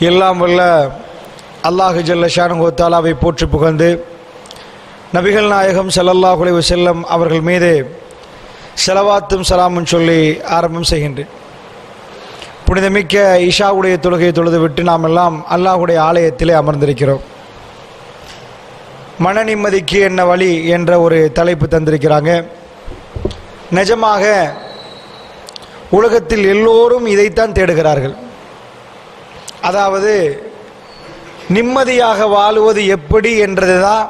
எல்லாம் வல்ல அல்லாஹு ஜல்ல ஷானுஹு தஆலாவை போற்றி புகழ்ந்து நபிகள் நாயகம் ஸல்லல்லாஹு அலைஹி வஸல்லம் அவர்கள் மீது ஸலவாத்தும் சலாமும் சொல்லி ஆரம்பம் செய்கின்றேன். புனிதமிக்க இஷாவுடைய தொழுகையை தொழுது விட்டு நாம் எல்லாம் அல்லாஹுடைய ஆலயத்திலே அமர்ந்திருக்கிறோம். மன நிம்மதிக்கு என்ன வழி என்ற ஒரு தலைப்பு தந்திருக்கிறாங்க. நிஜமாக உலகத்தில் எல்லோரும் இதைத்தான் தேடுகிறார்கள். அதாவது நிம்மதியாக வாழுவது எப்படி என்றது தான்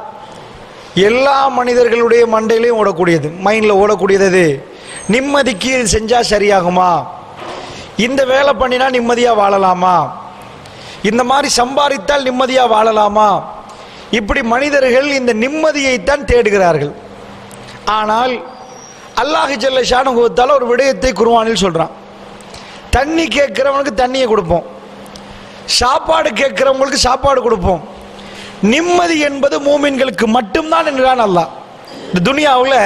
எல்லா மனிதர்களுடைய மண்டையிலையும் ஓடக்கூடியது, மைண்டில் ஓடக்கூடியது. நிம்மதிக்கு இது செஞ்சால் சரியாகுமா, இந்த வேலை பண்ணினா நிம்மதியாக வாழலாமா, இந்த மாதிரி சம்பாதித்தால் நிம்மதியாக வாழலாமா, இப்படி மனிதர்கள் இந்த நிம்மதியைத்தான் தேடுகிறார்கள். ஆனால் அல்லாஹ் ஜல்ல ஷானுஹு தஆலா ஒரு விடயத்தை குர்ஆனில் சொல்கிறான். தண்ணி கேட்குறவனுக்கு தண்ணியை கொடுப்போம், சாப்பாடு கேட்குறவங்களுக்கு சாப்பாடு கொடுப்போம். நிம்மதி என்பது மூமின்களுக்கு மட்டும்தான் என்கிறான் அல்லாஹ். இந்த துனியாவில்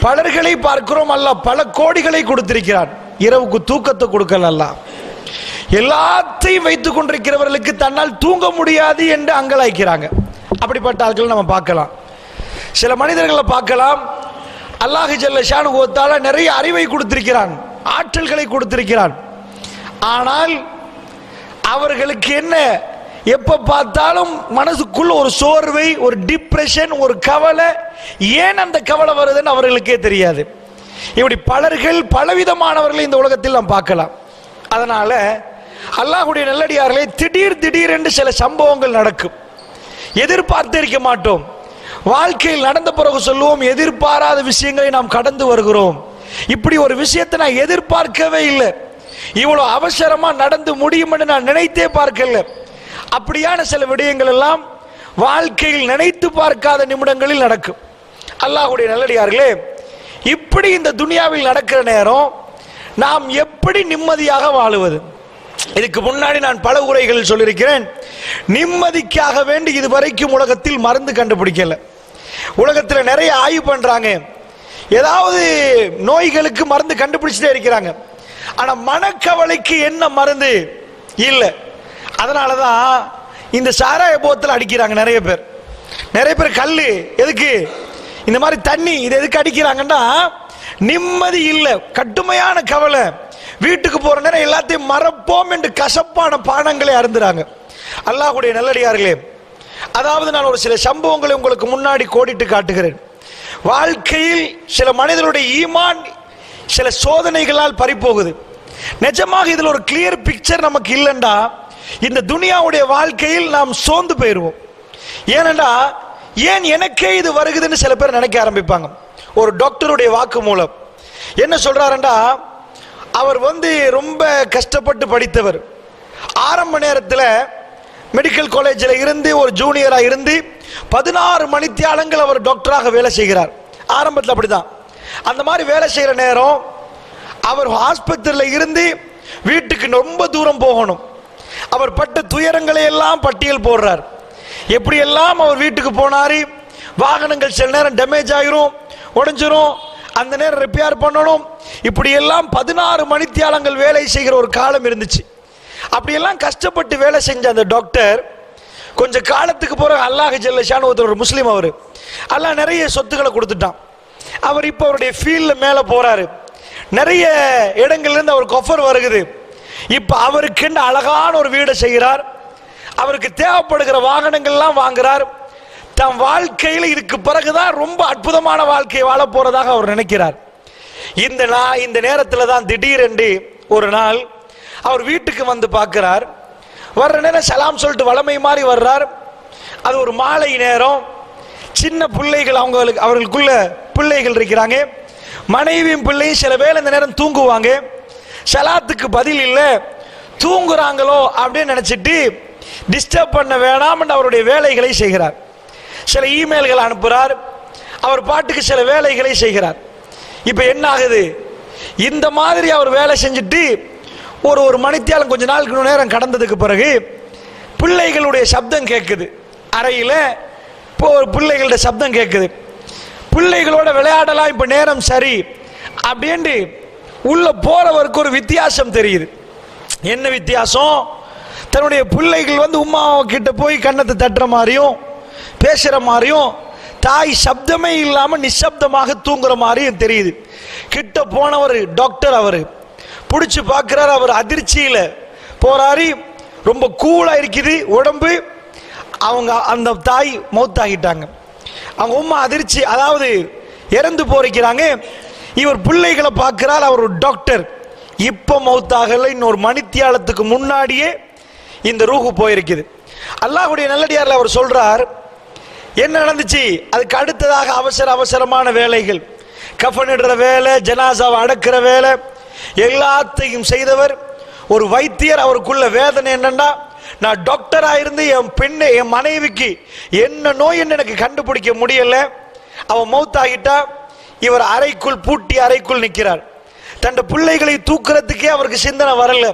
பலர்களை பார்க்கிறோம், அல்லாஹ் பல கோடிகளை கொடுத்திருக்கிறான். இரவுக்கு தூக்கத்தை கொடுக்கல அல்லாஹ். எல்லாத்தையும் வைத்துக் கொண்டிருக்கிறவர்களுக்கு தன்னால் தூங்க முடியாது என்று அங்கலாய்க்கிறாங்க. அப்படிப்பட்ட ஆட்களை நம்ம பார்க்கலாம். சில மனிதர்களை பார்க்கலாம், அல்லாஹ் ஜல்ல ஷானுஹு தஆலா நிறைய அறிவை கொடுத்திருக்கிறான், ஆற்றல்களை கொடுத்திருக்கிறான். ஆனால் அவர்களுக்கு என்ன, எப்ப பார்த்தாலும் மனசுக்குள்ள ஒரு சோர்வை, ஒரு டிப்ரெஷன், ஒரு கவலை. ஏன் அந்த கவலை வருதுன்னு அவர்களுக்கே தெரியாது. இப்படி பலர்கள் பலவிதமானவர்களை இந்த உலகத்தில் நாம் பார்க்கலாம். அதனால அல்லாஹ்வுடைய நல்லடியார்களே, திடீர் திடீர் என்று சில சம்பவங்கள் நடக்கும், எதிர்பார்த்து இருக்க மாட்டோம். வாழ்க்கையில் நடந்த பிறகு சொல்லுவோம், எதிர்பாராத விஷயங்களை நாம் கடந்து வருகிறோம். இப்படி ஒரு விஷயத்தை நான் எதிர்பார்க்கவே இல்லை, இவ்வளவு அவசரமா நடந்து முடியும் என்று நான் நினைத்தே பார்க்கல. அப்படியான சில விடயங்கள் எல்லாம் வாழ்க்கையில் நினைத்து பார்க்காத நிமிடங்களில் நடக்கும். அல்லாஹ்வுடைய நல்லடியார்களே, இப்படி இந்த துனியாவில் நடக்கிற நேரம் நாம் எப்படி நிம்மதியாக வாழுவது? இதுக்கு முன்னாடி நான் பல உரைகளில் சொல்லியிருக்கிறேன். நிம்மதிக்காக வேண்டி இதுவரைக்கும் உலகத்தில் மருந்து கண்டுபிடிக்கல. உலகத்தில் நிறைய ஆய்வு பண்றாங்க, ஏதாவது நோய்களுக்கு மருந்து கண்டுபிடிச்சிட்டே இருக்கிறாங்க. ஆனா மனக்கவலைக்கு என்ன மருந்து இல்லை. அதனாலதான் இந்த சாராய போத்தல் அடிக்கிறாங்க நிறைய பேர். கல்லு எதுக்கு, இந்த மாதிரி தண்ணி இது எதுக்கு அடிக்கிறாங்கன்னா, நிம்மதி இல்லை, கடுமையான கவலை. வீட்டுக்கு போற நேரம் எல்லாத்தையும் மறப்போம் என்று கசப்பான பானங்களை அருந்துறாங்க. அல்லாஹ்வுடைய நல்லடியார்களே, அதாவது நான் ஒரு சில சம்பவங்களை உங்களுக்கு முன்னாடி கோடிட்டு காட்டுகிறேன். வாழ்க்கையில் சில மனிதர்களுடைய ஈமான் சில சோதனைகளால் பறிப்போகுது. நிஜமாக இதில் ஒரு கிளியர் பிக்சர் நமக்கு இல்லைண்டா இந்த துனியாவுடைய வாழ்க்கையில் நாம் சோர்ந்து போயிடுவோம். ஏனென்றா, ஏன் எனக்கே இது வருகுதுன்னு சில பேர் நினைக்க ஆரம்பிப்பாங்க. ஒரு டாக்டருடைய வாக்கு மூலம் என்ன சொல்றாருண்டா, அவர் ரொம்ப கஷ்டப்பட்டு படித்தவர். ஆரம்ப நேரத்தில் மெடிக்கல் காலேஜில் இருந்து ஒரு ஜூனியராக இருந்து 16 மணித்தியாலங்கள் அவர் டாக்டராக வேலை செய்கிறார். ஆரம்பத்தில் அப்படிதான். அந்த மாதிரி வேலை செய்கிற நேரம் அவர் ஆஸ்பத்திரியில் இருந்து வீட்டுக்கு ரொம்ப தூரம் போகணும். அவர் பட்ட துயரங்களை எல்லாம் பட்டியல் போடுறார். எப்படியெல்லாம் அவர் வீட்டுக்கு போனார், வாகனங்கள் சில நேரம் டேமேஜ் ஆகிரும், உடைஞ்சிரும், அந்த நேரம் ரிப்பேர் பண்ணணும். இப்படியெல்லாம் 16 மணித்தியாலங்கள் வேலை செய்கிற ஒரு காலம் இருந்துச்சு. அப்படியெல்லாம் கஷ்டப்பட்டு வேலை செஞ்ச அந்த டாக்டர் கொஞ்ச காலத்துக்கு போற அல்லாஹ் ஜல்ல ஷானுஹு ஒரு முஸ்லீம், அவர் அல்லாஹ் நிறைய சொத்துக்களை கொடுத்துட்டான். அவர் இப்போ அவருடைய ஃபீல்டில் மேலே போறாரு. நிறைய இடங்கள்ல இருந்து அவருக்கு ஆஃபர் வருகுது. இப்போ அவருக்கு அழகான ஒரு வீடை செய்கிறார், அவருக்கு தேவைப்படுகிற வாகனங்கள்லாம் வாங்குறார். தன் வாழ்க்கையில் இதுக்கு பிறகுதான் ரொம்ப அற்புதமான வாழ்க்கையை வாழ போறதாக அவர் நினைக்கிறார். இந்த நேரத்தில் தான் திடீரென்று ஒரு நாள் அவர் வீட்டுக்கு வந்து பார்க்கிறார். வர்ற நேரம் சலாம் சொல்லிட்டு வளமை மாதிரி வர்றார். அது ஒரு மாலை நேரம். சின்ன பிள்ளைகள், அவர்களுக்குள்ள பிள்ளைகள் இருக்கிறாங்க. மனைவியும் பிள்ளையும் சில வேளை இந்த நேரம் தூங்குவாங்க. சலாத்துக்கு பதில் இல்லை, தூங்குறாங்களோ அப்படின்னு நினைச்சிட்டு டிஸ்டர்ப் பண்ண வேணாம் என்று அவருடைய வேலைகளை செய்கிறார். சில இமெயில்கள் அனுப்புகிறார், அவர் பாட்டுக்கு சில வேலைகளை செய்கிறார். இப்ப என்ன ஆகுது, இந்த மாதிரி அவர் வேலை செஞ்சுட்டு ஒரு மணித்தியாலம் கொஞ்ச நாளுக்கு நேரம் கடந்ததுக்கு பிறகு பிள்ளைகளுடைய சப்தம் கேட்குது. அறையில் இப்போ ஒரு பிள்ளைகளோட சப்தம் கேட்குது. பிள்ளைகளோட விளையாடலாம், இப்போ நேரம் சரி அப்படின்ட்டு உள்ள போறவருக்கு ஒரு வித்தியாசம் தெரியுது. என்ன வித்தியாசம்? தன்னுடைய பிள்ளைகள் வந்து உமா கிட்ட போய் கன்னத்தை தட்டுற மாதிரியும் பேசுற மாதிரியும் தாய் சப்தமே இல்லாம நிசப்தமாக தூங்குற மாதிரியும் தெரியுது. கிட்ட போனவர் டாக்டர், அவரு பிடிச்சு பார்க்கிறார். அவர் அதிர்ச்சியில போறாரு. ரொம்ப கூலா இருக்குது உடம்பு. அவங்க அந்த தாய் மௌத்தாகிட்டாங்க. அவங்க உமா அதிர்ச்சி, அதாவது இறந்து போறாங்க. இவர் பிள்ளைகளை பார்க்கிறார். அவர் ஒரு டாக்டர். இப்ப மௌத்தாகல, இன்னொரு மணித்தியாலத்துக்கு முன்னாடியே இந்த ரூஹு போயிருக்குது. அல்லாஹ்வுடைய நல்லடியார்ல அவர் சொல்றார், என்ன நடந்துச்சு? அதுக்கு அடுத்ததாக அவசரமான வேலைகள், கஃனிடுற வேலை, ஜனாசாவை அடக்கிற வேலை, எல்லாத்தையும் செய்தவர் ஒரு வைத்தியர். அவருக்குள்ள வேதனை என்னன்னா, நான் டாக்டரா இருந்து என் மனைவிக்கு என்ன நோய் எனக்கு கண்டுபிடிக்க முடியல, அவன் மௌத்தாகிட்டா. இவர் அறைக்குள் பூட்டி அறைக்குள் நிற்கிறார். தன் பிள்ளைகளை தூக்குறதுக்கே அவருக்கு சிந்தனை வரல.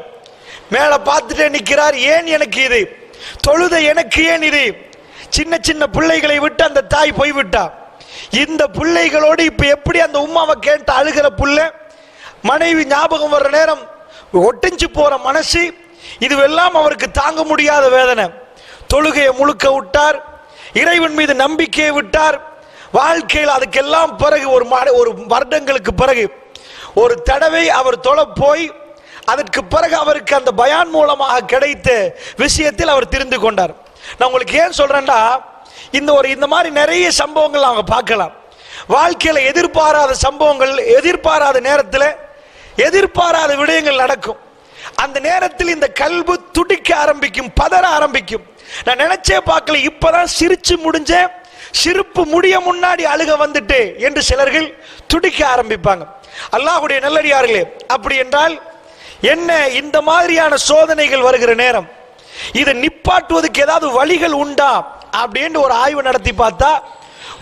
மேல பார்த்துட்டே நிற்கிறார். ஏன் எனக்கு இது தொழுத, எனக்கு ஏன் இது? சின்ன சின்ன பிள்ளைகளை விட்டு அந்த தாய் போய்விட்டா. இந்த பிள்ளைகளோடு இப்ப எப்படி அந்த உம்மாவை கேட்டு அழுகிற புள்ள, மனைவி ஞாபகம் வர்ற நேரம் ஒட்டிஞ்சு போற மனசு, இதுவெல்லாம் அவருக்கு தாங்க முடியாத வேதனை. தொழுகையை முழுக்க விட்டார், இறைவன் மீது நம்பிக்கையை விட்டார். வாழ்க்கையில் அதுக்கெல்லாம் பிறகு ஒரு வருடங்களுக்கு பிறகு ஒரு தடவை அவர் தொழ போய், அதற்கு பிறகு அவருக்கு அந்த பயான் மூலமாக கிடைத்த விஷயத்தில் அவர் தெரிந்து கொண்டார். நான் உங்களுக்கு ஏன் சொல்றேன்டா, இந்த மாதிரி நிறைய சம்பவங்கள் அவங்க பார்க்கலாம். வாழ்க்கையில எதிர்பாராத சம்பவங்கள், எதிர்பாராத நேரத்தில் எதிர்பாராத விடயங்கள் நடக்கும். அந்த நேரத்தில் இந்த கல்பு துடிக்க ஆரம்பிக்கும், பதற ஆரம்பிக்கும். நான் நினைச்சே பார்க்கல, இப்பதான் சிரிச்சு முடிஞ்ச, சிரிப்பு முடிய முன்னாடி அழுக வந்துட்டு என்று சிலர்கள் துடிக்க ஆரம்பிப்பாங்க. அல்லாஹ்வுடைய நல்லடியார்களே, அப்படி என்றால் என்ன, இந்த மாதிரியான சோதனைகள் வருகிற நேரம் இதை நிப்பாட்டுவதற்கு ஏதாவது வழிகள் உண்டா அப்படின்னு ஒரு ஆய்வு நடத்தி பார்த்தா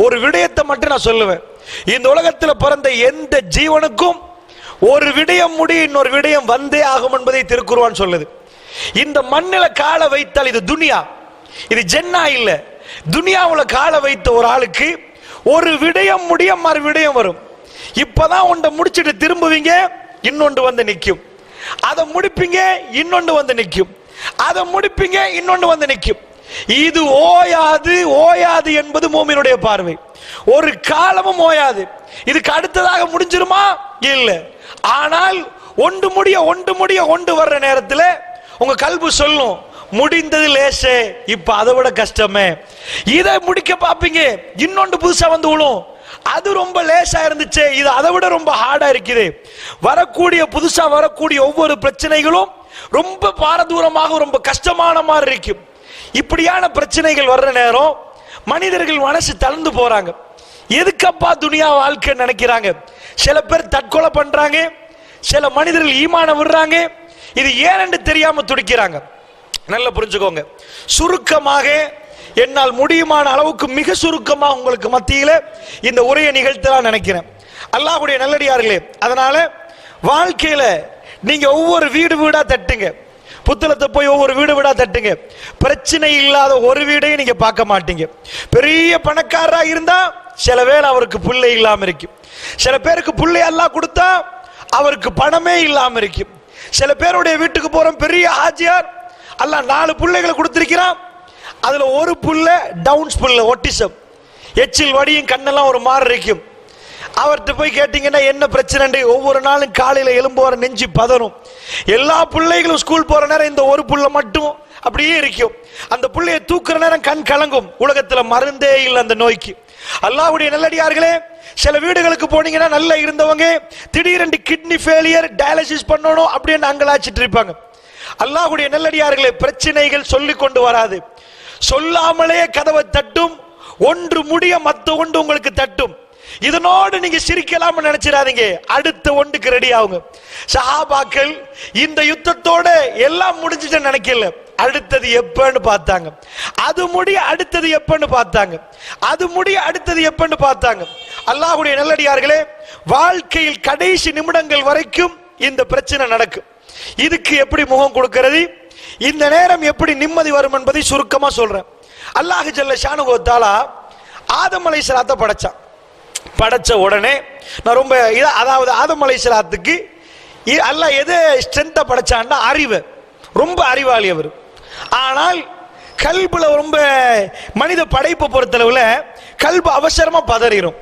ஒரு விடயத்தை மட்டும் நான் சொல்லுவேன். இந்த உலகத்தில் பிறந்த எந்த ஜீவனுக்கும் ஒரு விடயம் முடிய இன்னொரு விடயம் வந்தே ஆகும் என்பதை திருக்குர்ஆன் சொல்லுது. இந்த மண்ணில கால வைத்தால், இது துனியா, இது ஜென்னா இல்ல, துனியாவுல கால வைத்த ஒரு ஆளுக்கு ஒரு விடயம் முடிய மறு விடயம் வரும். இப்பதான் ஒன்றை முடிச்சுட்டு திரும்புவீங்க, இன்னொன்று வந்து நிற்கும். அதை முடிப்பீங்க, இன்னொன்று வந்து நிற்கும். அதை முடிப்பீங்க, இன்னொன்று வந்து நிற்கும். இது ஓயாது ஓயாது என்பது மூமினுடைய பார்வை. ஒரு காலமும் ஓயாது. இதுக்கு அடுத்ததாக முடிஞ்சிருமா? இல்ல. ஆனால் ஒன்று முடிய ஒன்று வர்ற நேரத்தில் உங்க கல்பு சொல்லும், முடிந்தது லேசே, இப்ப அதை விட கஷ்டமே. இதை முடிக்க பார்ப்பீங்க, இன்னொன்று புதுசா வந்து விழும். அது ரொம்ப லேசா இருந்துச்சு, இது அதை விட ரொம்ப ஹார்டா இருக்குது. புதுசா வரக்கூடிய ஒவ்வொரு பிரச்சனைகளும் ரொம்ப பாரதூரமாக ரொம்ப கஷ்டமான மாதிரி இருக்கும். இப்படியான பிரச்சனைகள் வர்ற நேரம் மனிதர்கள் மனசு தளர்ந்து போறாங்க. எதுக்கப்பா துனியா வாழ்க்கை நினைக்கிறாங்க. சில பேர் தற்கொலை பண்றாங்க, சில மனிதர்கள் ஈமான விடுறாங்க. இது ஏன்னு தெரியாம துடிக்கிறாங்க. நல்லா புரிஞ்சுக்கோங்க. சுருக்கமாக, என்னால் முடியுமான அளவுக்கு மிக சுருக்கமாக உங்களுக்கு மத்தியில இந்த உரையை நிகழ்த்தலாம் நினைக்கிறேன். அல்லாஹ்வுடைய நல்லடியார்களே, அதனால வாழ்க்கையில நீங்க ஒவ்வொரு வீடா தட்டுங்க. புத்தளத்தை போய் ஒவ்வொரு வீடா தட்டுங்க. பிரச்சனை இல்லாத ஒரு வீடையும் நீங்க பார்க்க மாட்டீங்க. பெரிய பணக்காரரா இருந்தா சில வேளை அவருக்கு பிள்ளை இல்லாம இருக்கும். சில பேருக்கு பிள்ளை எல்லாம் கொடுத்தா அவருக்கு பணமே இல்லாம இருக்கும். சில பேருடைய வீட்டுக்கு போறோம், பெரிய ஆஜியார் அல்லாஹ் 4 பிள்ளைகளை கொடுத்திருக்கிறான். அதுல ஒரு புள்ள டவுன்ஸ் புள்ள, ஒட்டிசம், எச்சில் வடியும், கண்ணெல்லாம் ஒரு மாதிரி இருக்கும். அவர்கிட்ட போய் கேட்டீங்கன்னா என்ன பிரச்சனை? ஒவ்வொரு நாளும் காலையில எலும்பு வர நெஞ்சு பதறும். எல்லா பிள்ளைகளும் ஸ்கூல் போற நேரம் இந்த ஒரு புள்ள மட்டும் அப்படியே இருக்கும். அந்த புள்ளையை தூக்குற நேரம் கண் கலங்கும். உலகத்துல மருந்தே இல்லை அந்த நோய்க்கு. அல்லாஹ்வுடைய நல்லடியார்களே, சில வீடுகளுக்கு போனீங்கன்னா நல்லா இருந்தவங்க திடீரென்று கிட்னி ஃபெயிலியர், டயாலிசிஸ் பண்ணணும் அப்படின்னு அங்கலாச்சிட்டு இருப்பாங்க. அல்லாஹ்வுடைய நல்லடியார்களே, பிரச்சனைகள் சொல்லிக் கொண்டு வராது, சொல்லாமலே கதவை தட்டும். ஒன்று முடிய மத்த ஒன்று உங்களுக்கு தட்டும். இதனோடு நீங்க சிரிக்கலாம் நினைச்சிடாதீங்க, அடுத்த ஒன்றுக்கு ரெடி ஆகுங்க. சஹாபாக்கள் இந்த யுத்தத்தோட எல்லாம் முடிஞ்சுட்டு நினைக்கல, அடுத்தது எப்பன்னு பார்த்தாங்க. அது முடிய அடுத்தது எப்பன்னு பார்த்தாங்க. அது முடிய அடுத்தது எப்பன்னு பார்த்தாங்க. அல்லாஹ்வுடைய நல்லடியார்களே, வாழ்க்கையில் கடைசி நிமிடங்கள் வரைக்கும் இந்த பிரச்சனை நடக்கும். இதுக்கு எப்படி முகம் கொடுக்கிறது, இந்த நேரம் எப்படி நிம்மதி வரும் என்பதை சுருக்கமா சொல்றேன். அல்லாஹ் ஜல்ல ஷானுஹு வ தஆலா ஆதம் அலைஹிஸ்ஸலாத்தை படைச்சான். படைச்ச உடனே நான் ரொம்ப அதாவது ஆதம் அலைஹிஸ்ஸலாத்துக்கு அல்லாஹ் எதை ஸ்ட்ரென்த்தை படைச்சான்னா அறிவு. ரொம்ப அறிவாளி அவர். ஆனால் கல்புல ரொம்ப மனித படைப்பு பொறுத்தளவுல கல்பு அவசரமா பதறிடும்.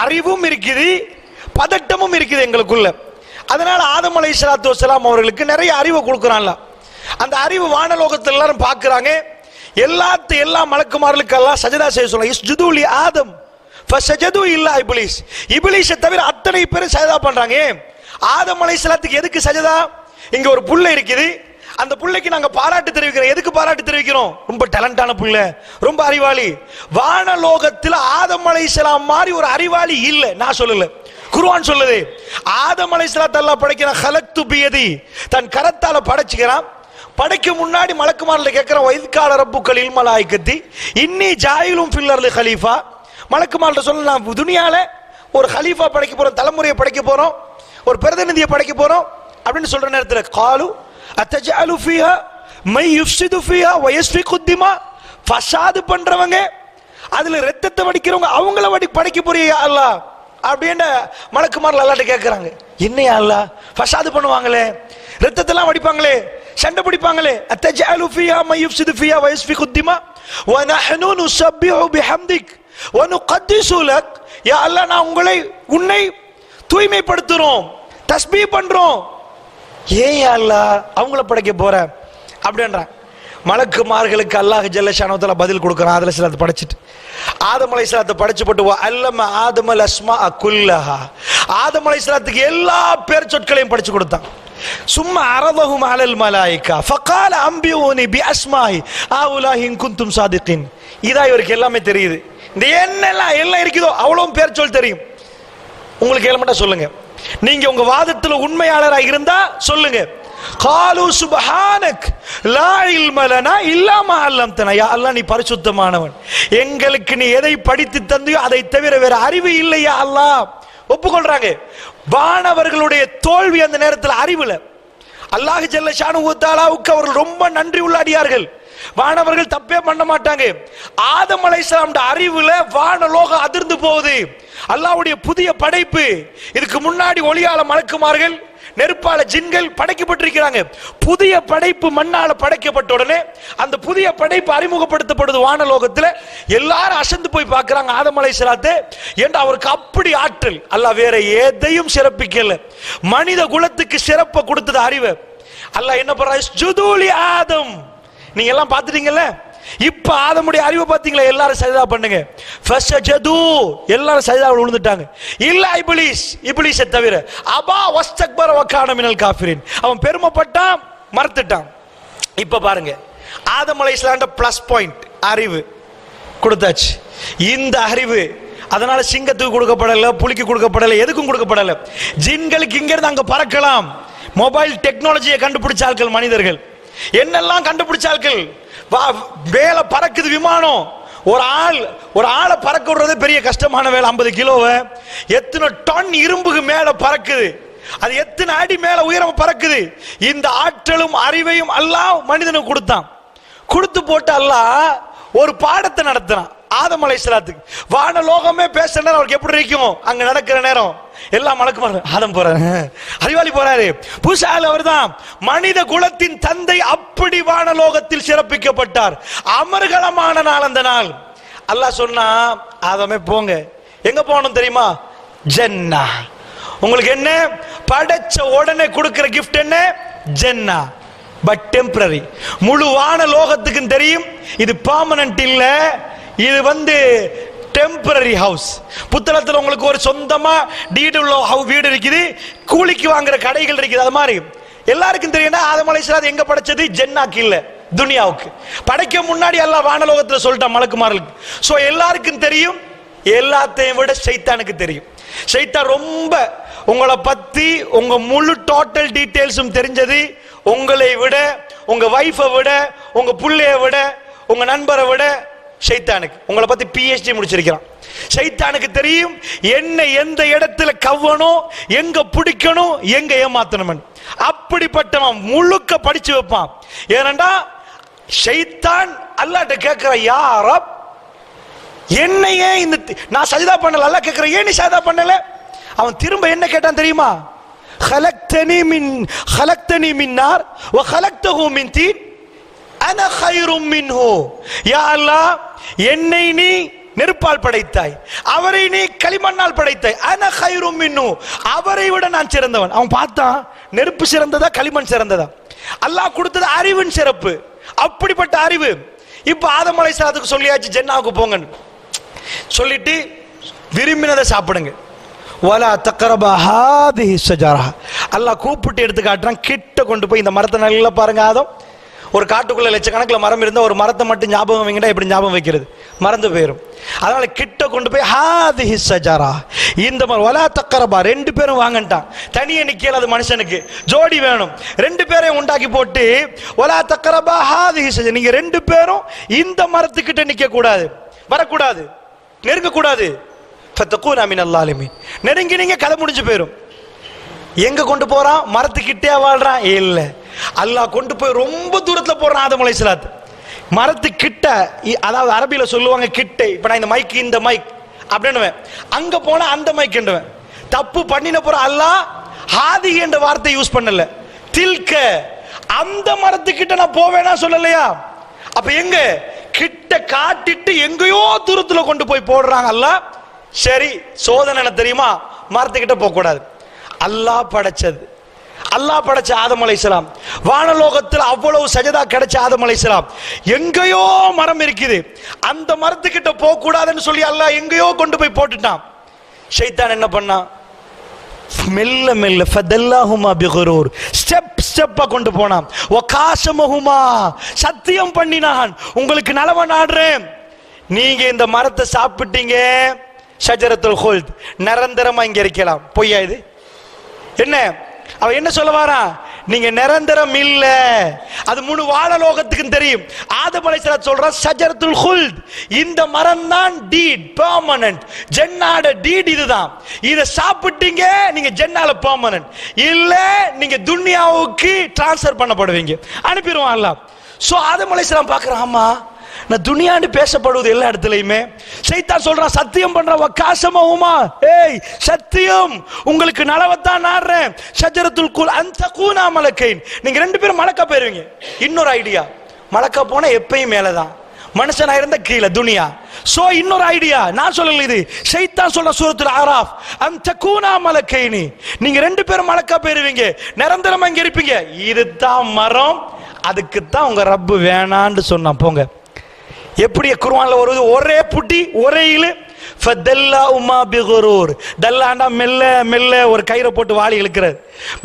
அறிவும் இருக்குது, பதட்டமும் இருக்குது எங்களுக்குள்ள. அதனால ஆதம் அலைஹிஸ்ஸலாத்து வஸ்ஸலாம் அவர்களுக்கு நிறைய அறிவை கொடுக்குறான்ல. அந்த அறிவு வானலோகத்தில் எல்லாரும் பார்க்கிறாங்க. எல்லா மலக்குமார்களுக்கு எல்லாம் சஜதா செய்ய சொல்றாங்க. இஸ்ஜுது லி ஆதம் ஃபஸஜது இல்லா இப்லீஸ். இப்லீஸை தவிர அத்தனை பேரும் சஜதா பண்றாங்க. ஆதம் அலைஹிஸ்ஸலாத்துக்கு எதுக்கு சஜதா? இங்க ஒரு புல்லை இருக்குது, அந்த புள்ளைக்கு நாங்க பாராட்டு தெரிவிக்கிறோம். எதுக்கு பாராட்டு தெரிவிக்கிறோம்? ரொம்ப டேலண்டான புள்ள, ரொம்ப அறிவாளி. வானலோகத்தில் ஆதம் அலைஹிஸ்ஸலாம் மாதிரி ஒரு அறிவாளி இல்ல. நான் சொல்லல, குர்ஆன் சொல்லுது. ஆதம் அலைஹிஸ்ஸலாத்து அல்லாஹ் படைக்கிறான். ஹலக்து பியதி, தன் கரத்தால படைச்சுக்கிறான். படைக்க முன்னாடி மலக்குமார்ல கேட்கிறான், வைத்கால ரப்புக்கல் இல் மலாயிகத்தி இன்னி ஜாயிலும் ஃபில் அர்லி கலீஃபா. மலக்குமார்ல சொல்ல, நான் துனியால ஒரு கலீஃபா படைக்க போறோம், தலைமுறையை படைக்க போறோம், ஒரு பிரதிநிதியை படைக்க போறோம் அப்படின்னு சொல்ற நேரத்தில் காலு அத்தஜஅலு ஃபீஹா மை யுஃப்ஸிது ஃபீஹா வ யஸ்ஃபிகு திமா. ஃபஸாது பண்றவங்க, அதுல ரத்தத்தை வடிக்கிறவங்க, அவங்கள படைக்க போறியா அல்லாஹ் அப்படின்னு மலக்குமார்ல அல்லாஹ்ட்ட கேட்கறாங்க. என்னையா அல்லாஹ் ஃபஸாது பண்ணுவாங்களே, ரத்தத்தெல்லாம் வடிப்பாங்களே, சண்டை பிடிப்பாங்களே. அத்தஜஅலு ஃபீஹா மை யுஃப்ஸிது ஃபீஹா வ யஸ்ஃபிகு திமா வ நஹ்னு நுஸப்பிஹு பிஹம்திக் வ நுகத்திஸு லக். யா அல்லாஹ், நான் உன்னை தூய்மைப்படுத்துறோம், தஸ்பீஹ் பண்றோம். ஏன் யா அல்லாஹ் அவங்கள படைக்க போற அப்படின்றான். மலக்குமார்களுக்கு அல்லாஹ் ஜல்ல ஷானஹு வ தஆலா பதில் கொடுக்கறான். அதுல சிலத்தை படைச்சிட்டு ஆதம் அலைஹிஸ்ஸலாத்தை படைச்சு போட்டு அல்லம ஆதமல் அஸ்மா குல்லஹா. ஆதம் அலைஹிஸ்ஸலாத்துக்கு எல்லா பேர் சொற்களையும் படிச்சு கொடுத்தான். சும்மா அரதஹும் அலல் மலாயிகா ஃபகால அம்பியூனி பி அஸ்மாஹி ஆஉலாஹி இன் குன்தும் சாதிகின். இதா இவருக்கு எல்லாமே தெரியுது. இந்த என்னெல்லாம் எல்லாம் இருக்குதோ அவ்வளவும் பேர் சொல் தெரியும். உங்களுக்கு எலமெண்டா சொல்லுங்க. நீங்க உங்க வாதத்துல உண்மையாளராக இருந்தா சொல்லுங்க. காலு சுப்ஹானக் லா இல்ம லனா இல்லா மா அல்லம்தனா. யா அல்லாஹ், நீ பரிசுத்தமானவன், எங்களுக்கு நீ எதை படித்து தந்தியோ அதை தவிர வேற அறிவு இல்லையா அல்லாஹ். ஒப்புக்கொள்றாங்க. வானவர்களுடைய தோல்வி அந்த நேரத்தில் அறிவுல. அல்லாஹ் ஜல்ல ஷானஹு வ தஆலாவுக்கு அவர்கள் ரொம்ப நன்றி உள்ளாடியார்கள். வானவர்கள் தப்பே பண்ண மாட்டாங்க. ஆதம் அலைஹிஸ்ஸலாம் அறிவுல வானலோகம் அதிர்ந்து போகுது. அல்லாஹ்வுடைய புதிய படைப்பு. இதுக்கு முன்னாடி ஒளியால மலக்குமார்கள், நெருப்பால ஜின்கள் படைக்கப்பட்டிருக்கிறாங்க. புதிய படைப்பு மண்ணால படைக்கப்பட்ட உடனே அந்த புதிய படைப்பு அறிமுகப்படுத்தப்படுது வானலோகத்தில். எல்லாரும் அசந்து போய் பார்க்கிறாங்க ஆதம் அலைஹிஸ்ஸலாத்தை. ஏண்டா அவருக்கு அப்படி ஆற்றல். அல்லாஹ் வேற எதையும் சிறப்பிக்கல, மனித குலத்துக்கு சிறப்பை கொடுத்தது அறிவு. அல்லாஹ் என்ன பண்றான்? இஸ்ஜுது லி ஆதம். நீங்க எல்லாம் பார்த்துட்டீங்கல்ல, இப்ப ஆதமுடைய அறிவை பார்த்தீங்களா? எல்லாரும் சஜதா பண்ணுங்க. ஃபஸஜது, எல்லாரும் சஜதாவுல விழுந்துட்டாங்க. இல்ல இப்லீஸ், இப்லீஸை தவிர. அபா வஸ்தக்பர வ கான மினல் காஃபிரின். அவன் பெருமைப்பட்டான், மறுத்துட்டான். இப்ப பாருங்க, ஆதம் அலைஹிஸ்ஸலாம் பிளஸ் பாயிண்ட் அறிவு கொடுத்தாச்சு. இந்த அறிவு அதனால சிங்கத்துக்கு கொடுக்கப்படல, புலிக்கு கொடுக்கப்படல, எதுக்கும் கொடுக்கப்படல. ஜின்களுக்கு இங்க இருந்து அங்க பறக்கலாம். மொபைல் டெக்னாலஜியை கண்டுபிடிச்சார்கள் மனிதர்கள். என்னெல்லாம் கண்டுபிடிச்சார்கள். மேல பறக்குது விமானம். ஒரு ஆளை பறக்க விடுறது பெரிய கஷ்டமான வேலை. 50 கிலோவை எத்தனை டன் இரும்புக்கு மேல பறக்குது, அது எத்தனை அடி மேல உயரம் பறக்குது. இந்த ஆற்றலும் அறிவையும் அல்லாஹ் மனிதனுக்கு கொடுத்தான். கொடுத்து போட்டு அல்லாஹ் ஒரு பாடத்தை நடத்தினான் ஆதம் அலைஹிஸ்ஸலாத்துக்கு. வானலோகமே பேசுற நேரம் அவருக்கு எப்படி இருக்கும்? அங்க நடக்கிற நேரம் எல்லாம் மலக்குமார், ஆதம் போறாரு, அறிவாளி போறாரு, பூசால் அவர் தான் மனித குலத்தின் தந்தை. அப்படி வானலோகத்தில் சிறப்பிக்கப்பட்டார். அமர்கலமான நாள் அந்த நாள். அல்லாஹ் சொன்னா, ஆதமே போங்க. எங்க போகணும் தெரியுமா? ஜன்னா. உங்களுக்கு என்ன படைச்ச உடனே கொடுக்கிற கிஃப்ட் என்ன? ஜன்னா. But temporary. முழு வானலோகத்துக்கும் தெரியும் இது பெர்மனன்ட் இல்ல, இது டெம்பரரி ஹவுஸ். புத்தளத்தில் உங்களுக்கு ஒரு சொந்தமா டீடு உள்ள வீடு இருக்குது, கூலிக்கு வாங்குற கடைகள் இருக்குது. அது மாதிரி எல்லாருக்கும் தெரியும். ஆதம் அலைஹிஸ்ஸலாம் எங்க படைச்சது? ஜன்னாக்கு இல்ல, துனியாவுக்கு. படைக்க முன்னாடி எல்லாம் வானலோகத்தில் சொல்லிட்டான் மலக்குமார்களுக்கு. சோ எல்லாருக்கும் தெரியும். எல்லாத்தையும் விட சைத்தானுக்கு தெரியும். சைத்தான் ரொம்ப உங்களை பத்தி உங்க முழு டோட்டல் டீடைல்ஸும் தெரிஞ்சது. உங்களை விட, உங்க வைஃபை விட, உங்க புள்ளைய விட, உங்க நண்பரை விட சைத்தானுக்கு. உங்களை பத்தி PhD முடிச்சிருக்கிறான். சைத்தானுக்கு தெரியும் என்ன எந்த இடத்துல கவ்வணும், எங்க பிடிக்கணும், எங்க ஏமாத்தணும். அப்படிப்பட்டவன் முழுக்க படிச்சு வைப்பான். ஏனண்டா சைத்தான் அல்லாஹ்ட்ட கேட்கிறான், யா ரப், என்னையே இந்த நான் சஜதா பண்ணல. அல்லாஹ் கேட்கிறான், ஏன் நீ சஜதா பண்ணல? அவன் திரும்ப என்ன கேட்டான் தெரியுமா? خلقتني من نار وخلقته من طين. அன கைரும் மின்ஹு, யா அல்லாஹ் என்னை நீ நெருப்பால் படைத்தாய், அவரை நீ களிமண்ணால் படைத்தாய், அன கைரும் மின்ஹு அவரை விட நான் சிறந்தவன். அவன் பார்த்தான் நெருப்பு சிறந்ததா களிமண் சிறந்ததா? அல்லாஹ் கொடுத்தது அறிவின் சிறப்பு, அப்படிப்பட்ட அறிவு. இப்ப ஆதம் அலைஹிஸ்ஸலாத்துக்கு சொல்லியாச்சு ஜன்னாவுக்கு போங்கன்னு சொல்லிட்டு விரும்பினதை சாப்பிடுங்க. வலா தக்ரபா ஹாதிஹி ஷஜரா, அல்லாஹ் கூப்பிட்டு எடுத்து காட்டுறான். கிட்ட கொண்டு போய் இந்த மரத்தை நல்லா பாருங்க. ஆதம் ஒரு காட்டுக்குள்ள லட்சக்கணக்கில் மரம் இருந்தால் ஒரு மரத்தை மட்டும் ஞாபகம் வைங்கடா, எப்படி ஞாபகம் வைக்கிறது? மறந்து போயிடும். அதனால கிட்ட கொண்டு போய் ஹாதிஹி ஷஜரா, இந்த மரம். வலா தக்ரபா, ரெண்டு பேரும் வாங்கன்ட்டான். தனியே நிக்கல, அது மனுஷனுக்கு ஜோடி வேணும். ரெண்டு பேரையும் உண்டாக்கி போட்டு வலா தக்ரபா ஹாதிஹி ஷஜரா, நீங்க ரெண்டு பேரும் இந்த மரத்துக்கிட்ட நிக்க கூடாது, வரக்கூடாது, நெருங்க கூடாது. ஃபத்தகூனா மினல் ஸாலிமீன், நெருங்கி நீங்க கதை முடிஞ்சு போயிடும். எங்க கொண்டு போறான்? மரத்துக்கிட்டே வாழ்றான்? இல்ல, அல்லாஹ் கொண்டு போய் ரொம்ப தூரத்துல போறான் ஆதம் அலைஹிஸ்ஸலாத். மரத்துக்கிட்ட, அதாவது அரபியில சொல்லுவாங்க கிட்டே. இப்ப நான் இந்த மைக், இந்த மைக் அப்படின்னுவேன், அங்க போனா அந்த மைக் என்றுவேன். தப்பு பண்ணின போற அல்லாஹ் ஹாதி என்ற வார்த்தை யூஸ் பண்ணல, தில்க, அந்த மரத்துக்கிட்ட நான் போவேனா சொல்லலையா? அப்ப எங்க கிட்ட காட்டிட்டு எங்கேயோ தூரத்துல கொண்டு போய் போடுறாங்க அல்லாஹ். சரி, சோதனை என்ன தெரியுமா? மரத்துக்கிட்ட போக கூடாது. அல்லாஹ் படைச்சது, அல்லாஹ் படைச்ச ஆதம் அலைஹிஸ்ஸலாம், வானலோகத்தில் அவ்வளவு சஜதா கிடைச்ச ஆதம் அலைஹிஸ்ஸலாம், எங்கேயோ மரம் இருக்குது, அந்த மரத்துக்கிட்ட போக கூடாதுன்னு சொல்லி அல்லாஹ் எங்கேயோ கொண்டு போய் போட்டுட்டான். ஷைத்தான் என்ன பண்ணான்? மெல்ல மெல்ல ஃபதல்லாஹுமா பிகுரூர், ஸ்டெப் ஸ்டெப்பா கொண்டு போனான். வகாசமஹுமா, சத்தியம் பண்ணினான், உங்களுக்கு நலவ நாடுறேன், நீங்க இந்த மரத்தை சாப்பிட்டீங்க, ஷஜரத்துல் ஹுல்த், நிரந்தரமா இங்க இருக்கலாம். பொய்யா இது? என்ன அவ என்ன சொல்ல வாரா? நீங்க நிரந்தரம் இல்ல, அது முழு வானலோகத்துக்கும் தெரியும். ஆதம் அலைஹிஸ்ஸலாம் சொல்ற ஷஜரத்துல் ஹுல்த், இந்த மரம் தான் டீட், பெர்மனன்ட். ஜன்னாட டீட் இதுதான். இத சாப்பிட்டீங்க, நீங்க ஜன்னால பெர்மனன்ட் இல்ல, நீங்க துன்யாவுக்கு டிரான்ஸ்ஃபர் பண்ணப்படுவீங்க, அனுப்பிடுவான் அல்லாஹ். சோ ஆதம் அலைஹிஸ்ஸலாம் பார்க்கறான், ஆமா நான் துனியான்னு பேசப்படுவது எல்லா இடத்துலயுமே. ஷைத்தான் சொல்றான், சத்தியம் பண்ற வகாசமஹுமா, ஏய் சத்தியம், உங்களுக்கு நலவத்தான் நாடுறேன், ஷஜரத்துல் குல் அன்தகூனா மலக்கைன், நீங்க ரெண்டு பேரும் மலக்கா போயிருவீங்க. இன்னொரு ஐடியா, மலக்கா போனா எப்பயும் மேலதான், மனுஷனா இருந்த கீழே துனியா. சோ இன்னொரு ஐடியா நான் சொல்லல, இது ஷைத்தான் சொல்ற சூரத்துல் ஆராஃப், அன்தகூனா மலக்கைனி, நீங்க ரெண்டு பேரும் மலக்கா போயிருவீங்க, நிரந்தரமா இங்க இருப்பீங்க. இதுதான் மரம், அதுக்கு தான் உங்க ரப்பு வேணான்னு சொன்னான். போங்க. எப்படி குர்ஆன்ல வருது? ஒரே புட்டி, ஒரே இழு. ஃபதல்லாஹுமா பிகுரூர், தல்லாண்டா மெல்ல மெல்ல ஒரு கயிறை போட்டு வாளி இழுக்கிறது,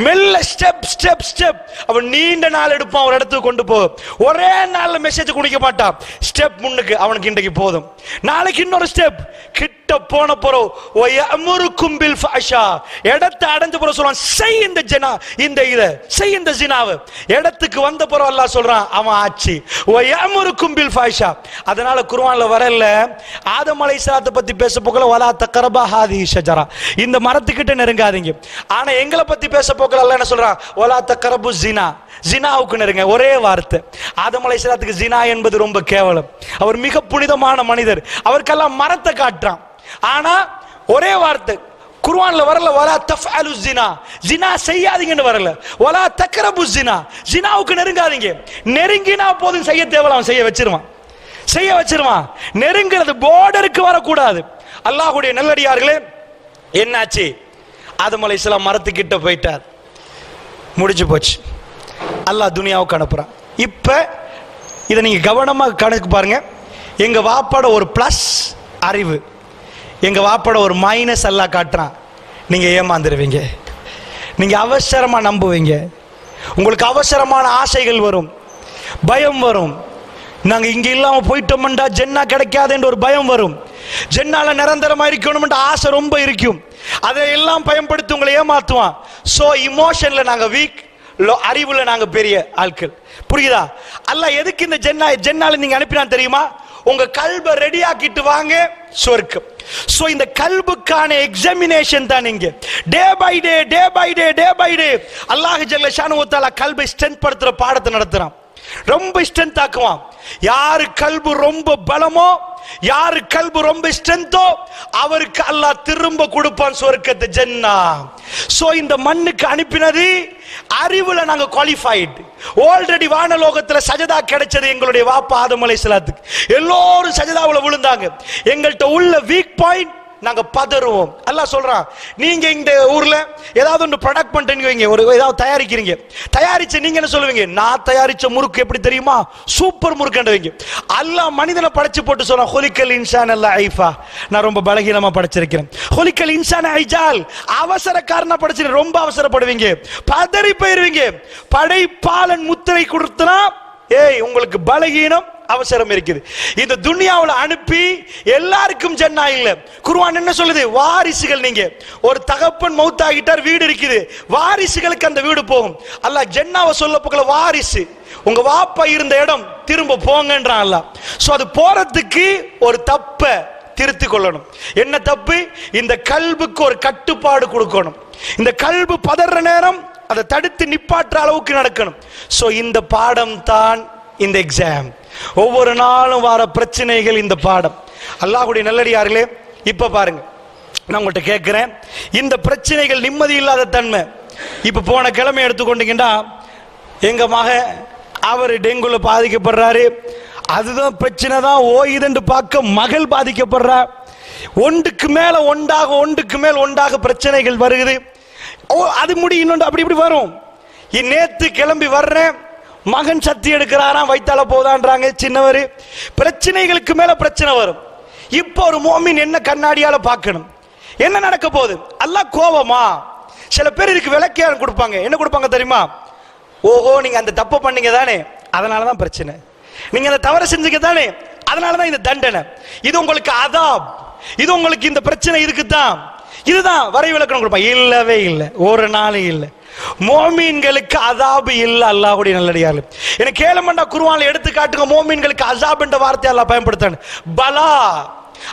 மெல்ல ஸ்டெப் ஸ்டெப் ஸ்டெப். அவன் நீண்ட நாள் எடுப்பான் ஒரு இடத்துக்கு கொண்டு போ, ஒரே நாள்ல மெசேஜ் குடிக்க மாட்டான். ஸ்டெப் முன்னுக்கு அவனுக்கு இன்றைக்கு போதும், நாளைக்கு இன்னொரு ஸ்டெப். கிட்ட போன போறோம் வயமுருக்கும் பில் ஃபஹ்ஷா, இடத்தை அடைஞ்ச போற சொல்றான், செய் இந்த ஜனா, இந்த இத செய், இந்த ஜினாவை. இடத்துக்கு வந்த போற அல்லாஹ் சொல்றான், அவன் ஆச்சு வயமுருக்கும் பில் ஃபஹ்ஷா. அதனால குர்ஆன்ல வரல ஆதம் அலைஹிஸ்ஸலாத்தை பத்தி பேச போகல வலா தக்ரபா ஹாதிஹி ஷஜரா, இந்த மரத்துக்கிட்ட நெருங்காதீங்க. ஆனா எங்களை பத்தி பேச போகல அல்லாஹ் என்ன சொல்றான்? வலா தக்ரபு ஜினா, ஜினாவுக்கு நெருங்க. ஒரே வார்த்தை. ஆதம் அலைஹிஸ்ஸலாத்துக்கு ஜினா என்பது ரொம்ப கேவலம், அவர் மிக புனிதமான மனிதர், அவருக்கெல்லாம் மரத்தை காட்டுறான். ஆனா ஒரே வார்த்தை குர்ஆன்ல வரல, வலா தஃஅலு ஜினா, ஜினா செய்யாதீங்கன்னு வரல, வலா தக்ரபு ஜினா, ஜினாவுக்கு நெருங்காதீங்க. நெருங்கினா போதும், செய்ய தேவல அவன் செய்ய வச்சிருவான், செய்ய வச்சிருவான். நெருங்கிறது பார்டருக்கு வரக்கூடாது. அல்லாஹ்வுடைய நல்லடியார்களே, என்னாச்சு? ஆதம் அலைஹிஸ்ஸலாம் மரத்துக்கிட்ட போயிட்டார், முடிஞ்சு போச்சு. அல்லாஹ் துனியாவுக்கு அனுப்புறான். இப்ப இதை நீங்க கவனமா கணக்கு பாருங்க. எங்க வாப்பாட ஒரு பிளஸ் அறிவு, எங்க வாப்பாட ஒரு மைனஸ் அல்லாஹ் காட்டுறான். நீங்க ஏமாந்துருவீங்க, நீங்க அவசரமா நம்புவீங்க, உங்களுக்கு அவசரமான ஆசைகள் வரும், பயம் வரும். நாங்க இங்க இல்லாம போயிட்டோம்டா ஜென்னா கிடைக்காதுன்ற ஒரு பயம் வரும், ஜென்னால நிரந்தரமா இருக்கணும்ன்ற ஆசை ரொம்ப இருக்கும். அதையெல்லாம் பயன்படுத்தி உங்களை ஏமாத்துவான். சோ இமோஷன்ல நாங்க வீக், அறிவுல நாங்க பெரிய ஆட்கள். புரியுதா? அல்லாஹ் எதுக்கு இந்த ஜென்னால நீங்க அனுப்பினான் தெரியுமா? உங்க கல்பை ரெடி ஆக்கிட்டு வாங்க சொர்க்கம். சோ இந்த கல்புக்கான எக்ஸாமினேஷன் தான் நீங்க day by day day by day day by day அல்லாஹ் ஜல்ல ஷானு வ தஆலா கல்பை ஸ்ட்ரென்த் படுத்துற பாடத்தை நடத்துறான், ரொம்ப ஸ்ட்ரென்த் ஆக்குவான். யாரு கல்பு ரொம்ப பலமோ, யாரு கல்பு ரொம்ப ஸ்ட்ரென்த்தோ, அவருக்கு அல்லாஹ் திரும்ப கொடுப்பான் சொர்க்கத்தை, ஜன்னா. சோ இந்த மண்ணுக்கு அனுப்பினது அறிவுல நாங்க குவாலிஃபைடு. ஆல்ரெடி வானலோகத்துல சஜதா கிடைச்சது எங்களுடைய வாப்பா ஆதம் அலைஹிஸ்ஸலாத்துக்கு. எல்லோரும் சஜதாவுல விழுந்தாங்க. எங்கள்கிட்ட உள்ள வீக் பாயிண்ட், நாங்க பதறுவோம். அல்லாஹ் சொல்றான், நீங்க இந்த ஊர்ல ஏதாவது ஒன்று ப்ரொடக்ட் பண்றீங்க, ஒரு ஏதாவது தயாரிக்கிறீங்க, தயாரிச்சு நீங்க என்ன சொல்லுவீங்க? நான் தயாரிச்ச முறுக்கு எப்படி தெரியுமா, சூப்பர் முறுக்குன்றவங்க. அல்லாஹ் மனிதனை படைச்சு போட்டு சொல்றான், ஹுலிக்கல் இன்சான் அல்ல ஐஃபா, நான் ரொம்ப பலகீனமா படைச்சிருக்கிறேன். ஹுலிக்கல் இன்சான் ஐஜால், அவசரக்காரனா படைச்சிருக்கேன், ரொம்ப அவசரப்படுவீங்க, பதறி போயிருவீங்க. படைப்பாளன் முத்திரை கொடுத்தனா ஏய் உங்களுக்கு பலகீனம் அவசரம் இருக்குது. இந்த துனியாவுல அனுப்பி எல்லாருக்கும் ஜன்னா இல்ல. குர்ஆன் என்ன சொல்லுது? வாரிசுகள், நீங்க ஒரு தகப்பன் மௌத்தாகிட்டார், வீடு இருக்குது, வாரிசுகளுக்கு அந்த வீடு போகும். அல்லாஹ் ஜன்னாவை சொல்ல போகல, வாரிசு உங்க வாப்பா இருந்த இடம் திரும்ப போங்கன்றான் அல்லாஹ். சோ அது போறதுக்கு ஒரு தப்ப திருத்தி கொள்ளணும். என்ன தப்பு? இந்த கல்புக்கு ஒரு கட்டுப்பாடு கொடுக்கணும். இந்த கல்பு பதற நேரம் அதை தடுத்து நிப்பாற்ற அளவுக்கு நடக்கணும். சோ இந்த பாடம் தான் இந்த எக்ஸாம். ஒவ்வொரு நாளும் வர பிரச்சனைகள் இந்த பாடம். அல்லாஹ்வுடைய நல்லடியார்களே, இப்ப பாருங்க, நான் உங்கள்கிட்ட கேட்கிறேன், இந்த பிரச்சனைகள் நிம்மதி இல்லாத தன்மை. இப்ப போன கிழமை எடுத்துக்கொண்டீங்கன்னா, எங்க மக அவர் டெங்குல பாதிக்கப்படுறாரு, அதுதான் பிரச்சனை தான் ஓயுதுன்னு பார்க்க மகள் பாதிக்கப்படுறா. ஒன்றுக்கு மேல ஒன்றாக பிரச்சனைகள் வருகிறது. அது முடியும், அப்படி இப்படி வரும். நேத்து கிளம்பி வர்றேன், மகன் சத்தி எடுக்கிறாராம், வைத்தால போதான்றாங்க சின்னவர். பிரச்சனைகளுக்கு மேல பிரச்சனை வரும். இப்போ ஒரு மோமின் என்ன கண்ணாடியால பார்க்கணும், என்ன நடக்க போகுது? அல்லாஹ் கோவமா? சில பேர் இதுக்கு விளக்கம் கொடுப்பாங்க. என்ன கொடுப்பாங்க தெரியுமா? ஓஹோ, நீங்க அந்த தப்பு பண்ணீங்க தானே, அதனாலதான் பிரச்சனை. நீங்க அந்த தவறு செஞ்சீங்க தானே, அதனாலதான் இந்த தண்டனை. இது உங்களுக்கு அதாப், இது உங்களுக்கு இந்த பிரச்சனை, இதுக்குதான் இதுதான் வரை விளக்கணம் கொடுப்பாங்க. இல்லவே இல்லை, ஒரு நாளும் இல்லை. மோமீன்களுக்கு அசாபு இல்ல. அல்லாஹ்வுடைய நல்லடியார்கள், எனக்கு கேளமண்டா குர்ஆன்ல எடுத்து காட்டுங்க, மோமீன்களுக்கு அசாப் என்ற வார்த்தை அல்லாஹ் பயன்படுத்தான். பலா,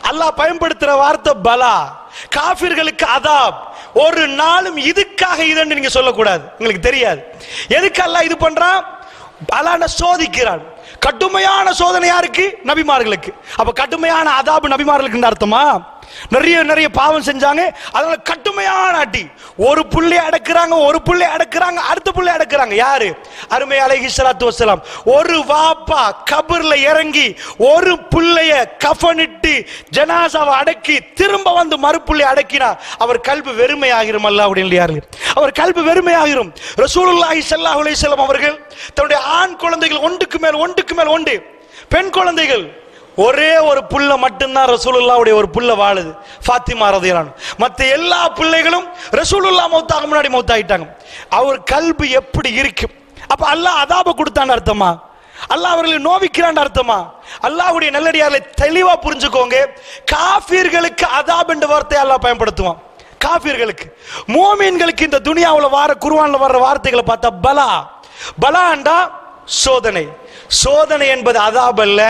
அல்லாஹ் பயன்படுத்துற வார்த்தை பலா. காஃபிர்களுக்கு அதாப். ஒரு நாளும் இதுக்காக இதுன்னு நீங்க சொல்லக்கூடாது, உங்களுக்கு தெரியாது. எதுக்கு அல்லாஹ் இது பண்றான்? பலான சோதிக்கிறான். கடுமையான சோதனை யாருக்கு? நபிமார்களுக்கு. அப்ப கடுமையான அதாபு நபிமார்களுக்கு அர்த்தமா? நிறைய பாவம் செஞ்சாங்க, அதனால கடுமையான அடி. ஒரு புள்ளை அடக்குறாங்க, அடுத்த புள்ளை அடக்குறாங்க. யாரு? அருமை அலைஹிஸ்ஸலாத்து வஸ்ஸலாம். ஒரு வாப்பா கபர்ல இறங்கி ஒரு புள்ளைய கஃனிட்டு ஜனாசாவை அடக்கி திரும்ப வந்து மறுப்புள்ளை அடக்கினா அவர் கல்பு வெறுமையாகிரும். அல்லாஹ்வுடைய நல்லடியார்களே, அவர் கல்பு வெறுமையாகிரும். ரசூலுல்லாஹி ஸல்லல்லாஹு அலைஹி வஸல்லம் அவர்கள் தன்னுடைய ஆண் குழந்தைகள் ஒன்றுக்கு மேல் ஒன்று, பெண் குழந்தைகள் ஒரே ஒரு புள்ள மட்டும்தான் ரசூலுல்லாஹ்வுடைய ஒரு புள்ள வாழுது, ஃபாத்திமா ரலியல்லாஹு அன்ஹா. மற்ற எல்லா பிள்ளைகளும் ரசூலுல்லாஹ் மௌத்தாக முன்னாடி மௌத்தாயிட்டாங்க. அவர் கல்பு எப்படி இருக்கும்? அப்ப அல்லாஹ் அதாப கொடுத்தான்னு அர்த்தமா? அல்லாஹ் அவர்களை நோவிக்கிறான் அர்த்தமா? அல்லாஹ்வுடைய நல்லடியார்களை தெளிவா புரிஞ்சுக்கோங்க. காஃபிர்களுக்கு அதாப் என்ற வார்த்தையை அல்லாஹ் பயன்படுத்துவான். காஃபிர்களுக்கு. மோமீன்களுக்கு இந்த துனியாவுல வார குர்ஆன்ல வர்ற வார்த்தைகளை பார்த்தா பலா. பலாண்டா சோதனை. சோதனை என்பது அதாப் அல்ல.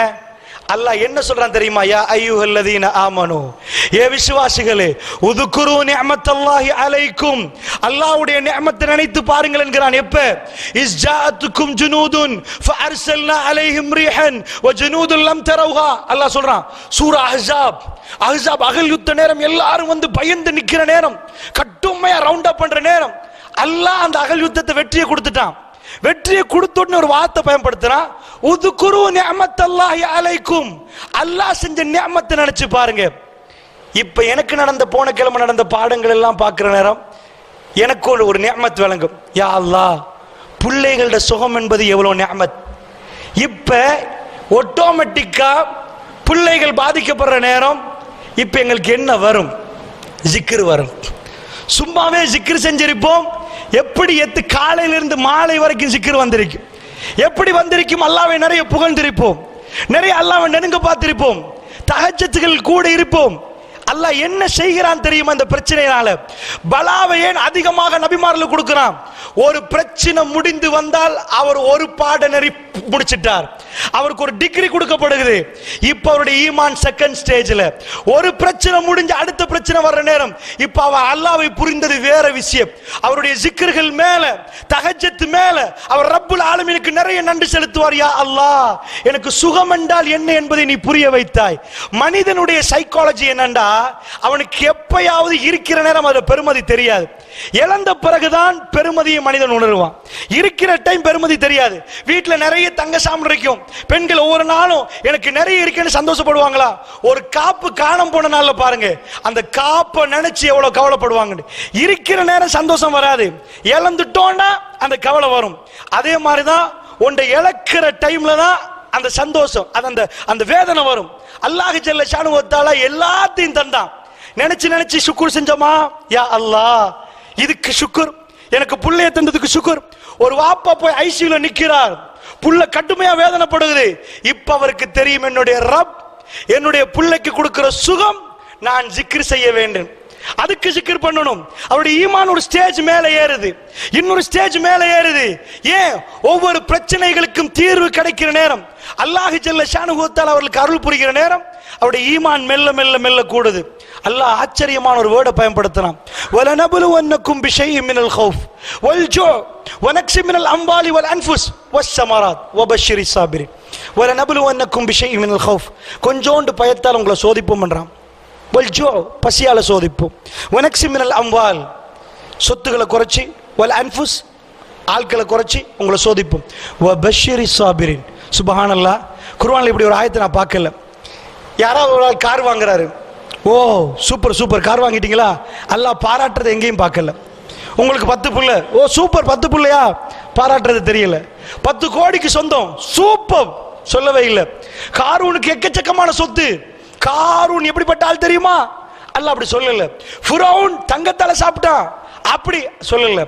அல்லாஹ் என்ன சொல்றான் தெரியுமா? யா அய்யுஹல்லதீன ஆமனு, ஏ விசுவாசிகளே, உதுகுரு நிஅமத்தல்லாஹி அலைக்கும், அல்லாஹ்வுடைய நிஅமத்தை நினைத்து பாருங்கள் என்கிறான். எப்ப? இஸ்ஜாஅத்துக்கும் ஜுனூதுன் ஃபஅர்சல்னா அலைஹிம் ரீஹன் வ ஜுனூதுன் லம் தரவுஹா. அல்லாஹ் சொல்றான் சூரா அஹ்ஸாப். அகல் யுத்த நேரம், எல்லாரும் வந்து பயந்து நிக்கிற நேரம், கட்டுமையா ரவுண்ட் அப் பண்ற நேரம். அல்லாஹ் அந்த அகல் யுத்தத்தை வெற்றியை கொடுத்துட்டான். வெற்றியை கொடுத்தோன்னு ஒரு வார்த்தை பயன்படுத்துறான், உதுகுரு நிஅமத்தல்லாஹி அலைக்கும், அல்லாஹ் செஞ்ச நிஅமத்தை நினைச்சு பாருங்க. இப்ப எனக்கு நடந்த போன கிழமை நடந்த பாடங்கள் எல்லாம் பார்க்கிற நேரம் எனக்கு ஒரு நிஅமத் விளங்கும். யா அல்லாஹ், பிள்ளைகளோட சுகம் என்பது எவ்வளவு நிஅமத். இப்ப ஆட்டோமேட்டிக்கா பிள்ளைகள் பாதிக்கப்படுற நேரம் இப்ப எங்களுக்கு என்ன வரும்? ஜிக்ர் வரும். சும்மாவே ஜிக்ர் செஞ்சிருப்போம். எப்படி காலையிலிருந்து மாலை வரைக்கும் ஜிக்ர் வந்திருக்கும். எப்படி வந்திருக்கும்? அல்லாஹ்வை நிறைய புகழ்ந்திருப்போம், நிறைய அல்லாஹ்வை நெருங்க பார்த்திருப்போம், தஹஜ்ஜுகள் கூட இருப்போம். அல்லாஹ் என்ன செய்கிறான் தெரியுமா? இந்த பிரச்சனையினால பலாவை ஏன் அதிகமாக நபிமார்களுக்கு கொடுக்கிறான்? ஒரு பிரச்சனை முடிந்து வந்தால் அவர் ஒரு பாடநெறி முடிச்சிட்டார், அவருக்கு ஒரு டிகிரி கொடுக்கப்படுகிறது. இப்ப அவருடைய ஈமான் செகண்ட் ஸ்டேஜ்ல. ஒரு பிரச்சனை முடிஞ்சு அடுத்த பிரச்சனை வர்ற நேரம் இப்ப அவர் அல்லாஹ்வை புரிந்தது வேற விஷயம். அவருடைய ஜிக்ர்கள் மேல, தஹஜ்ஜத் மேல அவர் ரப்புல் ஆலமீனுக்கு நிறைய நன்றி செலுத்துவார். யா அல்லாஹ், எனக்கு சுகம் என்றால் என்ன என்பதை நீ புரிய வைத்தாய். மனிதனுடைய சைக்காலஜி என்னண்டா, அவனுக்கு எப்பயாவது இருக்கிற நேரம் அதோட பெருமதி தெரியாது. இழந்த பிறகுதான் பெருமதியை மனிதன் உணர்வான். இருக்கிற டைம் பெருமதி தெரியாது. வீட்டில் நிறைய தங்க சாமான் இருக்கும். பெண்கள் ஒவ்வொரு நாளும் எனக்கு நிறைய இருக்குன்னு சந்தோஷப்படுவாங்களா? ஒரு காப்பு காணாம போன நாள்ல பாருங்க, அந்த காப்பை நினைச்சு எவ்வளவு கவலைப்படுவாங்க. இருக்கிற நேரம் சந்தோஷம் வராது, இழந்துட்டோம்னா அந்த கவலை வரும். அதே மாதிரிதான் ஒன்றை இழக்கிற டைம்ல தான் அந்த சந்தோஷம், அந்த வேதனை வரும். அல்லாஹ் ஜல்ல ஷானு வ தஆலா எல்லாத்தையும் தந்தான். நினைச்சு நினைச்சு சுக்குர் செஞ்சோமா, யா அல்லாஹ் இதுக்கு சுக்குர், எனக்கு புள்ளைய தந்ததுக்கு சுக்குர். ஒரு வாப்பா போய் ஐசியூல நிக்கிறார், புள்ள கடுமையா வேதனைப்படுகிறது. இப்ப அவருக்கு தெரியும், என்னுடைய ரப் என்னுடைய புள்ளைக்கு கொடுக்கிற சுகம் நான் ஜிக்ர் செய்ய வேண்டும், அதுக்கு ஜிக்ர் பண்ணணும். அவருடைய ஈமான் ஒரு ஸ்டேஜ் மேல ஏறுது, இன்னொரு ஸ்டேஜ் மேல ஏறுது. ஏன்? ஒவ்வொரு பிரச்சனைகளுக்கும் தீர்வு கிடைக்கிற நேரம், அல்லாஹ் ஜல்ல ஷானுஹு வ தஆலா அவர்களுக்கு அருள் புரிகிற நேரம் அவருடைய ஈமான் மெல்ல மெல்ல மெல்ல கூடுது. அல்லாஹ் ஆச்சரியமான ஒரு வேர்டை பயன்படுத்தினான். வலனபுலுவன்னக்கும் பிஷைஇம் மினல் கௌஃப் வல்ஜூ வனக்ஸி மினல் அம்வாலி வல் அன்ஃபுஸ் வஸ்ஸமராத் வபஷ்ஷிரிஸ் ஸாபிரின். வலனபுலுவன்னக்கும் பிஷைஇம் மினல் கௌஃப், கொஞ்சோண்டு பயத்தால் உங்களை சோதிப்போம் என்றான். வல்ஜூ, பசியால சோதிப்போம். வனக்ஸி மினல் அம்வால், சொத்துக்களை குறைச்சி, வல் அன்ஃபுஸ், ஆட்களை குறைச்சி உங்களை சோதிப்போம். வபஷ்ஷிரிஸ் ஸாபிரின். சுப்ஹானல்லாஹ், குர்ஆன்ல இப்படி ஒரு ஆயத்தை நான் பார்க்கல. யாராவது ஒரு ஆள் கார் வாங்குறாரு, ஓ சூப்பர் சூப்பர் கார் வாங்கிட்டீங்களா, அல்லாஹ் பாராட்டுறது எங்கேயும் பார்க்கல. உங்களுக்கு 10 புள்ள, ஓ சூப்பர் 10 புள்ளையா, பாராட்டுறது தெரியல. 10 கோடிக்கு சொந்தம், சூப்பர் சொல்லவே இல்லை. காரூனுக்கு எக்கச்சக்கமான சொத்து, காரூன் எப்படிப்பட்ட ஆள் தெரியுமா, அல்லாஹ் அப்படி சொல்லல. ஃபிரௌன் தங்கத்தால சாப்பிட்டான், அப்படி சொல்லல.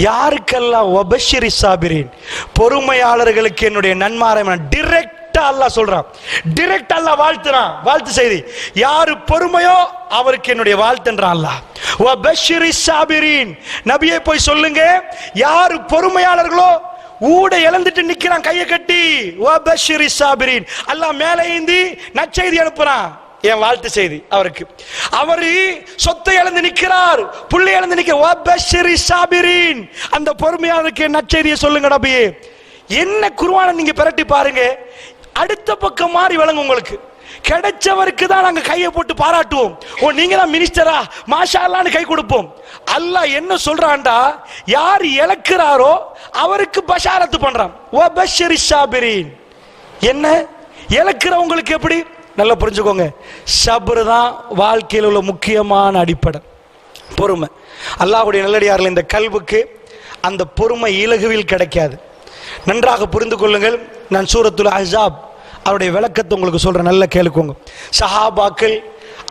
யாருக்கெல்லாம் வபஷ்ஷிரி ஸாபிரீன், பொறுமையாளர்களுக்கு என்னுடைய நன்மாராயம், டைரக்ட் அல்லாஹ் சொல்றான், டைரக்ட் அல்லாஹ் வாழ்த்துறான். வாழ்த்து செய்தி, யாரு பொறுமையோ அவருக்கு என்னுடைய வாழ்த்துன்றான் அல்லாஹ். வபஷ்ஷிரி ஸாபிரீன், நபியே போய் சொல்லுங்க, யாரு பொறுமையாளர்களோ ஊட இழந்துட்டு நிக்கிறான் கையை கட்டி, வபஷ்ஷிரி ஸாபிரீன், அல்லாஹ் மேலே ஏந்தி நற்செய்தி அனுப்புறான், என் வாழ்த்து செய்தி அவருக்கு. அவரு சொத்தை இழந்து நிற்கிறார், புள்ளை இழந்து நிற்க, வபஷ்ஷிரி ஸாபிரீன், அந்த பொறுமையாளருக்கு நற்செய்தியை சொல்லுங்க நபியே. என்ன குர்ஆனை நீங்க பிரட்டி பாருங்க, அடுத்த பக்கம் மாறி விளங்கும் உங்களுக்கு. கிடைச்சவருக்கு தான் நாங்க கையை போட்டு பாராட்டுவோம், ஓ நீங்க தான் மினிஸ்டரா மாஷா அல்லாஹ்னு கை கொடுப்போம். அல்லாஹ் என்ன சொல்றான்டா, யார் இழக்கிறாரோ அவருக்கு பஷாரத்து பண்றான். வபஷ்ஷிரி ஸாபிரீன், என்ன இழக்கிறவங்களுக்கு எப்படி, நல்லா புரிஞ்சுக்கோங்க. சப்ர் தான் வாழ்க்கையில் உள்ள முக்கியமான அடிப்படை, பொறுமை. அல்லாஹ்வுடைய நல்லடியார்கள், இந்த கல்வுக்கு அந்த பொறுமை இலகுவில் கிடைக்காது. நன்றாக புரிந்து கொள்ளுங்கள். நான் சூரத்துல் அஹ்ஸாப் அவருடைய விளக்கத்தை உங்களுக்கு சொல்றேன், நல்லா கேளுக்கோங்க. சஹாபாக்கள்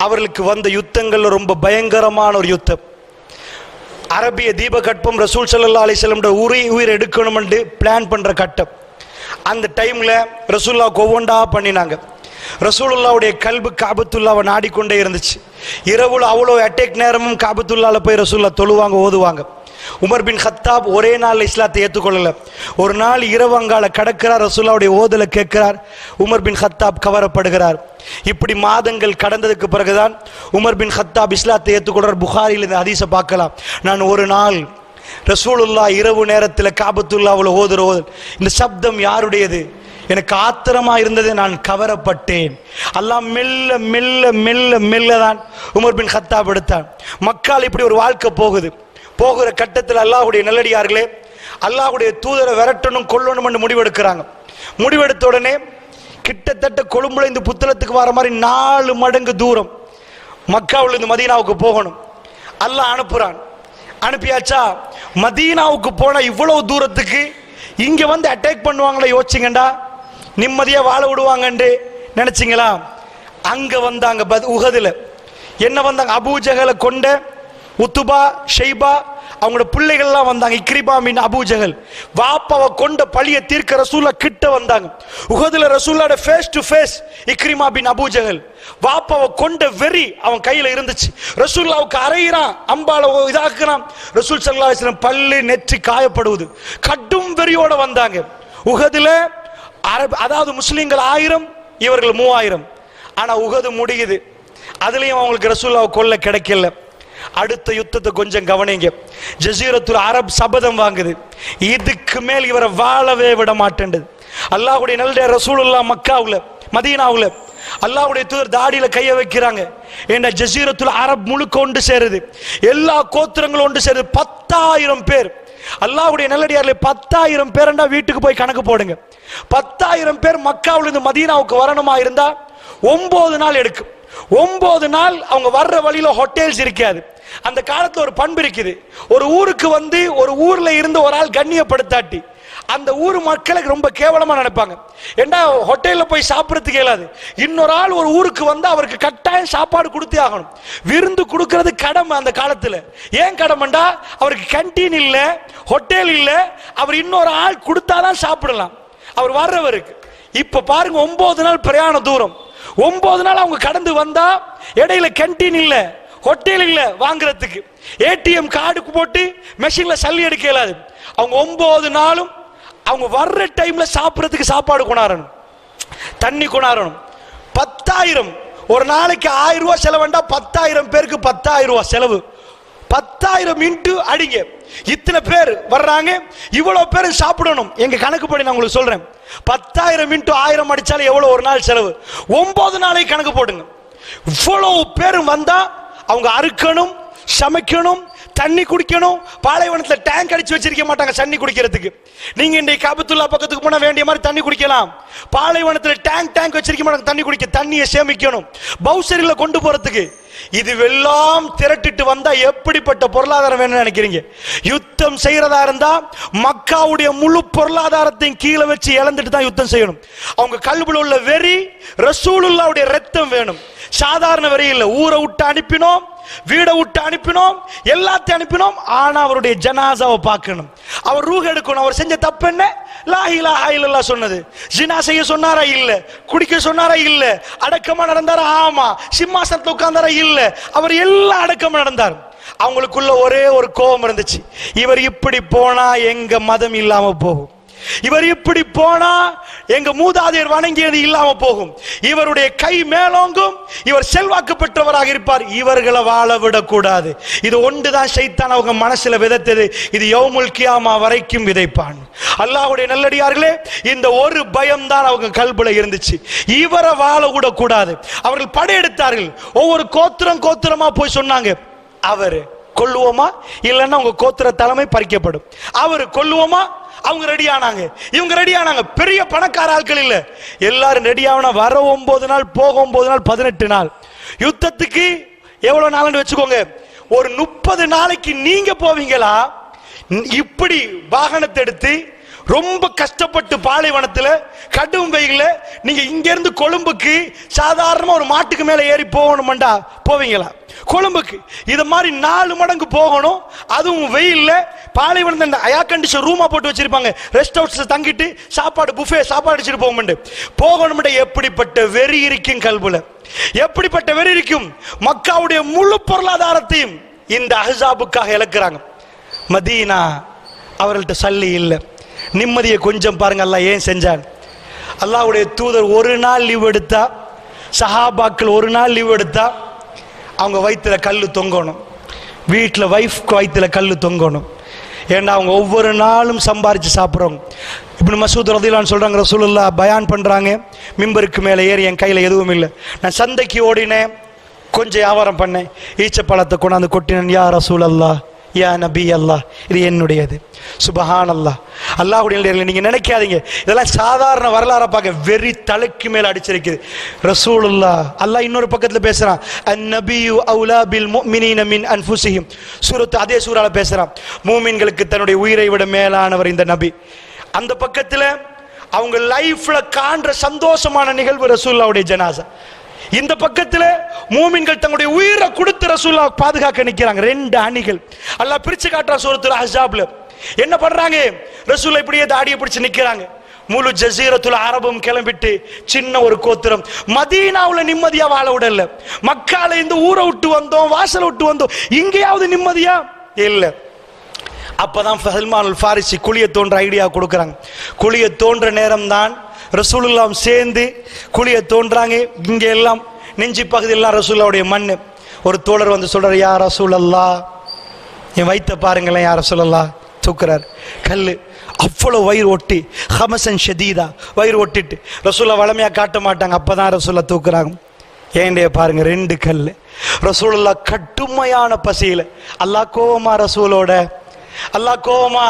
அவர்களுக்கு வந்த யுத்தங்கள்ல ரொம்ப பயங்கரமான ஒரு யுத்தம், அரபிய தீபகற்பம், ரசூல் ஸல்லல்லாஹு அலைஹி வஸல்லம் உயிர் எடுக்கணும் என்று பிளான் பண்ற கட்டம். அந்த டைம்ல ரசூலுல்லாஹ் ஒவ்வொன்றா பண்ணினாங்க. ரசூலுல்லாவுடைய கல்பு காபத்துல்லாவை நாடிக்கொண்டே இருந்துச்சு. இரவுல அவ்வளோ அட்டாக் நேரமும் காபத்துல்லால போய் ரசூலுல்லாஹ் தொழுவாங்க, ஓதுவாங்க. உமர் பின் கத்தாப் ஒரே நாள் இஸ்லாத்தை ஏற்றுக்கொள்ளல. ஒரு நாள் இரவு அங்கால கடக்கிறார், ரசூலுல்லாவுடைய ஓதலை கேட்கிறார். உமர் பின் கத்தாப் கவரப்படுகிறார். இப்படி மாதங்கள் கடந்ததுக்கு பிறகுதான் உமர் பின் கத்தாப் இஸ்லாத்தை ஏற்றுக்கொள்றார். புகாரியில் இந்த ஹதீஸை பார்க்கலாம். நான் ஒரு நாள் ரசூலுல்லாஹ் இரவு நேரத்தில் காபத்துல்லாவில் ஓதுற ஓதல், இந்த சப்தம் யாருடையது, எனக்கு ஆத்திரமா இருந்தது, நான் கவரப்பட்டேன். அல்லாஹ் மெல்ல மெல்ல மெல்ல மெல்ல தான் உமர் பின் கத்தாப் எடுத்தான். மக்கால் இப்படி ஒரு வாழ்க்கை போகுது. போகிற கட்டத்தில் அல்லாஹ்வுடைய நல்லடியார்களே, அல்லாஹ்வுடைய தூதரை விரட்டணும் கொல்லணும் என்று முடிவெடுக்கிறாங்க. முடிவெடுத்த உடனே கிட்டத்தட்ட கொழும்புல இந்த புத்தளத்துக்கு வர மாதிரி 4 மடங்கு தூரம் மக்காவுல இருந்து மதீனாவுக்கு போகணும். அல்லாஹ் அனுப்புறான். அனுப்பியாச்சா, மதீனாவுக்கு போனா இவ்வளவு தூரத்துக்கு இங்க வந்து அட்டாக் பண்ணுவாங்களா யோசிச்சிங்கண்டா, நிம்மதியா வாழ விடுவாங்கன்னு நினைச்சிங்களா? அங்க வந்தாங்க உஹதுல. என்ன வந்தாங்க, அபூஜஹலை கொண்ட உத்துபா ஷைபா அவங்களோட பிள்ளைகள்லாம் வந்தாங்க. இக்ரிமா பின் அபூஜஹல் வாப்பாவை கொண்ட பழிய தீர்க்க ரசூலுல்லாஹ் கிட்ட வந்தாங்க. உஹதுல ரசூலுல்லாஹ்வோட ஃபேஸ் டு ஃபேஸ் இக்ரிமா பின் அபூஜஹல் வாப்பாவை கொண்ட வெறி அவன் கையில இருந்துச்சு. ரசூலுல்லாஹ்வுக்கு அறையிறான், அம்பால இதாக்குறான். ரசூல் ஸல்லல்லாஹு அலைஹி வஸல்லம் பல்லு நெற்றி காயப்படுவது, கடும் வெறியோட வந்தாங்க. உஹதுல அதாவது முஸ்லிம்கள் 1000, இவர்கள் 3000. ஆனா உஹது முடியுது, அதுலயும் அவங்களுக்கு ரசூலுல்லாஹ் கொல்ல கிடைக்கல. அடுத்த யுத்தத்தை கொஞ்சம் கவனிங்க. ஜஸீரத்துல் அரப் சபதம் வாங்குது, இதுக்கு மேல் இவரை வாழவே விட மாட்டேன்து. அல்லாஹ்வுடைய நல்ல ரசூலுல்லாஹ் மக்காவுல மதீனாவுல அல்லாஹ்வுடைய தூதர் தாடியில கைய வைக்கிறாங்க. என்ற ஜசீரத்துல் அரப் முழுக்க ஒன்று சேருது, எல்லா கோத்திரங்களும் ஒன்று சேருது. 10,000 பேர். அல்லாஹ்வுடைய நல்லடியார்களே, 10,000 பேர்ண்டா வீட்டுக்கு போய் கணக்கு போடுங்க. 10,000 பேர் மக்காவிலிருந்து மதீனாவுக்கு வரணுமா இருந்தா 9 நாள் எடுக்கும். 9 நாள் அவங்க வர்ற வழியில ஹோட்டல்ஸ் இருக்காது. அந்த காலத்துல ஒரு பண்பு இருக்குது, ஒரு ஊருக்கு வந்து ஒரு ஊர்ல இருந்து ஒரு ஆள் கண்ணியப்படுத்தாட்டி அந்த ஊர் மக்களுக்கு ரொம்ப கேவலமா நினைப்பாங்க. ஏண்டா ஹோட்டல்ல போய் சாப்பிடறதுக்கு இயலாது, இன்னொரு ஆள் ஒரு ஊருக்கு வந்து அவருக்கு கட்டாயம் சாப்பாடு கொடுத்தே ஆகணும். விருந்து கொடுக்கறது கடமை அந்த காலத்துல. ஏன் கடமைண்டா, அவருக்கு கேன்டீன் இல்ல, ஹோட்டல் இல்ல, அவர் இன்னொரு ஆள் கொடுத்தாதான் சாப்பிடலாம் அவர் வர்றவருக்கு. இப்ப பாருங்க, 9 நாள் பிரயாண தூரம், 9 நாள் அவங்க கடந்து வந்தா இடையில கேன்டீன் இல்ல, ஹோட்டல் இல்ல, வாங்குறதுக்கு ஏடிஎம் கார்டுக்கு போட்டு மெஷின்ல சல்லி எடுக்க இயலாது. அவங்க 9 நாளும் அவங்க வர்ற டைம்ல சாப்பிடறதுக்கு சாப்பாடு கொண்டாடணும், தண்ணி கொண்டாடணும். 10,000 ஒரு நாளைக்கு 1000 ரூபாய் செலவுண்டா 10,000 பேருக்கு 10,000 ரூபாய் செலவு. 10,000 இன்ட்டு அடிங்க, இத்தனை பேர் வர்றாங்க, இவ்வளவு பேர் சாப்பிடணும். எங்க கணக்கு படி நான் உங்களுக்கு சொல்றேன், 10,000 இன்ட்டு 1000 அடிச்சாலும் எவ்வளவு ஒரு நாள் செலவு? 9 நாளைக்கு கணக்கு போடுங்க. இவ்வளவு பேர் வந்தா அவங்க அறுக்கணும், சமைக்கணும், தண்ணி குடிக்கணும். பாலைவனத்தில் டேங்க் அடிச்சு வச்சிருக்க மாட்டாங்க தண்ணி குடிக்கிறதுக்கு. நீங்க இன்றைக்கு காபத்துல்லா பக்கத்துக்கு போனா வேண்டிய மாதிரி தண்ணி குடிக்கலாம். பாலைவனத்தில் டேங்க் வச்சிருக்க மாட்டாங்க தண்ணி குடிக்க, தண்ணியை சேமிக்கணும் பவுசரில கொண்டு போறதுக்கு. இதுவெல்லாம் திரட்டிட்டு வந்தா எப்படிப்பட்ட பொருளாதாரம் வேணும்னு நினைக்கிறீங்க? யுத்தம் செய்யறதா இருந்தா மக்காவுடைய முழு பொருளாதாரத்தையும் கீழே வச்சு இழந்துட்டு தான் யுத்தம் செய்யணும். அவங்க கல்வில உள்ள வெறி ரசூலுல்லாஹ்வுடைய ரத்தம் வேணும், சாதாரண வெறி இல்ல. ஊரை விட்டு அனுப்பினோம், வீடை விட்டு அனுப்பினோம், எல்லாத்தையும் அனுப்பினோம். ஆனா அவருடைய ஜனாசாவை பார்க்கணும், அவர் ரூஹ் எடுக்கணும். அவர் செஞ்ச தப்பு என்ன? லா இலாஹா இல்லல்லாஹ் சொன்னது. ஜினா செய்ய சொன்னாரா? இல்ல. குடிக்க சொன்னாரா? இல்ல. அடக்கமா நடந்தாரா? ஆமா. சிம்மாசனத்துல உட்கார்ந்தாரா? இல்ல. அவர் எல்லாம் அடக்கமா நடந்தார். அவங்களுக்குள்ள ஒரே ஒரு கோபம் இருந்துச்சு, இவர் இப்படி போனா எங்க மதம் இல்லாம போகும், இவர் இப்படி போனா எங்க மூதாதையர் வணங்கியது இல்லாம போகும், இவருடைய கை மேலோங்கும், இவர் செல்வாக்கு பெற்றவராக இருப்பார், இவர்களை வாழ விடக்கூடாது. இது ஒன்றுதான் ஷைத்தான் அவங்க மனசுல விதைத்தது. இது யௌமுல் கியாமா வரைக்கும் விதைப்பான். அல்லாஹ்வுடைய நல்லடியார்களே, இந்த ஒரு பயம் தான் அவங்க கல்புல இருந்துச்சு, இவரை வாழ விடக்கூடாது. அவர்கள் படையெடுத்தார்கள், ஒவ்வொரு கோத்திரமா போய் சொன்னாங்க, அவரு கொல்லுவோமா இல்லைன்னா உங்க கோத்திர தலைமை பறிக்கப்படும், அவரு கொல்லுவோமா. அவங்க ரெடி ஆனாங்க, இவங்க ரெடி ஆனாங்க. பெரிய பணக்கார ஆட்கள் இல்ல, எல்லாரும் ரெடி ஆனா வர 9 நாள், போக 9 நாள், 18 நாள். யுத்தத்துக்கு எவ்வளவு நாள் வச்சுக்கோங்க, ஒரு 30 நாளைக்கு நீங்க போவீங்களா? இப்படி வாகனத்தை எடுத்து ரொம்ப கஷ்டப்பட்டு பாலைவனத்துல கடும் வெயில்ல நீங்க இங்க இருந்து கொழும்புக்கு சாதாரணமா ஒரு மாட்டுக்கு மேல ஏறி போகணும்டா, போவீங்களா? கொழும்புக்கு இது மாதிரி 4 மடங்கு போகணும், அதுவும் வெயில்ல. பாலைவனத்துல ஏர் கண்டிஷன் ரூமா போட்டு வச்சிருப்பாங்க, ரெஸ்ட் ஹவுஸ்ல தங்கிட்டு சாப்பாடு புஃபே சாப்பாடு அடிச்சுட்டு போகணும். எப்படிப்பட்ட வெறி இருக்கும் கல்புல, எப்படிப்பட்ட வெறி இருக்கும். மக்காவுடைய முழு பொருளாதாரத்தையும் இந்த அஹ்ஸாபுக்காக இழக்கிறாங்க. மதீனா அவர்கள்ட்ட சல்லி இல்லை, நிம்மதியை கொஞ்சம் பாருங்க அல்லாஹ் ஏன் செஞ்சான். அல்லாஹ்வுடைய தூதர் ஒரு நாள் லீவ் எடுத்தா, சஹாபாக்கள் ஒரு நாள் லீவ் எடுத்தா அவங்க வயிற்றுல கல்லு தொங்கணும், வீட்டில் வைஃப்க்கு வயிற்றுல கல்லு தொங்கணும். ஏன்னா அவங்க ஒவ்வொரு நாளும் சம்பாரிச்சு சாப்பிட்றவங்க. இப்னு மசூத் ரலியல்லாஹு சொல்றாங்க, ரசூலுல்லாஹ் பயான் பண்றாங்க, மிம்பருக்கு மேலே ஏறி என் கையில் எதுவும் இல்லை, நான் சந்தைக்கு ஓடினேன், கொஞ்சம் வியாபாரம் பண்ணேன், ஈச்சப்பழத்தை கொண்டாந்து கொட்டினேன், யா ரசூலல்லாஹ் யா நபி அல்லாஹ், இது என்னுடையது. சுபஹான் அல்லாஹ். அல்லாஹ்வுடைய நீங்க நினைக்காதீங்க இதெல்லாம் சாதாரண வரலாறு. பார்க்க வெறி தலைக்கு மேல அடிச்சிருக்குது. ரசூலுல்லாஹ் அல்லாஹ் இன்னொரு பக்கத்துல பேசுறான், அந்நபியு அவுலா பில் முஃமினீன மின் அன்ஃபுஸிஹிம். சூரத்து அதே சூறால பேசுறான், மூமின்களுக்கு தன்னுடைய உயிரை விட மேலானவர் இந்த நபி. அந்த பக்கத்துல அவங்க லைஃப்ல காண்ற சந்தோஷமான நிகழ்வு ரசூலுல்லாஹ்வுடைய ஜனாஸா. இந்த பக்கத்துல மூமின்கள் தங்களுடைய உயிரை கொடுத்து ரசூலுல்லாஹ் பாதுகாக்க நிக்கிறாங்க. 2 அணிகள் அல்லாஹ் பிரிச்சு காட்டுற சூரத்துல் அஹ்ஸாப்ல. என்ன பண்றாங்க? ரசூலுல்லாஹ் இப்படியே தாடியை பிடிச்சு நிக்கிறாங்க. முழு ஜஸீரத்துல் அரபும் கிளம்பிட்டு சின்ன ஒரு கோத்திரம் மதீனாவுல நிம்மதியா வாழ விடல. மக்கால இந்த ஊரை விட்டு வந்தோம், வாசலை விட்டு வந்தோம், இங்கேயாவது நிம்மதியா இல்ல. அப்பதான் சல்மானுல் ஃபாரிசி குழிய தோன்ற ஐடியா கொடுக்கறாங்க. குழிய தோன்ற நேரம் தான் ரசூலுல்லாஹ் சேர்ந்து குழிய தோன்றாங்க. இங்க எல்லாம் நெஞ்சி பகுதியெல்லாம் ரசூலுல்லாஹ்வுடைய மண்ணு. ஒரு தோழர் வந்து சொல்றாரு, யா ரசூலல்லாஹ் என் வயிற்ற பாருங்களேன், யா ரசூலல்லாஹ். தூக்குறார் கல்லு, அவ்வளவு வயிறு ஒட்டி, ஹமசன் ஷதீதா வயிறு ஒட்டிட்டு. ரசூலுல்லாஹ் வளமையா காட்ட மாட்டாங்க, அப்பதான் ரசூலுல்லாஹ் தூக்குறாங்க. ஏண்டே பாருங்க, 2 கல். ரசூலுல்லாஹ் கடுமையான பசியில. அல்லாஹ் கோவமா ரசூலோட? அல்லாஹ் கோவமா?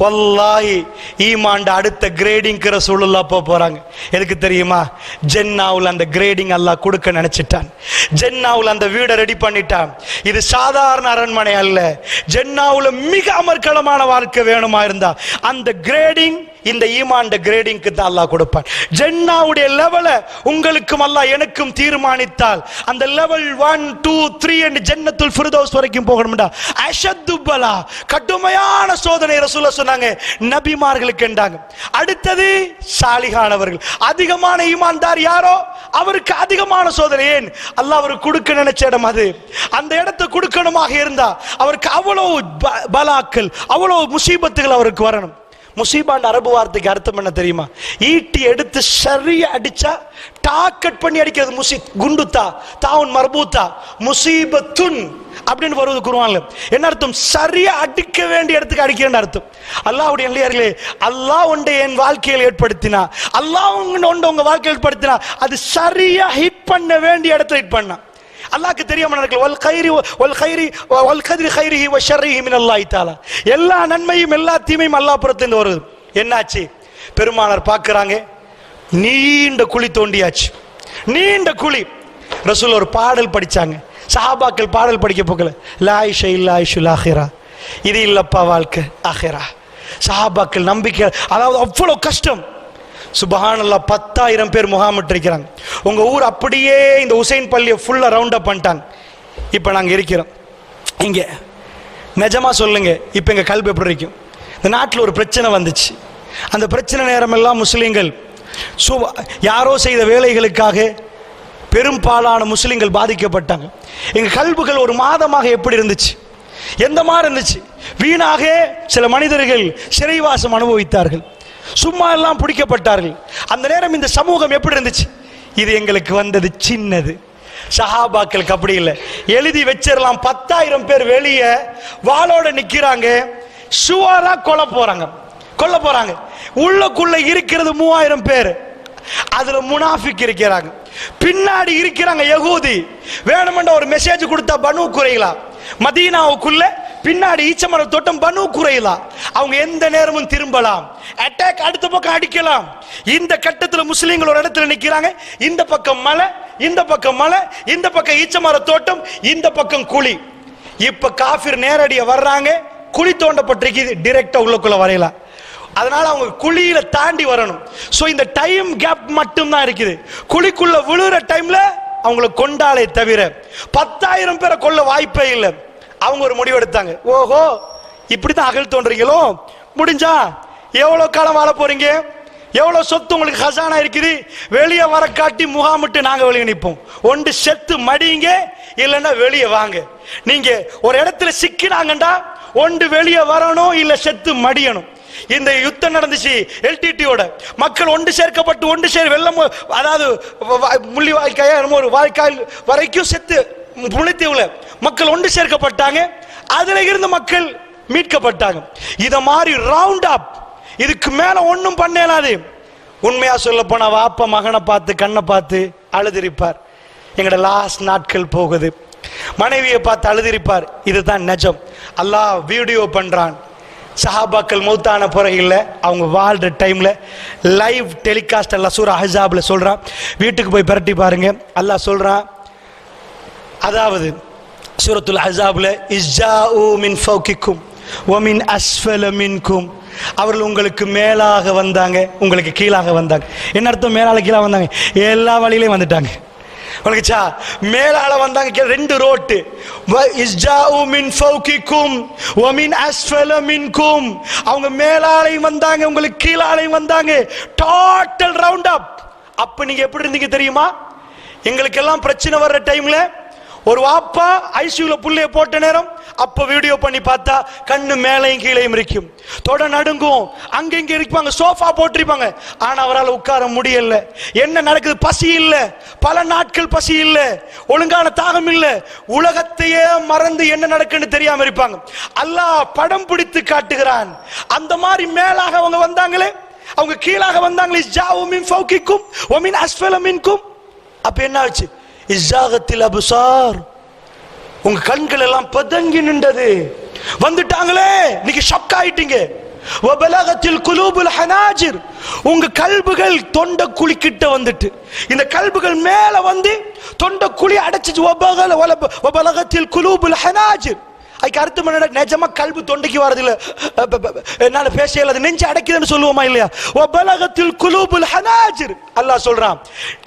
வல்லாஹி ஈமான்ட அடுத்த கிரேடிங்க்கு ரசூலுல்லாஹ் போறாங்க. எதுக்கு தெரியுமா? ஜன்னாவுல அந்த கிரேடிங் அல்லாஹ் கொடுக்க நினைச்சிட்டான். ஜன்னாவுல அந்த வீடை ரெடி பண்ணிட்டான். இது சாதாரண அரண்மனை அல்ல. ஜன்னாவுல மிக அமர்க்களமான வாழ்க்கை வேணுமா இருந்தா அந்த கிரேடிங் இந்த ஈமான்ட கிரேடிங்க்கு தான் அல்லாஹ் கொடுப்பான். ஜன்னாவுடைய லெவலை உங்களுக்கும் அல்லாஹ் எனக்கும் தீர்மானித்தால் அந்த லெவல் 1, 2, 3 என்று ஜன்னத்துல் ஃபிர்தௌஸ் வரைக்கும் போகணும்டா. அஷத்து பலா, கடுமையான சோதனை ரசூலுல்லாஹ் சொன்னாங்க நபிமார்களுக்கு என்றாங்க. அடுத்தது சாலிகானவர்கள். அதிகமான ஈமான்தார் யாரோ அவருக்கு அதிகமான சோதனை. ஏன்? அல்லாஹ் அவருக்கு கொடுக்க நினைச்ச இடம் அது. அந்த இடத்தை கொடுக்கணுமாக இருந்தா அவருக்கு அவ்வளவு பலாக்கள், அவ்வளவு முசீபத்துகள் அவருக்கு வரணும். முசீபான் அரபு வார்த்தைக்கு அர்த்தம் என்ன தெரியுமா? ஈட்டி எடுத்து சரியா அடிச்சா டாக்கெட் பண்ணி அடிக்கிறது. குண்டுத்தா தாவுன் மர்பூத்தா முசீபத்துன் அப்படின்னு வருவது குர்ஆன்ல. என்ன அர்த்தம்? சரியா அடிக்க வேண்டிய இடத்துக்கு அடிக்கிறேன்னு அர்த்தம். அல்லாஹ்வுடைய நல்லடியார்களே, அல்லாஹ் ஒன்றை என் வாழ்க்கையில் ஏற்படுத்தினா, அல்லாஹ் ஒன்றை உங்க வாழ்க்கையில் ஏற்படுத்தினா அது சரியா ஹிட் பண்ண வேண்டிய இடத்துல ஹிட் பண்ணா. அல்லாஹ்க்கு தெரியாம நடக்கல. எல்லா நன்மையும் எல்லா தீமையும் அல்லாஹ் புறத்திலிருந்து வருது. என்னாச்சு? பெருமானார் பார்க்கறாங்க, நீண்ட குழி தோண்டியாச்சு. நீண்ட குழி. ரசூல் ஒரு பாடல் படிச்சாங்க. சஹாபாக்கள் பாடல் படிக்க போகல. லா ஐஷா இல்லா ஐஷுல் ஆஹிரா, இது இல்லப்பா வாழ்க்கை ஆஹிரா. சஹாபாக்கள் நம்பிக்கை, அதாவது அவ்வளவு கஷ்டம். சுபஹானல்லாஹ், 10,000 பேர் முகாமிட்டு இருக்கிறாங்க. உங்க ஊர் அப்படியே இந்த உசைன் பள்ளியை ஃபுல்லா ரவுண்ட் அப் பண்ணிட்டாங்க. இப்ப நாங்க இருக்கிறோம் இங்க. நிஜமா சொல்லுங்க, இப்ப எங்க கல்வி எப்படி இருக்கும்? இந்த நாட்டில் ஒரு பிரச்சனை வந்துச்சு. அந்த பிரச்சனை நேரம் எல்லாம் முஸ்லிம்கள் யாரோ செய்த வேலைகளுக்காக பெரும்பாலான முஸ்லிம்கள் பாதிக்கப்பட்டாங்க. எங்க கல்விகள் ஒரு மாதமாக எப்படி இருந்துச்சு? எந்த மாதிரி இருந்துச்சு? வீணாக சில மனிதர்கள் சிறைவாசம் அனுபவித்தார்கள். சும்மா எல்லாம் பிடிக்கப்பட்டார்கள். அந்த நேரம் இந்த சமூகம் எப்படி இருந்துச்சு? இது எங்களுக்கு வந்தது சின்னது. சஹாபாக்களுக்கு அப்படி இல்லை. எழுதி வச்சிடலாம். 10,000 பேர் வெளியே வாளோட நிக்கிறாங்க. சுவாரா கொல்ல போறாங்க. உள்ளுக்குள்ள இருக்கிறது 3,000 பேர். அதுல முனாஃபிக் இருக்கிறாங்க. பின்னாடி இருக்கிறாங்க யகூதி. வேணுமென்ற ஒரு மெசேஜ் கொடுத்தா பனு குறைலா, மதீனாவுக்குள்ள பின்னாடி ஈச்சமர தோட்டம் பனு குறைலா, அவங்க எந்த நேரமும் திரும்பலாம். அட்டாக் அடுத்த பக்கம் அடிக்கலாம். இந்த கட்டத்தில் முஸ்லிம்கள் ஒரு இடத்துல நிக்கிறாங்க. இந்த பக்கம் மலை, இந்த பக்கம் மலை, இந்த பக்கம் ஈச்சமர தோட்டம், இந்த பக்கம் குழி. இப்ப காஃபிர் நேரடியா வர்றாங்க. குழி தோண்டப்பட்டிருக்குது, டைரக்டா உள்ளுக்குள்ள வரையலாம். அதனால அவங்க குழியில தாண்டி வரணும். சோ இந்த டைம் கேப் மட்டும் தான் இருக்குது. குழிக்குள்ள விழுற டைம்ல அவங்களை கொண்டாலே தவிர 10,000 பேரை கொல்ல வாய்ப்பே இல்லை. அவங்க ஒரு முடிவு எடுத்தாங்க. ஓஹோ, இப்படிதான் அகல் தோன்றீங்களோ? முடிஞ்சா எவ்வளவு காலம் வாழ போறீங்க? எவ்வளவு சொத்து உங்களுக்கு ஹசானா இருக்குது? வெளியே வர காட்டி முகாமிட்டு நாங்க வெளியே நிற்போம். ஒன்று செத்து மடிங்க, இல்லைன்னா வெளியே வாங்க. நீங்க ஒரு இடத்துல சிக்கினாங்கண்டா ஒன்று வெளியே வரணும், இல்ல செத்து மடியணும். இந்த யுத்தம் நடந்துச்சு எல்டிடியோட. மக்கள் ஒன்று சேர்க்கப்பட்டு ஒன்று வெள்ளம், அதாவது முள்ளி வாய்க்காய ஒரு வாய்க்கால் வரைக்கும் செத்து முளைத்தீவுல மக்கள் ஒன்று சேர்க்கப்பட்டாங்க. அதுல இருந்து மக்கள் மீட்கப்பட்டாங்க. இத மாதிரி ரவுண்ட் அப். இதுக்கு மேல ஒன்னும் பண்ணலாது. உண்மையா சொல்ல போனா வாப்ப மகனை பார்த்து கண்ணை பார்த்து அழுதிருப்பார். எங்கட லாஸ்ட் நாட்கள் போகுது. மனைவியை பார்த்து அழுதிருப்பார். இதுதான் நிஜம். அல்லாஹ் வீடியோ பண்றான். சஹாபாக்கள் மௌத்தான பிறகு அவங்க வாழ்ற டைம்ல லைவ் டெலிகாஸ்ட் அல்லாஹ் சூரா அஹ்ஸாப்ல சொல்றான். வீட்டுக்கு போய் பிரட்டி பாருங்க. அல்லாஹ் சொல்றான், அதாவது சூரத்துல் அஹ்ஸாப்ல இஸ்ஜாஉ மின் ஃபௌகிக்கும் வ மின் அஸ்ஃபல மின்கும், அவர்கள் உங்களுக்கு மேலாக வந்தாங்க, உங்களுக்கு கீழாக வந்தாங்க. என்ன அர்த்தம்? மேலால கீழாக வந்தாங்க, எல்லா வழியிலையும் வந்துட்டாங்க. உனக்குச்சா? மேலால வந்தாங்க. 2 ரோட்டு. இஸ்ஜாஉ மின் ஃபௌகிக்கும் வ மின் அஸ்ஃபல மின்கும், அவங்க மேலாலையும் வந்தாங்க, உங்களுக்கு கீழாலையும் வந்தாங்க. Total round up. அப்ப நீங்க எப்படி இருந்தீங்க தெரியுமா? எங்களுக்கு எல்லாம் பிரச்சனை வர்ற டைம்ல ஒரு வாப்பா ஐசியூல புள்ளைய போட்ட நேரம் அப்ப வீடியோ பண்ணி பார்த்தா கண்ணு மேலையும் கீழையும் இருக்கும், தொட நடுங்கும், அங்க இங்க இருப்பாங்க, சோஃபா போட்டிருப்பாங்க. ஆனா அவரால் உட்கார முடியல. என்ன நடக்குது? பசி இல்ல, பல நாட்கள் பசி இல்ல, ஒழுங்கான தாகம் இல்ல, உலகத்தையே மறந்து என்ன நடக்குன்னு தெரியாம இருப்பாங்க. அல்லாஹ் படம் பிடித்து காட்டுகிறான். அந்த மாதிரி மேலாக அவங்க வந்தாங்களே, அவங்க கீழாக வந்தாங்களே. ஜாஉ மின் ஃபௌகிக்கும் வ மின் அஸ்ஃபல மின்கும். அப்ப என்ன ஆச்சு? இஸ்ஸாகத்தில் அப்சார், உங்க கண்கள் எல்லாம் பதங்கி நின்றது. வந்துட்டாங்களே, நீங்க ஷாக் ஆயிட்டீங்க. வபலகத்தில் குலூபுல் ஹனாஜிர், உங்க கல்புகள் தொண்டை குழி கிட்ட வந்துட்டு, இந்த கல்புகள் மேல வந்து தொண்டை குழி அடைச்சிச்சு. வபலகத்தில் குலூபுல் ஹனாஜிர், அதுக்கு அர்த்தம் என்ன? நிஜமா கல்பு தொண்டைக்கு வரது இல்ல, என்னால பேச இயலாது, நெஞ்சு அடைக்குதுன்னு சொல்லுவோமா இல்லையா? வபலகத்தில் குலூபுல் ஹனாஜிர், அல்லாஹ் சொல்றான்.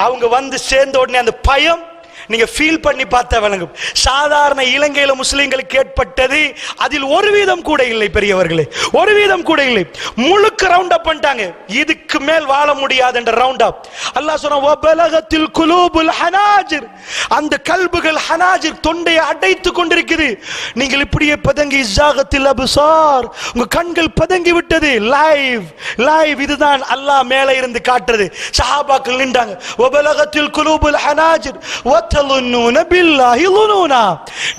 அவங்க வந்து சேர்ந்த உடனே அந்த பயம் நீங்க ஃபீல் பண்ணி பார்த்தா விளங்கும். சாதாரண இலங்கையில முஸ்லிம்களுக்கு ஏற்பட்டது அதில் ஒரு வீதம் கூட இல்லை பெரியவர்களே, ஒரு வீதம் கூட இல்லை. முழுக்க ரவுண்ட் அப் பண்ணிட்டாங்க. இதுக்கு மேல் வாழ முடியாது என்ற ரவுண்ட் அப். அல்லாஹ் சொன்னா வபலகத்தில் குலூபுல் ஹனாஜிர், அந்த கல்புகள் ஹனாஜிர் தொண்டையை அடைத்து கொண்டிருக்குது. நீங்கள் இப்படியே பதங்கி இஸ்ஸாகத்தில் அப்சார், உங்க கண்கள் பதங்கி விட்டது. லைவ் லைவ் இதுதான் அல்லாஹ் மேலே இருந்து காட்டுறது. சஹாபாக்கள் நின்றாங்க. வபலகத்தில் குலூபுல் ஹனாஜிர்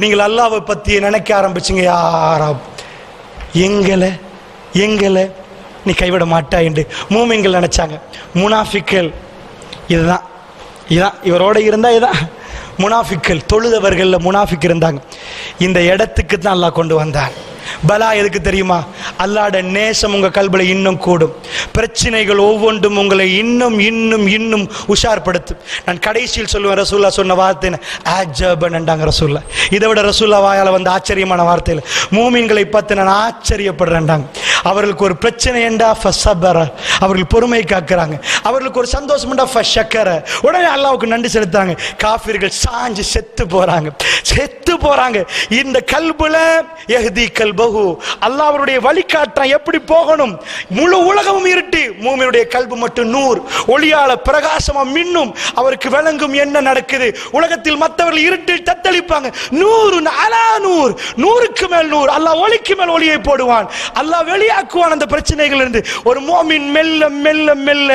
நீங்கள் அல்லாஹ்வை பத்தி நினைக்க ஆரம்பிச்சீங்க. யாராப் எங்களை எங்களை நீ கைவிட மாட்டா என்று மூமின்கள் நினைச்சாங்க. முனாஃபிக்கள் இதுதான் இதான் இவரோட இருந்தா இதான் முனாஃபிக்கள், தொழுதவர்கள் முனாஃபிக் இருந்தாங்க. இந்த இடத்துக்கு தான் அல்லாஹ் கொண்டு வந்தார். பலா எதுக்கு தெரியுமா? அல்லாஹ்ட நேசம் உங்க கல்புல இன்னும் கூடும். பிரச்சனைகள் ஒவ்வொன்றும் உங்களை இன்னும் இன்னும் இன்னும் உஷார்படுத்தும். நான் கடைசியில் சொல்லுவேன், ரசூல்லா சொன்ன வார்த்தை அஜபன்டாங்க ரசூல்லா. இதை விட ரசூல்லா வாயால வந்து ஆச்சரியமான வார்த்தையில் மூமின்களை பார்த்து நான் ஆச்சரியப்படுறேன்டாங்க. அவர்களுக்கு ஒரு பிரச்சனை என்றா ஃபஸபர, அவர்கள் பொறுமை காக்குறாங்க. அவர்களுக்கு ஒரு சந்தோஷம் என்றா ஃபஷக்கர, உடனே அல்லாஹ்வுக்கு நன்றி செலுத்தாங்க. காஃபிர்கள் சாஞ்சு செத்து போறாங்க, செத்து போறாங்க. இந்த கல்புல யஹ்தி கல்பஹு, அல்லாஹ் அவருடைய வழிகாட்டுறான் எப்படி போகணும். முழு உலகமும் இருட்டு, மூமினுடைய கல்பு மட்டும் நூர், ஒளியால பிரகாசமா மின்னும். அவருக்கு விளங்கும் என்ன நடக்குது. உலகத்தில் மற்றவர்கள் இருட்டில் தத்தளிப்பாங்க. நூறு அலா நூறு, நூறுக்கு மேல் நூறு. அல்லாஹ் ஒளிக்கு மேல் ஒளியை போடுவான். அல்லாஹ் வெளியாக்குவான் அந்த பிரச்சனைகள் இருந்து. ஒரு மோமின் மெல்ல மெல்ல மெல்ல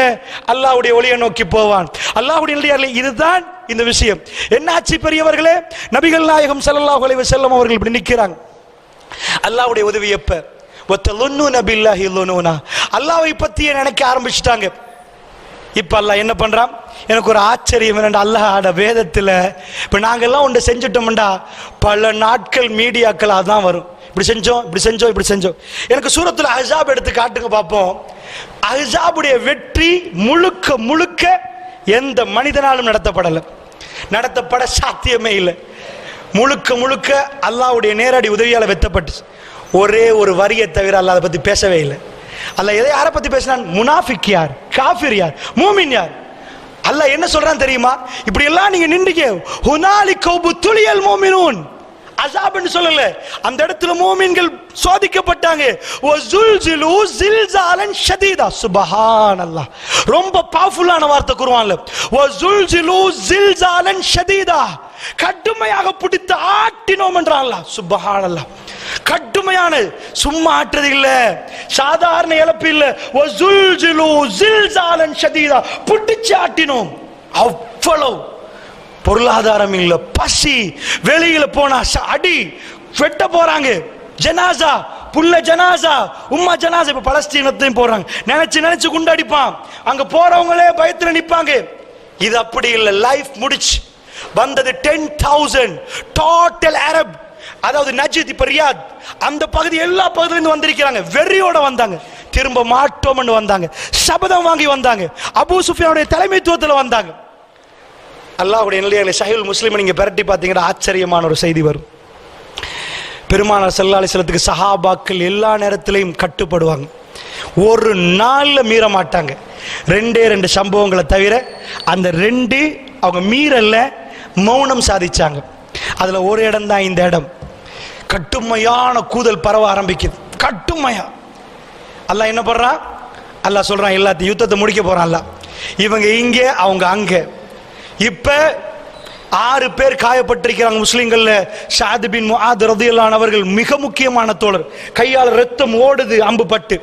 அல்லாஹ்வுடைய ஒளியை நோக்கி போவான். அல்லாஹ்வுடைய இதுதான் இந்த விஷயம். என்னாச்சு பெரியவர்களே? நபிகள் நாயகம் ஸல்லல்லாஹு அலைஹி வஸல்லம் அவர்கள் இப்படி நிற்கிறாங்க. அல்லாஹ்வுடைய உதவி எப்ப? வத்தலுன்னு பில்லாஹி லுனூனா, அல்லாஹ்வை பத்தி நினைக்க ஆரம்பிச்சிட்டாங்க. இப்ப அல்லாஹ் என்ன பண்றான்? எனக்கு ஒரு ஆச்சரியம் என்னடா, அல்லாஹ்வோட வேதத்துல இப்ப நாங்கெல்லாம் ஒன்று செஞ்சுட்டோம்டா, பல நாட்கள் மீடியாக்கள் அதான் வரும். இப்படி செஞ்சோம் இப்படி செஞ்சோம் இப்படி செஞ்சோம். எனக்கு சூரத்துல அஹ்ஸாப் எடுத்து காட்டுங்க பார்ப்போம். அஹ்ஸாபுடைய வெற்றி முழுக்க முழுக்க எந்த மனிதனாலும் நடத்தப்படலை, நடத்தப்பட சாத்தியமே இல்லை. முழுக்க முழுக்க அல்லாஹ்வுடைய நேரடி உதவியால் வெத்தப்பட்டு ஒரே ஒரு வரியை தவிர அல்லாஹ் அதை பத்தி பேசவே இல்லை. அல்லாஹ் எதை யாரை பத்தி பேசினான்? முனாஃபிக் யார், காஃபிர் யார், மூமின் யார். அல்லாஹ் என்ன சொல்றான் தெரியுமா? இப்படி எல்லாம் நீங்க நின்றீங்க. ஹுனாலிக உப்துலியல் மூமினூன், அஸாப்னு சொல்லல, அந்த இடத்துல மூமின்கள் சோதிக்கப்பட்டாங்க. வஸுல்ஸிலு ஸில்ஸாலன் ஷதீதா. சுப்ஹானல்லாஹ், ரொம்ப பவர்ஃபுல்லான வார்த்தை குர்ஆன்ல. வஸுல்ஸிலு ஸில்ஸாலன் ஷதீதா, கடுமையாக பிடித்து ஆட்டினோம் என்றான் அல்லாஹ். சுப்ஹானல்லாஹ், கடுமையான, சும்மா ஆட்டுறது இல்ல, சாதாரண இழப்பு இல்ல. வஸுல்ஸிலு ஸில்ஸாலன் ஷதீதா, பிடிச்சு ஆட்டினோம். அவ்வளவு பொருளாதாரம் இல்ல, பசி, வெளியில போனா அடி, வெட்ட போறாங்க. ஜனாசா, புள்ள ஜனாசா, உம்மா ஜனாசா. இப்ப பலஸ்தீனத்தையும் போறாங்க, நினைச்சு நினைச்சு குண்டடிப்பான். அங்க போறவங்களே பயத்துல நிப்பாங்க. இது அப்படி இல்ல, லைஃப் முடிச்சு வந்தது 10,000 டோட்டல் அரப், அதாவது நஜித், இப்ப ரியாத், அந்த பகுதி எல்லா பகுதியிலிருந்து வந்திருக்கிறாங்க. வெறியோட வந்தாங்க, திரும்ப மாட்டோம்னு வந்தாங்க, சபதம் வாங்கி வந்தாங்க, அபூ சுஃபியானுடைய தலைமைத்துவத்தில் வந்தாங்க. அல்லாஹ்வுடைய நிலையை சஹீஹுல் முஸ்லிம் நீங்க பிரட்டி பார்த்தீங்கன்னா ஆச்சரியமான ஒரு செய்தி வரும். பெருமானார் ஸல்லல்லாஹு அலைஹி வஸல்லத்துக்கு சஹாபாக்கள் எல்லா நேரத்திலையும் கட்டுப்படுவாங்க, ஒரு நாள்ல மீற மாட்டாங்க. ரெண்டே ரெண்டு சம்பவங்களை தவிர அந்த ரெண்டு அவங்க மீறல்ல, மௌனம் சாதிச்சாங்க. அதுல ஒரு இடம் தான் இந்த இடம். கட்டுமையான கூதல் பரவ ஆரம்பிக்குது, கட்டுமையா. அல்லாஹ் என்ன பண்றான்? அல்லாஹ் சொல்றான் எல்லாத்தையும் யுத்தத்தை முடிக்க போறான். அல்லாஹ் இவங்க இங்க அவங்க அங்க. இப்ப 6 பேர் காயப்பட்டிருக்கிறாங்க முஸ்லிம்கள்ல. ஸஅத் பின் முஆத் ரலியல்லாஹு அன்ஹு அவர்கள் மிக முக்கியமான தோழர், கையால் ரத்தம் ஓடுது அம்பு பட்டு.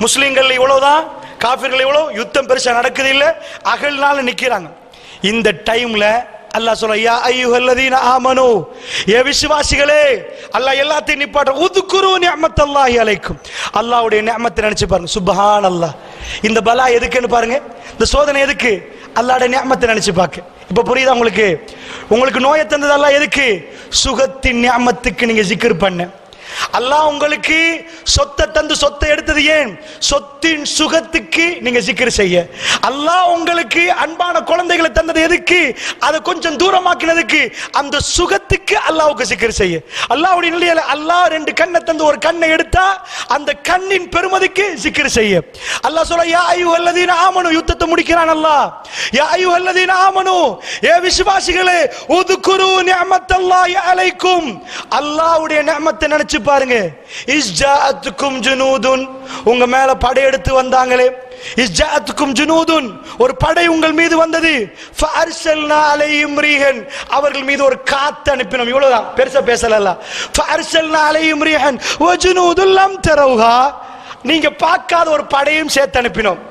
முஸ்லிம்கள் இவ்வளவுதான், காஃபிர்கள் இவ்வளவு, யுத்தம் பெருசா நடக்குது இல்ல, அகல்னால நிக்கிறாங்க. இந்த டைம்ல அல்லாஹ் சொல்ற, யா அய்யுஹல்லதீன ஆமனூ, ஏ விசுவாசிகளே, அல்லாஹ் எல்லாத்தையும் நிப்பாட்ட. உத்குரு நிஅமத்தல்லாஹி அலைக்கும், அல்லாஹ்வுடைய நிஅமத்தை நினைச்சு பாருங்க. சுப்ஹானல்லாஹ், இந்த பலா எதுக்குன்னு பாருங்க, இந்த சோதனை எதுக்கு? அல்லாஹ்வுடைய நிஅமத்தை நினைச்சு பாக்க. இப்ப புரியுதா உங்களுக்கு? உங்களுக்கு நோயை தந்ததெல்லாம் எதுக்கு? சுகத்தின் நியாமத்துக்கு நீங்க ஜிக்ர் பண்ண. அல்லாஹ் உங்களுக்கு சொத்தை தந்து சொத்தை எடுத்தது ஏன்? சொத்தின் சுகத்துக்கு நீங்க ஜிக்ர் செய்ய. அல்லாஹ் உங்களுக்கு அன்பான குழந்தைகளை தந்தது எதுக்கு? அதை கொஞ்சம் தூரமாக்கினதுக்கு. அந்த சுகத்துக்கு அல்லாஹ்வுக்கு ஜிக்ர் செய்ய. அல்லாஹ்வுடைய நிலையில அல்லாஹ் 2 கண்ணை தந்து ஒரு கண்ணை எடுத்தா அந்த கண்ணின் பெருமதிக்கு ஜிக்ர் செய்ய. அல்லாஹ் சொல்ல யா அய்யுஹல்லதீன ஆமனு, யுத்தத்தை முடிக்கிறான் அல்லாஹ். யா அய்யுஹல்லதீன ஆமனு, ஏ விசுவாசிகளே, உதுகுரு நிஅமத்தல்லாஹி அலைக்கும், அல்லாஹ்வுடைய நிஅமத்தை நினைச்சு பாருங்க. இஸ்ஜாஅத்துக்கும் ஜுனூதுன், உங்க மேல படையெடுத்து வந்தாங்களே. இஸ்ஜாஅத்துக்கும் ஜுனூதுன், ஒரு படை உங்கள் மீது வந்தது. ஃபஅர்சல்னா அலைஹிம் ரீஹன், அவர்கள் மீது ஒரு காத்து அனுப்பினோம். இவ்வளவுதான், பெருசா பேசல. ஃபஅர்சல்னா அலைஹிம் ரீஹன் வ ஜுனூதுன் லம் தரவுஹா, நீங்க பார்க்காத ஒரு படையும் சேர்த்து அனுப்பினோம்.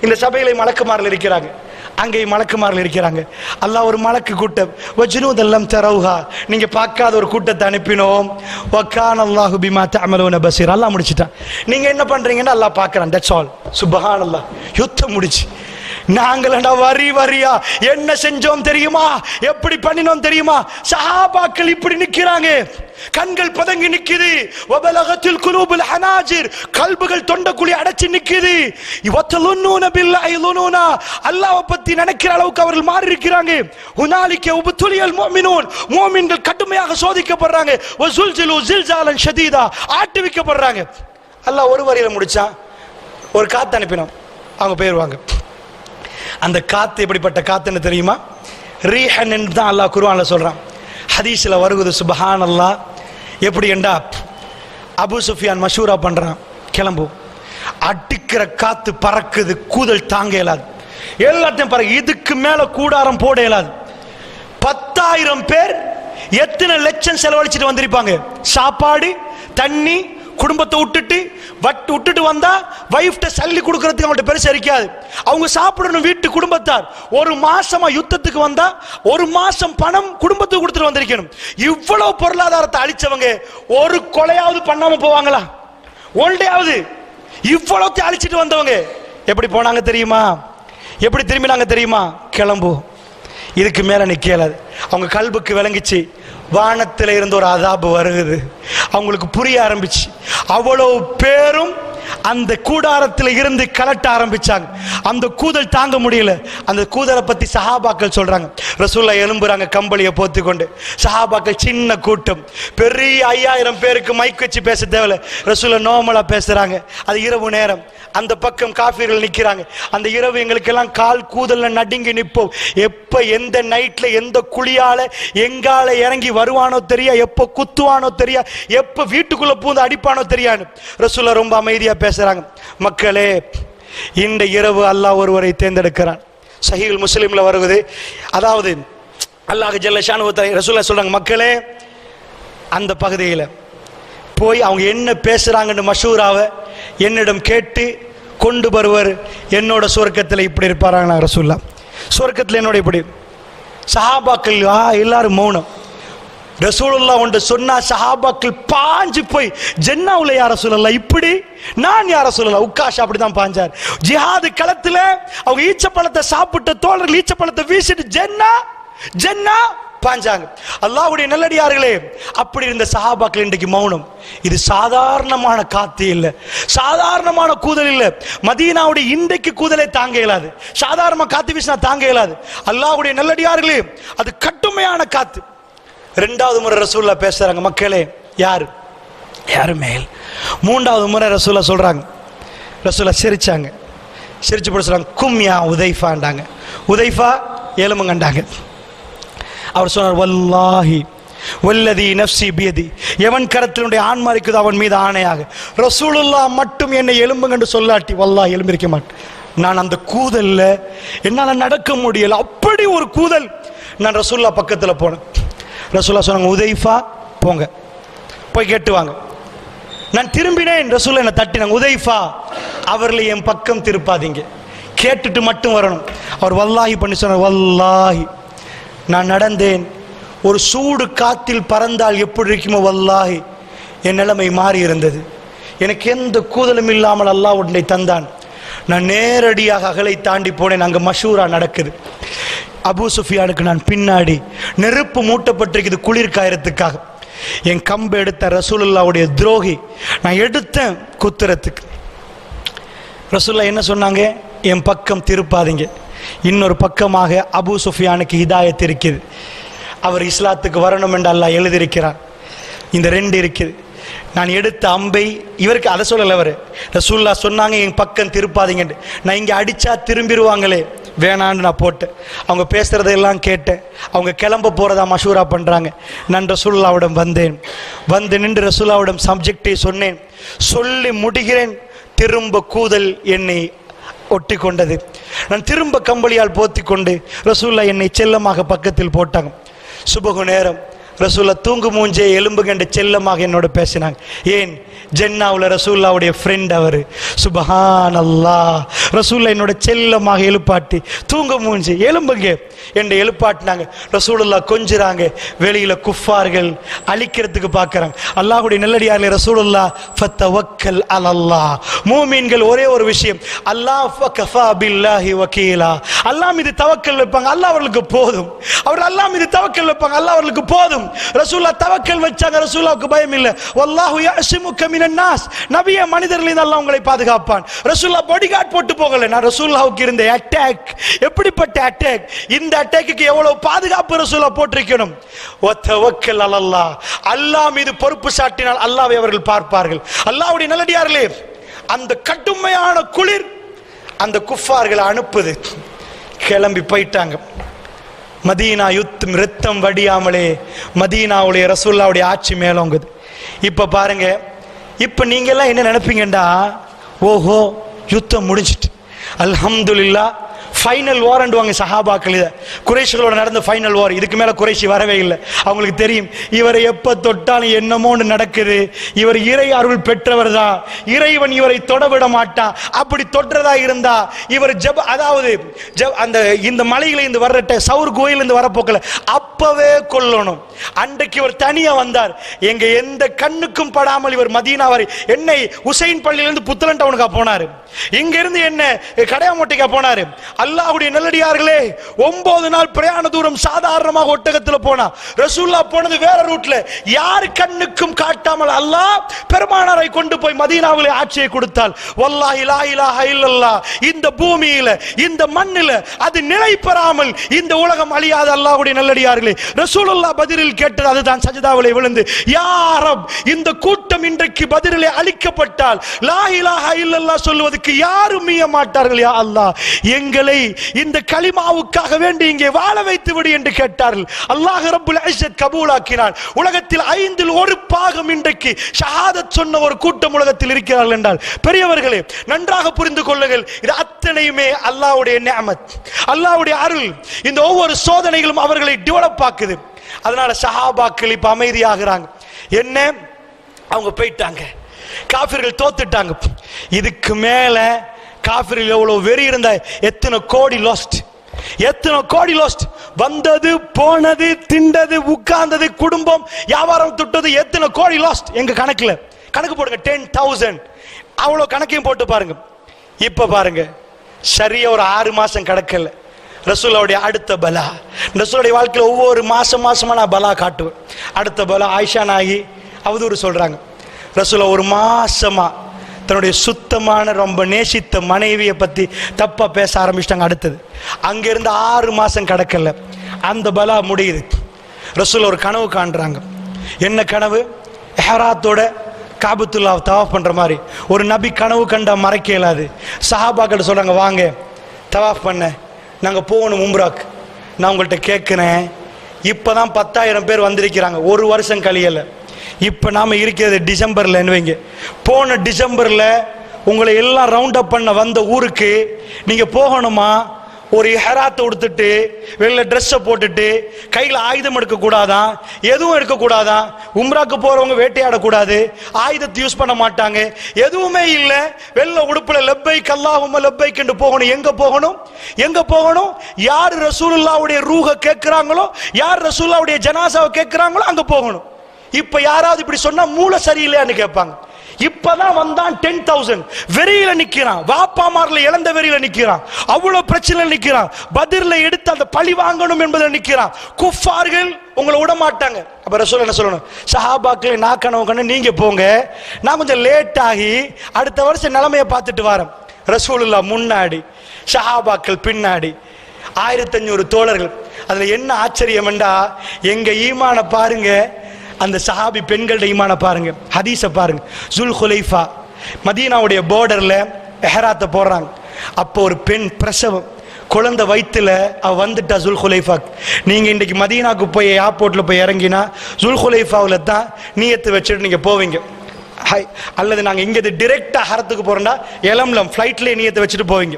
இந்த சபையில மலக்குமார்கள் இருக்கிறாங்க, அங்கே மலக்குமார்கள் இருக்கிறாங்க. அல்லாஹ் ஒரு மலக்கு கூட்டம் வஜ்னூதல்லம் தரவுஹா, நீங்க பார்க்காத ஒரு கூட்டத்தை அனுப்பினோம். வகானல்லாஹு பிமா தஅமலூன பஸீர், அல்லாஹ் முடிச்சிட்டான். நீங்க என்ன பண்றீங்கன்னு அல்லாஹ் பார்க்கறான். That's all. சுப்ஹானல்லாஹ். யுத்தம் முடிச்சு நாங்களா வரி வரியா என்ன செஞ்சோம் தெரியுமா? எப்படி பண்ணினோம் தெரியுமா? சஹாபாக்கள் இப்படி நிக்கிறாங்க, கண்கள் பதங்கி நிக்குது. வபலகத்தில் குலூபுல் ஹனாஜிர், கல்புகள் தொண்டக்குழி அடைச்சு நிக்குது. வதலுன்னூன பில்லாஹி லுனூனா, அல்லாஹ்வை பத்தி நினைக்கிற அளவுக்கு அவர்கள் மாறி இருக்கிறாங்க. ஹுனாலிக உப்துலியல் முஃமினூன், முஃமின்கள் கடுமையாக சோதிக்கப்படுறாங்க. வஸுல்ஜிலு ஜில்ஜாலன் ஷதீதா, ஆட்டுவிக்கப்படுறாங்க. அல்லாஹ் ஒரு வரியில முடிச்சா, ஒரு காத்து அனுப்பினோம், அவங்க போயிருவாங்க. அந்த காத்து எப்படிப்பட்ட காத்துன்னு தெரியுமா? ரீஹன் என்று தான் அல்லாஹ் குர்ஆன்ல சொல்றான். ஹதீஸ்ல வருகுது. சுப்ஹானல்லாஹ். எப்படி என்றா, அபூ சுஃபியான் மஷூரா பண்றான், கிளம்பு, அடிக்கிற காத்து பறக்குது, கூதல் தாங்க இயலாது, எல்லாத்தையும் பறக்கு, இதுக்கு மேல கூடாரம் போட இயலாது. 10,000 பேர் எத்தனை லட்சம் செலவழிச்சிட்டு வந்திருப்பாங்க. சாப்பாடு, தண்ணி, குடும்பத்தை விட்டுட்டு வந்தா வைஃப்ட சல்லி கொடுக்கறதுக்கு அவங்கள்ட்ட பெருசா இருக்காது. அவங்க சாப்பிடணும், வீட்டு குடும்பத்தார். ஒரு மாசமா யுத்தத்துக்கு வந்தா 1 மாசம் பணம் குடும்பத்துக்கு கொடுத்துட்டு வந்திருக்கணும். இவ்வளவு பொருளாதாரத்தை அழிச்சவங்க ஒரு கொலையாவது பண்ணாம போவாங்களா? ஒன்றையாவது இவ்வளவு அழிச்சிட்டு வந்தவங்க எப்படி போனாங்க தெரியுமா? எப்படி திரும்பினாங்க தெரியுமா? கிளம்பு, இதுக்கு மேல நிக்கலாது. அவங்க கல்புக்கு விளங்கிச்சு, வானத்தில் இருந்து ஒரு அதாபு வருகுது. அவங்களுக்கு புரிய ஆரம்பிச்சு. அவ்வளவு பேரும் அந்த கூடாரத்தில் இருந்து கலட்ட ஆரம்பிச்சாங்க. அந்த கூதல் தாங்க முடியல. அந்த கூதலை பத்தி சஹாபாக்கள் சொல்றாங்க. ரசூலுல்லாஹ் எழும்புறாங்க கம்பளியை போத்தி கொண்டு. சஹாபாக்கள் சின்ன கூட்டம், பெரிய 5000 பேருக்கு மைக் வச்சு பேச தேவையில்ல. ரசூலுல்லாஹ் நார்மலா பேசுறாங்க. அது இரவு நேரம். அந்த பக்கம் காஃபிர்கள் நிக்கிறாங்க. அந்த இரவு எங்களுக்கெல்லாம் கால் கூதல்ல நடுங்கி நிற்போம். எப்ப எந்த நைட்ல எந்த குழியால எங்கால இறங்கி வருவானோ தெரியா, எப்ப குத்துவானோ தெரியா, எப்ப வீட்டுக்குள்ள பூந்து அடிப்பானோ தெரியாது. ரசூலுல்லாஹ் ரொம்ப அமைதியா பேசுறாங்க. மக்களே, இந்த இரவு அல்லாஹ் ஒருவரை தேர்ந்தெடுக்கிறான். சஹீஹுல் முஸ்லிம்ல வருவது. அதாவது அல்லாஹ் ஜல்ல ஷானஹு வ தஆலா ரசூலுல்லாஹ் சொல்றாங்க, மக்களே, அந்த பகுதியில் போய் அவங்க என்ன பேசுறாங்கன்னு மஷூராவை என்னிடம் கேட்டு கொண்டு வருவர். என்னோட சுவர்க்கத்தில் இப்படி இருப்பாராங்க ரசூலுல்லாஹ். சுவர்க்கத்தில் என்னோட இப்படி. சஹாபாக்கள் எல்லாரும் மௌனம். ரசூலுல்லாஹ் ஒன்று சொன்னா சஹாபாக்கள் பாஞ்சு போய், ஜன்னாவுல யா ரசூலுல்லாஹ், இப்படி நான் யா ரசூலுல்லாஹ். உக்காஷ் அப்படிதான் பாஞ்சார். ஜிஹாது களத்துல அவங்க ஈச்சப்பழத்தை சாப்பிட்ட தோழர்கள் ஈச்சப்பழத்தை வீசிட்டு ஜன்னா ஜன்னா பாஞ்சாங்க. அல்லாஹ்வுடைய நல்லடியார்களே, அப்படி இருந்த சஹாபாக்கள் இன்றைக்கு மௌனம். இது சாதாரணமான காத்து இல்ல, சாதாரணமான கூதல் இல்ல. மதீனாவுடைய இன்றைக்கு கூதலை தாங்க இயலாது. சாதாரண காத்து வீசினா தாங்க இயலாது. அல்லாஹ்வுடைய நல்லடியார்களே, அது கடுமையான காத்து. 2வது முறை ரசூலுல்லாஹ் பேசுறாங்க, மக்களே, யாரு மேல். 3வது முறை ரசூலுல்லாஹ் சொல்றாங்க. ரசூலுல்லாஹ் சிரிச்சாங்க. சிரிச்சு போட்டு சொல்றாங்க, கும்யா உதைஃபாண்டாங்க. உதைஃபா எலும்புங்கண்டாங்க. அவர் சொன்னார், வல்லாஹி வல்லதி நஃப்ஸி பியதி, எவன் கரத்தினுடைய ஆன்மா இருக்குதோ அவன் மீது ஆணையாக, ரசூலுல்லாஹ் மட்டும் என்னை எலும்புங்கன்னு சொல்லாட்டி வல்லாஹ் எலும்பிருக்க மாட்டேன். நான் அந்த கூதல்ல என்னால நடக்க முடியல, அப்படி ஒரு கூதல். நான் ரசூலுல்லாஹ் பக்கத்தில் போனேன். ரசூலுல்லாஹ் சொன்னாங்க, உதைஃபா போங்க, போய் கேட்டுவாங்க. நான் திரும்பினேன். ரசூலுல்லாஹ் என்னை தட்டினாங்க, உதைஃபா அவர்களை என் பக்கம் திருப்பாதீங்க, கேட்டுட்டு மட்டும் வரணும். அவர் வல்லாஹி பண்ணி சொன்னார், வல்லாஹி நான் நடந்தேன், ஒரு சூடு காத்தில் பறந்தால் எப்படி இருக்குமோ வல்லாஹி என் நிலைமை மாறி இருந்தது. எனக்கு எந்த கூதலும் இல்லாமல் அல்லாஹ் உன்னை தந்தான். நான் நேரடியாக அகலை தாண்டி போனேன். அங்கே மஷூரா நடக்குது. அபூ சுஃபியானுக்கு நான் பின்னாடி நெருப்பு மூட்டப்பட்டிருக்குது குளிர் காயறதுக்காக. என் கம்பு எடுத்த ரசூலுல்லாவுடைய துரோகி நான் எடுத்தேன் குத்துறதுக்கு. ரசூலுல்லாஹ் என்ன சொன்னாங்க? என் பக்கம் திருப்பாதீங்க. இன்னொரு பக்கமாக அபூ சுஃபியானுக்கு ஹிதாயத் இருக்குது, அவர் இஸ்லாத்துக்கு வரணும் என்று அல்லாஹ் எழுதியிருக்கிறார். இந்த ரெண்டு இருக்குது. நான் எடுத்த அம்பை இவருக்கு அதை சொல்லலை. அவர் ரசூலுல்லாஹ் சொன்னாங்க என் பக்கம் திருப்பாதீங்கன்னு. நான் இங்கே அடித்தா திரும்பிடுவாங்களே வேணான்னு நான் போட்டேன். அவங்க பேசுகிறதெல்லாம் கேட்டேன். அவங்க கிளம்ப போகிறதா மஷூரா பண்ணுறாங்க. நான் ரசூலுல்லாவிடம் வந்தேன். வந்து நின்று ரசூலுல்லாவிடம் சப்ஜெக்டை சொன்னேன். சொல்லி முடிகிறேன், திரும்ப கூதல் என்னை ஒட்டி கொண்டது. நான் திரும்ப கம்பளியால் போத்தி கொண்டு ரசூலுல்லாஹ் என்னை செல்லமாக பக்கத்தில் போட்டாங்க. சுபகு நேரம் ரசூலுல்லாஹ் தூங்கு மூஞ்சே எலும்பு கண்டு செல்லமாக என்னோட பேசினாங்க. ஏன்? ஜென்னாவில் ரசூலுல்லாவுடைய ஃப்ரெண்ட் அவர். சுபஹானல்லாஹ். ரசூலுல்லாஹ் என்னோட செல்லமாக எழுப்பாட்டி தூங்கு மூஞ்சி எலும்புங்க என்று எழுப்பாட்டினாங்க. ரசூலுல்லாஹ் கொஞ்சிறாங்க. வெளியில குஃபார்கள் அழிக்கிறதுக்கு பார்க்கறாங்க. அல்லாஹ்வுடைய நல்லடியார்களே, ரசூலுல்லாஹ் ஃபத்தவக்கல் அலல்லாஹ், மூமின்கள் ஒரே ஒரு விஷயம், அல்லாஹ் ஃபகஃபா பில்லாஹி வகீலா, அல்லாஹ் மீது தவக்கல் வைப்பாங்க, அல்லாஹ் அவர்களுக்கு போதும். அவர் அல்லாஹ் மீது தவக்கல் வைப்பாங்க, அல்லாஹ் அவர்களுக்கு போதும். ரசூலுல்லாஹ் தவக்கல் வச்சாங்க. ரசூலுல்லாஹ்வுக்கு பயம் இல்லை. வல்லாஹு யஅஸிமுக மினன் நாஸ், நபியே மனிதர்களிலிருந்து அல்லாஹ் உங்களை பாதுகாப்பான். ரசூலுல்லாஹ் பாடிகார்ட் போட்டு போகல. நான் ரசூலுல்லாஹ்வுக்கு இருந்த அட்டாக் எப்படிப்பட்ட அட்டாக், இந்த அட்டாக்கு எவ்வளவு பாதுகாப்பு ரசூலுல்லாஹ் போட்டிருக்கணும். வதவக்கல் அலல்லாஹ், அல்லாஹ் மீது பொறுப்பு சாட்டினால் அல்லாஹ்வை அவர்கள் பார்ப்பார்கள். அல்லாஹ்வுடைய நல்லடியார்களே, அந்த கடுமையான குளிர் அந்த குஃபார்களை அனுப்புது. கிளம்பி போயிட்டாங்க. மதீனா யுத்தம், ரத்தம் வடியாமலே மதீனாவுடைய ரசூலுல்லாவுடைய ஆட்சி மேலோங்குது. இப்ப பாருங்க, இப்ப நீங்க எல்லாம் என்ன நினைப்பீங்கடா, ஓஹோ யுத்தம் முடிஞ்சிட்டு அல்ஹம்துலில்லாஹ் ஃபைனல் வாரண்டுவாங்க சஹாபாக்கள். இதை குறைஷிகளோட நடந்த ஃபைனல் வார். இதுக்கு மேலே குறைஷி வரவே இல்லை. அவங்களுக்கு தெரியும் இவரை எப்போ தொட்டாலும் என்னமோன்னு நடக்குது, இவர் இறை அருள் பெற்றவர் தான், இறைவன் இவரை தொடவிட மாட்டான். அப்படி தொற்றதா இருந்தா இவர் அதாவது அந்த இந்த மலையிலிருந்து வர்ற சவுர் கோயிலிருந்து வரப்போக்கல அப்பவே கொல்லணும். அன்றைக்கு இவர் தனியா வந்தார். எங்க எந்த கண்ணுக்கும் படாமல் இவர் மதீனா வரை, என்னை உசைன் பள்ளியிலிருந்து புத்தளன் டவுனுக்கா போனாரு, இங்க இருந்து என்ன கடையாமொட்டைக்கா போனாரு. அல்லாஹ்வுடைய நல்லடியார்களே, 9 நாள் பிரயாண தூரம் சாதாரணமாக ஒட்டகத்தில் போனா. ரசூலுல்லாஹ் போனது வேற ரூட்ல, யார் கண்ணுக்கும் காட்டாமல் அல்லாஹ் பெருமானாரை கொண்டு போய் மதீனாவிலே ஆட்சியை கொடுத்தால், வல்லாஹி லா இலாஹ இல்லல்லாஹ், இந்த பூமியில இந்த மண்ணில அது நிலை பெறாமல் இந்த உலகம் அழியாத. அல்லாஹ்வுடைய நல்லடியார்களே, ரசூலுல்லாஹ் பதிலில் கேட்டது அதுதான். சஜதாவிலே விழுந்து, யா ரப், இந்த கூட்டம் இன்றைக்கு பதிலிலே அழிக்கப்பட்டால் லா இலாஹ இல்லல்லாஹ் சொல்வதற்கு யாரும் மீய மாட்டார்கள். யா அல்லாஹ், எங்களை இந்த கலிமாவுக்காக வேண்டி இங்கே வாழ வைத்து விடு என்று கேட்டார்கள். அல்லாஹ் ரப்புல் இஸ்ஸத் கபூலாக்கினான். உலகத்தில் 5 1 பாகம் இன்றைக்கு ஷஹாதத் சொன்ன ஒரு கூட்டம் உலகத்தில் இருக்கிறார்கள் என்றால், பெரியவர்களே நன்றாக புரிந்து கொள்ளுங்கள், இது அத்தனையுமே அல்லாஹ்வுடைய நிஅமத், அல்லாஹ்வுடைய அருள். இந்த ஒவ்வொரு சோதனைகளும் அவர்களை டெவலப் ஆக்குது. அதனால சஹாபாக்கள் இப்ப அமைதியாகிறாங்க. என்ன, அவங்க போயிட்டாங்க, காஃபிர்கள் தோத்துட்டாங்க. இதுக்கு மேல காஃபிர்கள் எவ்வளவு வெறி இருந்தா, எத்தனை கோடி லாஸ்ட், எத்தனை கோடி லாஸ்ட். வந்தது போனது திண்டது உட்கார்ந்தது குடும்பம் வியாபாரம் தொட்டது, எத்தனை கோடி லாஸ்ட். எங்க கணக்குல கணக்கு போடுங்க, 10,000 அவ்வளவு கணக்கையும் போட்டு பாருங்க. இப்ப பாருங்க, சரியா ஒரு 6 மாசம் கடக்கல ரசூலுல்லாவுடைய அடுத்த பலா. ரசூலுடைய வாழ்க்கையில் ஒவ்வொரு மாசமா நான் பலா காட்டுவேன். அடுத்த பலா ஆயிஷா நாயகி அவதூறு சொல்றாங்க. ரசூலுல்லாஹ் ஒரு மாசமா தன்னுடைய சுத்தமான ரொம்ப நேசித்த மனைவியை பத்தி தப்பா பேச ஆரம்பிச்சிட்டாங்க. அடுத்தது அங்கிருந்து 6 மாசம் கடக்கல, அந்த பலா முடியுது. ரசூலுல்லாஹ் ஒரு கனவு காண்றாங்க. என்ன கனவு? இஹ்ராத்தோட காபத்துல்லாஹ் தவாஃப் பண்ற மாதிரி. ஒரு நபி கனவு கண்டா மறைக்க இயலாது. சஹாபாக்கள் சொல்றாங்க, வாங்க தவாஃப் பண்ண, நாங்க போகணும் உம்ராக்கு. நான் உங்கள்கிட்ட கேட்கிறேன், இப்பதான் 10,000 பேர் வந்திருக்கிறாங்க, ஒரு வருஷம் கழியல. இப்ப நாம இருக்கிறது டிசம்பர்ல வைங்க. போன டிசம்பர்ல உங்களை எல்லாம் ரவுண்ட் அப் பண்ண வந்த ஊருக்கு நீங்க போகணுமா? ஒரு இஹ்ராத்தை உடுத்துட்டு வெள்ள ட்ரெஸ்ஸை போட்டுட்டு கையில் ஆயுதம் எடுக்க கூடாதான், எதுவும் எடுக்க கூடாதான். உம்ராக்கு போறவங்க வேட்டையாடக்கூடாது, ஆயுதத்தை யூஸ் பண்ண மாட்டாங்க, எதுவுமே இல்லை. வெள்ள உடுப்புல லப்பைக் அல்லாஹும்ம லப்பைக் என்று போகணும். எங்க போகணும்? எங்க போகணும்? யார் ரசூலுல்லாவுடைய ரூஹ கேட்கிறாங்களோ, யார் ரசூலுல்லாவுடைய ஜனாசாவை கேட்கிறாங்களோ அங்க போகணும். இப்ப யாராவது இப்படி சொன்னா மூளை சரியில்லையான்னு கேட்பாங்க. இப்பதான் வந்தான் 10,000 வெறியில நிக்கிறான், வாப்பாமார்ல இழந்த வெறியில நிக்கிறான், அவ்வளவு பிரச்சனை நிக்கிறான், பதிர்ல எடுத்து அந்த பழி வாங்கணும் என்பதில் நிக்கிறான். குஃபார்கள் உங்களை விட மாட்டாங்க. அப்ப ரசூல் என்ன சொல்லணும்? சஹாபாக்களை நான் கனவு கண்டு நீங்க போங்க, நான் கொஞ்சம் லேட் ஆகி அடுத்த வருஷம் நிலைமையை பார்த்துட்டு வரேன். ரசூலுல்லாஹ் முன்னாடி, சஹாபாக்கள் பின்னாடி, 1500 தோழர்கள். அதுல என்ன ஆச்சரியம் என்றா, எங்க ஈமான பாருங்க, அந்த சஹாபி பெண்களுடைய ஈமான பாருங்க, ஹதீஸ பாருங்க. ஜுல் ஹுலைஃபா மதீனாவுடைய பார்டர்ல எஹராத்தை போடுறாங்க. அப்போ ஒரு பெண் பிரசவம், குழந்தை வயிற்றுல அவ வந்துட்டா ஜுல் ஹுலைஃபா. நீங்க இன்னைக்கு மதீனாவுக்கு போய் ஏர்போர்ட்ல போய் இறங்கினா ஜுல் ஹுலைஃபாவில் தான் நியத்து வச்சுட்டு நீங்க போவீங்க. அல்லது நாங்க இங்க டிரெக்டா ஹரத்துக்கு போறோம்னா எலம்லம் ஃபிளைட்ல நியத்தை வச்சுட்டு போவீங்க.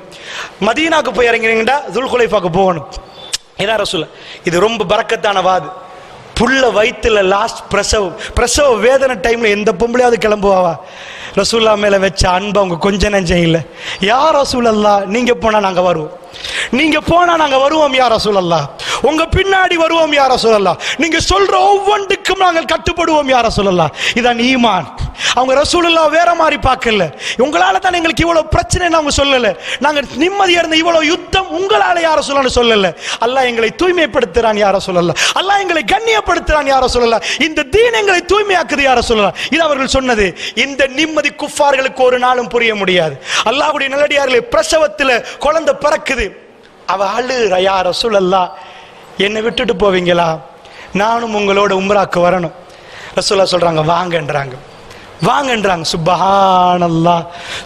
மதீனாவுக்கு போய் இறங்கினீங்கன்னா ஜுல் ஹுலைஃபாக்கு போகணும். இதான் ரசூல். இது ரொம்ப பரக்கத்தான வாது. புள்ள வயிற்றுல லாஸ்ட் பிரசவ வேதனை டைம்ல எந்த பொம்பளையாவது கிளம்புவாவா? ரசூல்லா மேல வச்ச அன்பு அவங்க கொஞ்ச நெஞ்சம் இல்லை. யா ரசூலல்லாஹ், நீங்க போனா நாங்க வருவோம், நீங்க போனா நாங்க வருவோம் யா ரசூலல்லாஹ், உங்க பின்னாடி வருவோம் யா ரசூலல்லாஹ், நீங்க சொல்ற ஒவ்வொன்றுக்கும் நாங்கள் கட்டுப்படுவோம் யா ரசூலல்லாஹ். இதான் ஈமான். அவங்க ரசூலுல்லாஹ் வேற மாதிரி பார்க்கல. உங்களால தான் எங்களுக்கு இவ்வளவு பிரச்சனை அவங்க சொல்லல, நாங்க நிம்மதியா இருந்த இவ்வளவு யுத்தம் உங்களால யா ரசூலுல்லாஹ் சொல்லல. அல்லாஹ் எங்களை தூய்மைப்படுத்துறான் யா ரசூலல்லாஹ், அல்லாஹ் எங்களை கண்ணியப்படுத்துறான் யா ரசூலல்லாஹ், இந்த தீன் எங்களை தூய்மையாக்குது யா ரசூலல்லாஹ். இது அவர்கள் சொன்னது. இந்த நிம்மதி குஃபார்களுக்கு ஒரு நாளும் புரிய முடியாது. அல்லாஹ்வுடைய நல்லடியார்களே, பிரசவத்துல குழந்தை பிறக்குது, அவ அழுறா, யா ரசூலல்லாஹ் என்னை விட்டுட்டு போவீங்களா, நானும் உங்களோட உம்ராக்கு வரணும். ரசூலுல்லாஹ் சொல்றாங்க வாங்கன்றாங்க, வாங்கன்றாங்க. சுப்ஹானல்லாஹ்,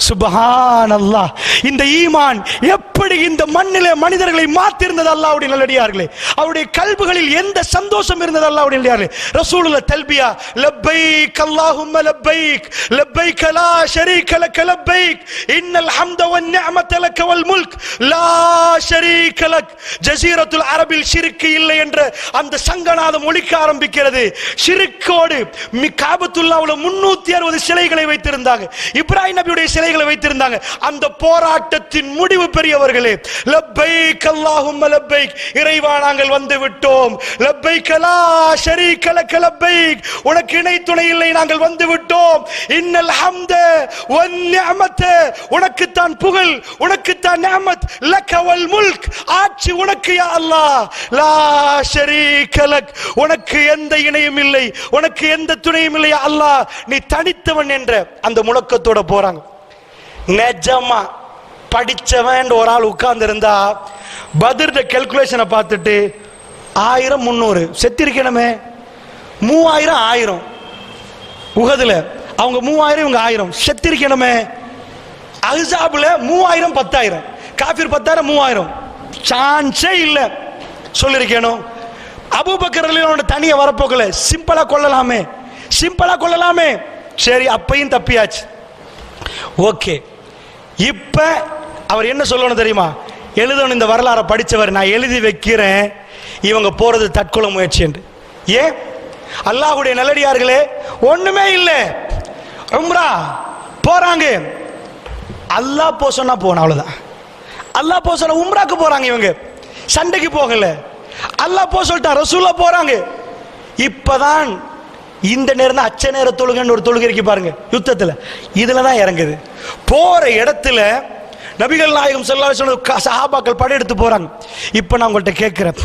சுப்ஹானல்லாஹ். இந்த ஈமான் எப்படி இந்த மண்ணிலே மனிதர்களை மாத்திருந்தது அல்லாஹ்வுடைய நல்லடியார்களே. அவருடைய கல்புகளில் எந்த சந்தோஷம் இருந்தது அல்லாஹ்வுடைய நல்லடியார்களே. ரசூலுல்லாஹ் தல்பியா, லப்பைக் அல்லாஹும்ம லப்பைக், லப்பைக் லா ஷரீக லக லப்பைக், இன்னல் ஹம்த வன் நிஅமத லக வல் முல்க் லா ஷரீக லக். ஜஸீரத்துல் அரபில் ஷிர்க் இல்லை என்ற அந்த சங்கநாதம் ஒலிக்க ஆரம்பிக்கிறது. ஷிர்க்கோடு காபத்துல்லாஹ்வுல 360 சிலைகளை வைத்திருந்தாங்க, இப்ராஹிம் நபியுடைய சிலைகளை வைத்திருந்தாங்க. அந்த போராட்டத்தின் முடிவு பெரியவர்களே, லப்பைக் அல்லாஹும்ம லப்பைக், இறைவா நாங்கள் வந்து விட்டோம், லப்பைக் லா ஷரீக லக லப்பைக், உனக்கு இணை துணை இல்லை, நாங்கள் வந்து விட்டோம், இன்னல் ஹம்த வன் நிஅமத, உனக்கு தான் புகழ், உனக்கு தான் நிஅமத், லக வல் முல்க், ஆட்சி உனக்கு யா அல்லாஹ், லா ஷரீக லக், உனக்கு எந்த இணையும் இல்லை, உனக்கு எந்த துணையும் இல்லை யா அல்லாஹ், நீ தனித்தவன் என்ற அந்த முழக்கத்தோட போறாங்க. நிஜமா படிச்சவன் ஒரு ஆள் உட்கார்ந்து இருந்தா பத்ர் கால்குலேஷனை பார்த்துட்டு 1000 300 செத்திருக்கணுமே, 3000 1000, உஹதுல அவங்க 3000 இவங்க 1000 செத்திருக்கணுமே, அஹ்ஸாப்ல 3000 10000, காஃபிர் 10000 3000, சான்ஸே இல்ல சொல்லிருக்கணும். அபூபக்கர் ரலியல்லாஹு அன்ஹு தனியா வரப்போகல, சிம்பிளா கொள்ளலாமே, சிம்பிளா கொள்ளலாமே, சரி அப்பையும் தப்பியாச்சு. ஓகே, இப்ப அவர் என்ன சொல்லணும் தெரியுமா? எழுதணும், இந்த வரலாறை படிச்சவர், நான் எழுதி வைக்கிறேன் இவங்க போறது தற்கொலை முயற்சி என்று. ஏன்? அல்லாஹ்வுடைய நல்லடியார்களே, ஒண்ணுமே இல்லை, உம்ரா போறாங்க, அல்லாஹ் போ சொன்னா போன, அவ்வளவுதான். அல்லாஹ் போ சொன்ன உம்ராக்கு போறாங்க, இவங்க சண்டைக்கு போகல, அல்லாஹ் போ சொல்லிட்டா, ரசூலுல்லாஹ் போறாங்க. இப்பதான் இந்த நேரம் அச்ச நேர தொழுகைன்னு ஒரு தொழுகை இருக்கு பாருங்க யுத்தத்துல, இதுலதான் இறங்குது. போற இடத்துல நபிகள் நாயகம் ஸல்லல்லாஹு அலைஹி வஸல்லம் சஹாபாக்கள் படையெடுத்து போறாங்க. இப்ப நான் உங்கள்கிட்ட கேட்கிறேன்,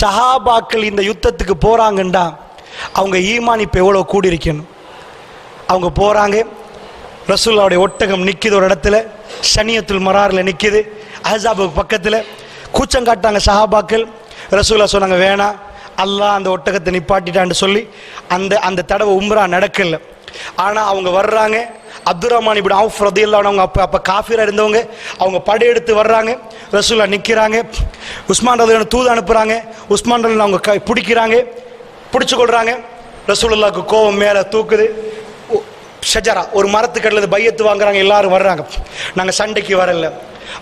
சஹாபாக்கள் இந்த யுத்தத்துக்கு போறாங்கண்டா அவங்க ஈமான் இப்ப எவ்வளவு கூடி இருக்கணும்? அவங்க போறாங்க, ரசூலுல்லாஹ்வுடைய ஒட்டகம் நிக்குது ஒரு இடத்துல, ஷனியத்துல் மரார்ல நிக்குது, அஹ்ஸாபுக்கு பக்கத்துல. கூச்சம் காட்டாங்க சஹாபாக்கள். ரசூலுல்லாஹ் சொன்னாங்க வேணாம், அல்லாஹ் அந்த ஒட்டகத்தை நிப்பாட்டிட்டான்னு சொல்லி அந்த தடவை உம்ரா நடக்கல. ஆனா அவங்க வர்றாங்க, அப்துர் ரஹ்மான் இப்னு அவுஃப் ரலியல்லாஹு அன்ஹு, அப்ப காஃபிரா இருந்தவங்க, அவங்க படையெடுத்து வர்றாங்க, ரசூலுல்லாஹ் நிக்கிறாங்க, உஸ்மான் ரலியல்லாஹு அன்ஹு தூது அனுப்புறாங்க, உஸ்மான் ரலியல்லாஹு அன்ஹு அவங்க பிடிக்கிறாங்க, பிடிச்சு கொள்றாங்க. ரசூலுல்லாஹ்க்கு கோபம் மேல தூக்குது. ஷஜரா ஒரு மரத்துக்கடல பையத்து வாங்குறாங்க, எல்லாரும் வர்றாங்க, நாங்க சண்டைக்கு வரல.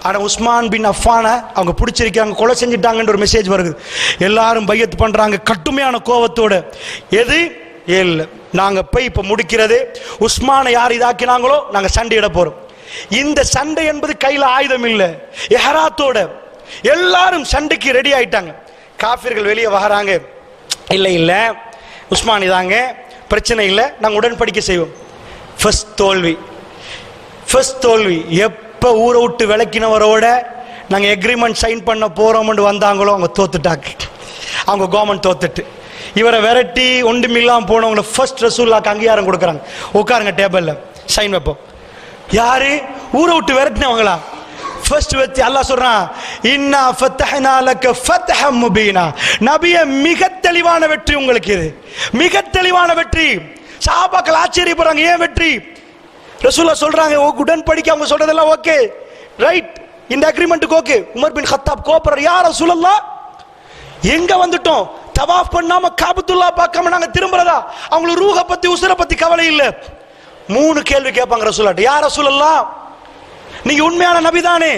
ஆனா உஸ்மான் பின் அஃபானை அவங்க பிடிச்சிருக்காங்க, கொலை செஞ்சுட்டாங்கன்ற ஒரு மெசேஜ் வருது. எல்லாரும் பையத்து பண்றாங்க கடுமையான கோபத்தோட. எது இல்ல, நாங்க போய் இப்ப முடிக்கிறது, உஸ்மானை யார் இதாக்கினாங்களோ நாங்க சண்டையிட போறோம். இந்த சண்டை என்பது கையில ஆயுதம் இல்ல, இஹ்ராத்தோட எல்லாரும் சண்டைக்கு ரெடி ஆயிட்டாங்க. காஃபிர்கள் வெளியே வராங்க, இல்ல இல்ல உஸ்மான் இதாங்க, பிரச்சனை இல்லை, நாங்க உடன்படிக்கை செய்வோம். ஃபர்ஸ்ட் தோல்வி. எப்ப ஊரை விட்டு விளக்கினவரோட நாங்க எக்ரிமெண்ட் சைன் பண்ண போறோம்னு வந்தாங்களோ அவங்க தோத்துட்டாங்க. அவங்க கவர்மெண்ட் தோத்துட்டு இவரை விரட்டி ஒன்றுமில்லாம போனவங்களை ஃபர்ஸ்ட் ரசூலுல்லாஹ்க்கு அங்கீகாரம் கொடுக்குறாங்க. உட்காருங்க டேபிள்ல சைன் வைப்போம். யாரு? ஊரை விட்டு விரட்டினவங்களா? ஃபர்ஸ்ட் வெற்றி. அல்லாஹ் சொல்றான், இன்னா ஃபத்தஹ்னா லக ஃபத்ஹம் முபீனா. நபியே, மிக தெளிவான வெற்றி உங்களுக்கு. இது மிக தெளிவான வெற்றி. சஹாபாக்கள் ஆச்சரியப்படுறாங்க, ஏன் வெற்றி? ரசூலுல்லாஹ் சொல்றாங்க, உடன்படிக்கை அவங்க சொல்றதெல்லாம் ஓகே, ரைட், இந்த அக்ரிமெண்ட்டுக்கு ஓகே. உமர் பின் கத்தாப் கோபப்படுற, யா ரசூலுல்லாஹ், எங்க வந்துட்டோம்? தவாஃப் பண்ணாம காபத்துல்லா பார்க்காம நாங்க திரும்புறதா? அவங்களுக்கு ரூஹ பத்தி உசுரை பத்தி கவலை இல்ல. 3 கேள்வி கேட்பாங்க ரசூலுல்லாஹ். யா ரசூலுல்லாஹ், நீங்க உண்மையான நபி தானே?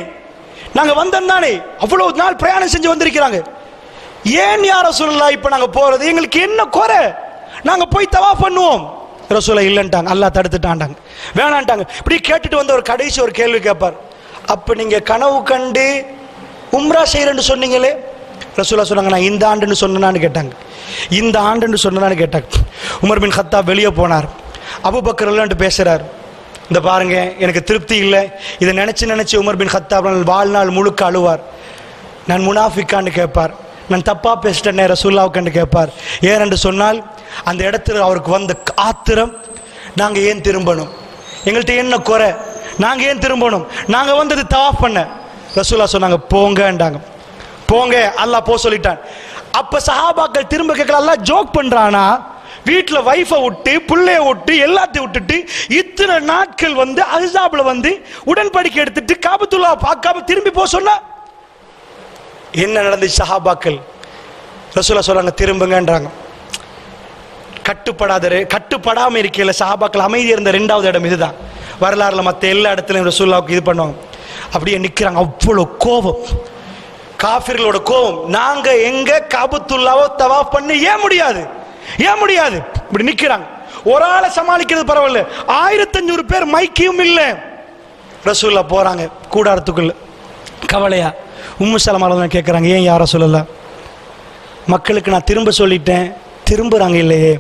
நாங்க வந்தோம் தானே? அவ்வளவு நாள் பிரயாணம் செஞ்சு வந்திருக்கிறாங்க. ஏன் யா ரசூலுல்லாஹ் இப்ப நாங்க போறது? எங்களுக்கு என்ன குறை? நாங்க போய் தவாஃப் பண்ணுவோம். ரசூலுல்லாஹ் இல்லன்ட்டாங்க, அல்லாஹ் தடுத்துட்டாண்டாங்க, வேணான்ட்டாங்க. இப்படி கேட்டுட்டு வந்து ஒரு கடைசி ஒரு கேள்வி கேட்பார். அப்ப நீங்க கனவு கண்டு உம்ரா செய்யறேன்னு சொன்னீங்களே? ரசூலுல்லாஹ் சொன்னாங்க, நான் இந்த ஆண்டுன்னு சொன்னான்னு கேட்டாங்க. இந்த ஆண்டுன்னு சொன்னான்னு கேட்டாங்க. உமர் பின் கத்தாப் வெளியே போனார். அபூபக்கர் எல்லாம் பேசுறார். இந்த பாருங்க, எனக்கு திருப்தி இல்லை. இதை நினைச்சு உமர் பின் கத்தாப் வாழ்நாள் முழுக்க அழுவார். நான் முனாஃபிக்கான்னு கேட்பார். நான் தப்பா பேசிட்டேன் ரசூலுல்லாஹ்வுக்கு கேட்பார். ஏனென்று சொன்னால் அந்த இடத்துல அவருக்கு வந்த ஆத்திரம், நாங்க ஏன் திரும்பணும்? எங்கள்கிட்ட என்ன குறை? நாங்க ஏன் திரும்பணும்? நாங்க வந்தது தவாஃப் பண்ண. ரசூலுல்லாஹ் சொன்னாங்க, போங்கன்றாங்க. போங்க, அல்லாஹ் போ சொல்லிட்டான். அப்ப சஹாபாக்கள் திரும்ப கேட்கல, அல்லாஹ் ஜோக் பண்றானா? வீட்டுல வைஃபை விட்டு புள்ளைய விட்டு எல்லாத்தையும் விட்டுட்டு இத்தனை நாட்கள் வந்து அஹ்ஸாப்ல வந்து உடன்படிக்கை எடுத்துட்டு காபத்துல்லா பார்க்காம திரும்பி போ சொன்னா என்ன நடந்துச்சு? சஹாபாக்கள் ரசூலுல்லாஹ் சொல்றாங்க, திரும்புங்கன்றாங்க. கட்டுப்படாம இருக்கையில சஹாபாக்கள் அமைதி இருந்த 2வது இடம் இதுதான். வரலாறுல மற்ற எல்லா இடத்துலையும் ரசூலுல்லாஹ்வுக்கு இது பண்ணுவாங்க. அப்படியே நிக்கிறாங்க. அவ்வளவு கோபம், காஃபிர்களோட கோபம். நாங்க எங்க காபத்துல்லாவை தவாஃப் பண்ண ஏன் முடியாது? இப்படி நிக்கிறாங்க. ஒரு ஆளை சமாளிக்கிறது பரவாயில்ல, 1500 பேர், மைக்கியும் இல்ல. ரசூலுல்லாஹ் போறாங்க கூடாரத்துக்குள்ள. கவலையா உம்மு சலமா கேட்கறாங்க, ஏன் யா ரசூலுல்லாஹ், மக்களுக்கு நான் திரும்ப சொல்லிட்டேன், திரும்புறாங்க இல்லையே?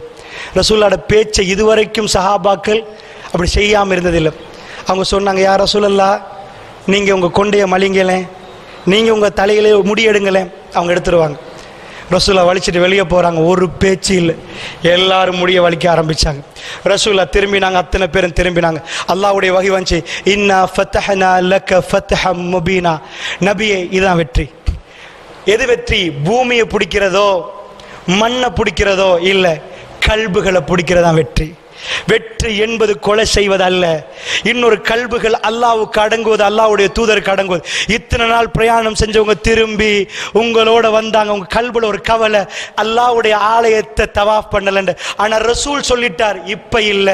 ரசூலுல்லாஹ்வோட பேச்சை இதுவரைக்கும் சஹாபாக்கள் அப்படி செய்யாம இருந்ததில்லை. அவங்க சொன்னாங்க, யா ரசூலுல்லாஹ், நீங்க உங்க கொண்டைய மலிங்களேன், நீங்க உங்க தலையிலே முடியெடுங்களேன். அவங்க எடுத்துருவாங்க. ரசூலுல்லாஹ் வலிச்சிட்டு வெளியே போறாங்க. ஒரு பேச்சு இல்லை. எல்லாரும் முடிய வலிக்க ஆரம்பிச்சாங்க. ரசூலுல்லாஹ் திரும்பினாங்க. அத்தனை பேரும் திரும்பினாங்க. அல்லாஹ்வுடைய வஹி வந்துச்சு, இன்னா ஃபத்தஹ்னா லக ஃபத்ஹம் முபீனா. நபியே, இதுதான் வெற்றி. எது வெற்றி? பூமியை பிடிக்கிறதோ மண்ணை பிடிக்கிறதோ இல்ல, கல்புகளை பிடிக்கிறதா வெற்றி. வெற்றி என்பது கொலை செய்வது அல்ல. இன்னொரு கல்புகள் அல்லாஹ்வுக்கு அடங்குவது, அல்லாஹ்வுடைய தூதருக்கு அடங்குவது. இத்தனை நாள் பிரயாணம் செஞ்சவங்க திரும்பி உங்களோட வந்தாங்க. உங்க கல்புல ஒரு கவலை, அல்லாஹ்வுடைய ஆலயத்தை தவாஃப் பண்ணலன்னு. ஆனா ரசூல் சொல்லிட்டார், இப்ப இல்ல,